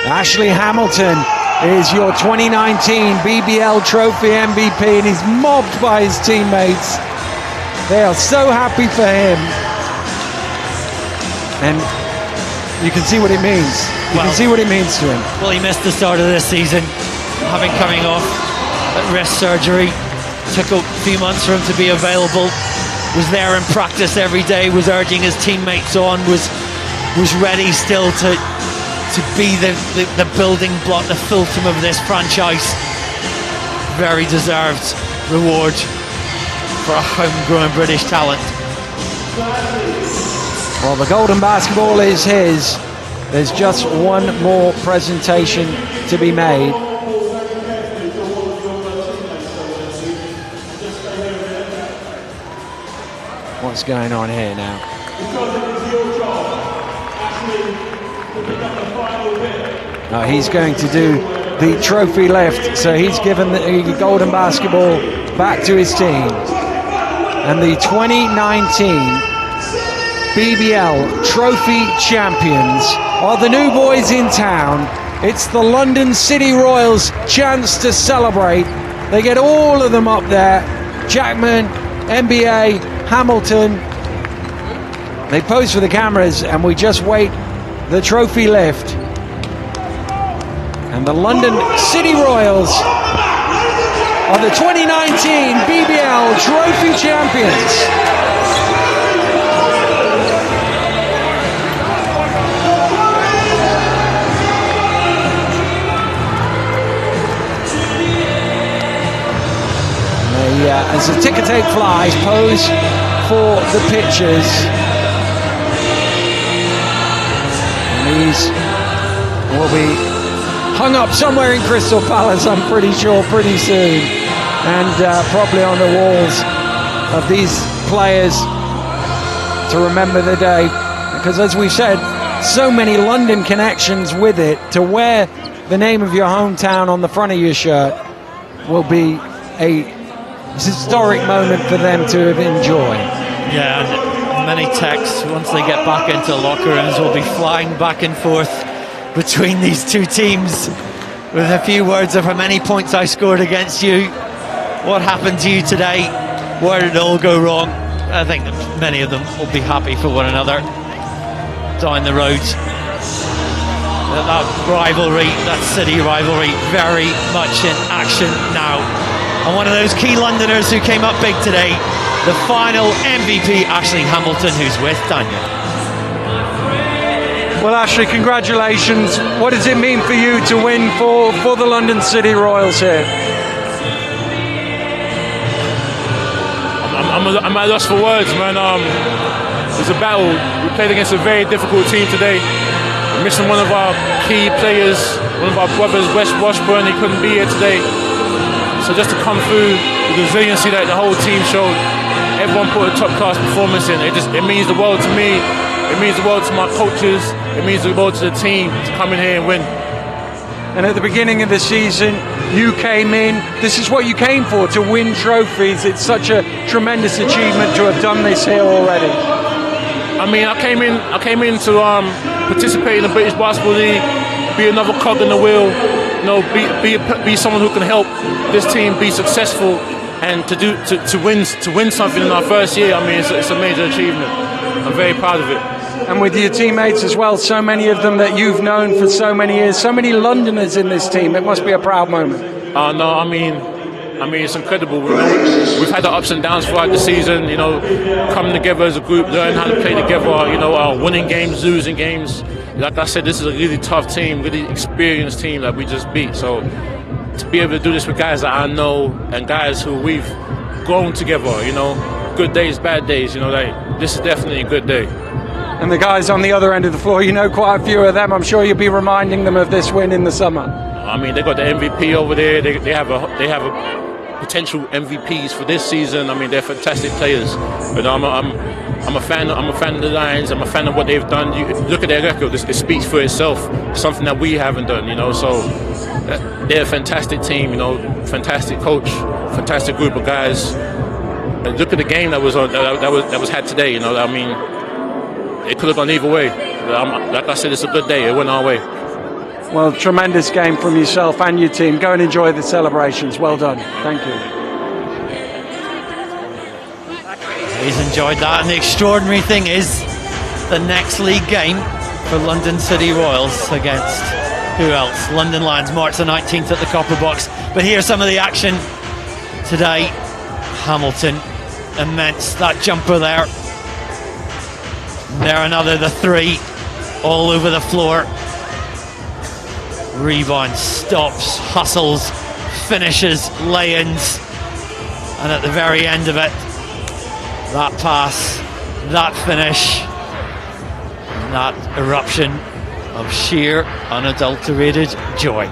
Ashley Hamilton is your 2019 BBL Trophy MVP, and he's mobbed by his teammates. They are so happy for him. And you can see what it means. You can see what it means to him. Well, he missed the start of this season, having coming off wrist surgery. Took a few months for him to be available. Was there in practice every day. Was urging his teammates on. Was ready still to be the building block, the fulcrum of this franchise. Very deserved reward for a homegrown British talent. Well, the golden basketball is his. There's just one more presentation to be made. What's going on here now? He's going to do the trophy lift, so he's given the golden basketball back to his team. And the 2019 BBL Trophy champions are the new boys in town. It's the London City Royals' chance to celebrate. They get all of them up there. Jackman, NBA, Hamilton. They pose for the cameras and we just wait the trophy lift. And the London City Royals are the 2019 BBL Trophy champions. As the ticker tape flies, pose for the pictures. And these will be hung up somewhere in Crystal Palace, I'm pretty sure, pretty soon. And probably on the walls of these players to remember the day. Because as we've said, so many London connections with it. To wear the name of your hometown on the front of your shirt will be a historic moment for them to enjoy. Yeah, and many texts once they get back into locker rooms will be flying back and forth between these two teams with a few words of how many points I scored against you, what happened to you today, where did it all go wrong. I think that many of them will be happy for one another down the road. That rivalry, that city rivalry, very much in action now. And one of those key Londoners who came up big today, the final MVP, Ashley Hamilton, who's with Daniel. Well, Ashley, congratulations. What does it mean for you to win for the London City Royals here? I'm at loss for words, man. It's a battle. We played against a very difficult team today. We're missing one of our key players, one of our brothers, West Washburn. He couldn't be here today. So just to come through the resiliency that the whole team showed, everyone put a top-class performance in. It means the world to me. It means the world to my coaches. It means the world to the team to come in here and win. And at the beginning of the season, you came in. This is what you came for, to win trophies. It's such a tremendous achievement to have done this here already. I mean, I came in to participate in the British Basketball League, be another cog in the wheel. You know, be someone who can help this team be successful, and to win something in our first year. I mean, it's a major achievement. I'm very proud of it. And with your teammates as well, so many of them that you've known for so many years, so many Londoners in this team. It must be a proud moment. No, I mean, it's incredible. We've had the ups and downs throughout the season. You know, coming together as a group, learn how to play together. You know, winning games, losing games. Like I said, this is a really tough team, really experienced team that we just beat. So to be able to do this with guys that I know and guys who we've grown together, you know, good days, bad days, you know, like, this is definitely a good day. And the guys on the other end of the floor, you know quite a few of them. I'm sure you'll be reminding them of this win in the summer. I mean, they got the MVP over there. They have a potential MVPs for this season. I mean, they're fantastic players. But I'm a fan. I'm a fan of the Lions. I'm a fan of what they've done. You look at their record. It speaks for itself. Something that we haven't done. You know, so they're a fantastic team. You know, fantastic coach, fantastic group of guys. And look at the game that was had today. You know, I mean, it could have gone either way. Like I said, it's a good day. It went our way. Well, tremendous game from yourself and your team. Go and enjoy the celebrations. Well done. Thank you. He's enjoyed that, and the extraordinary thing is the next league game for London City Royals against who else? London Lions, March the 19th at the Copper Box. But here's some of the action today. Hamilton, immense, that jumper there. There another, the three, all over the floor. Rebounds, stops, hustles, finishes, lay-ins, and at the very end of it, that pass, that finish, and that eruption of sheer, unadulterated joy.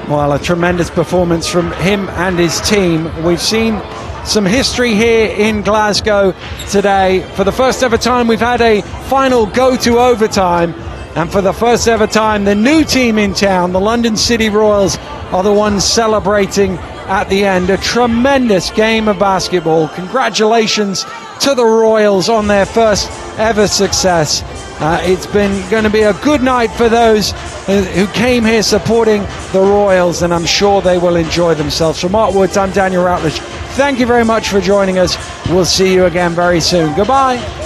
Well, a tremendous performance from him and his team. We've seen some history here in Glasgow today. For the first ever time, we've had a final go to overtime. And for the first ever time, the new team in town, the London City Royals, are the ones celebrating at the end. A tremendous game of basketball. Congratulations to the Royals on their first ever success. It's been going to be a good night for those who came here supporting the Royals, and I'm sure they will enjoy themselves. From Mark Woods, I'm Daniel Routledge. Thank you very much for joining us. We'll see you again very soon. Goodbye.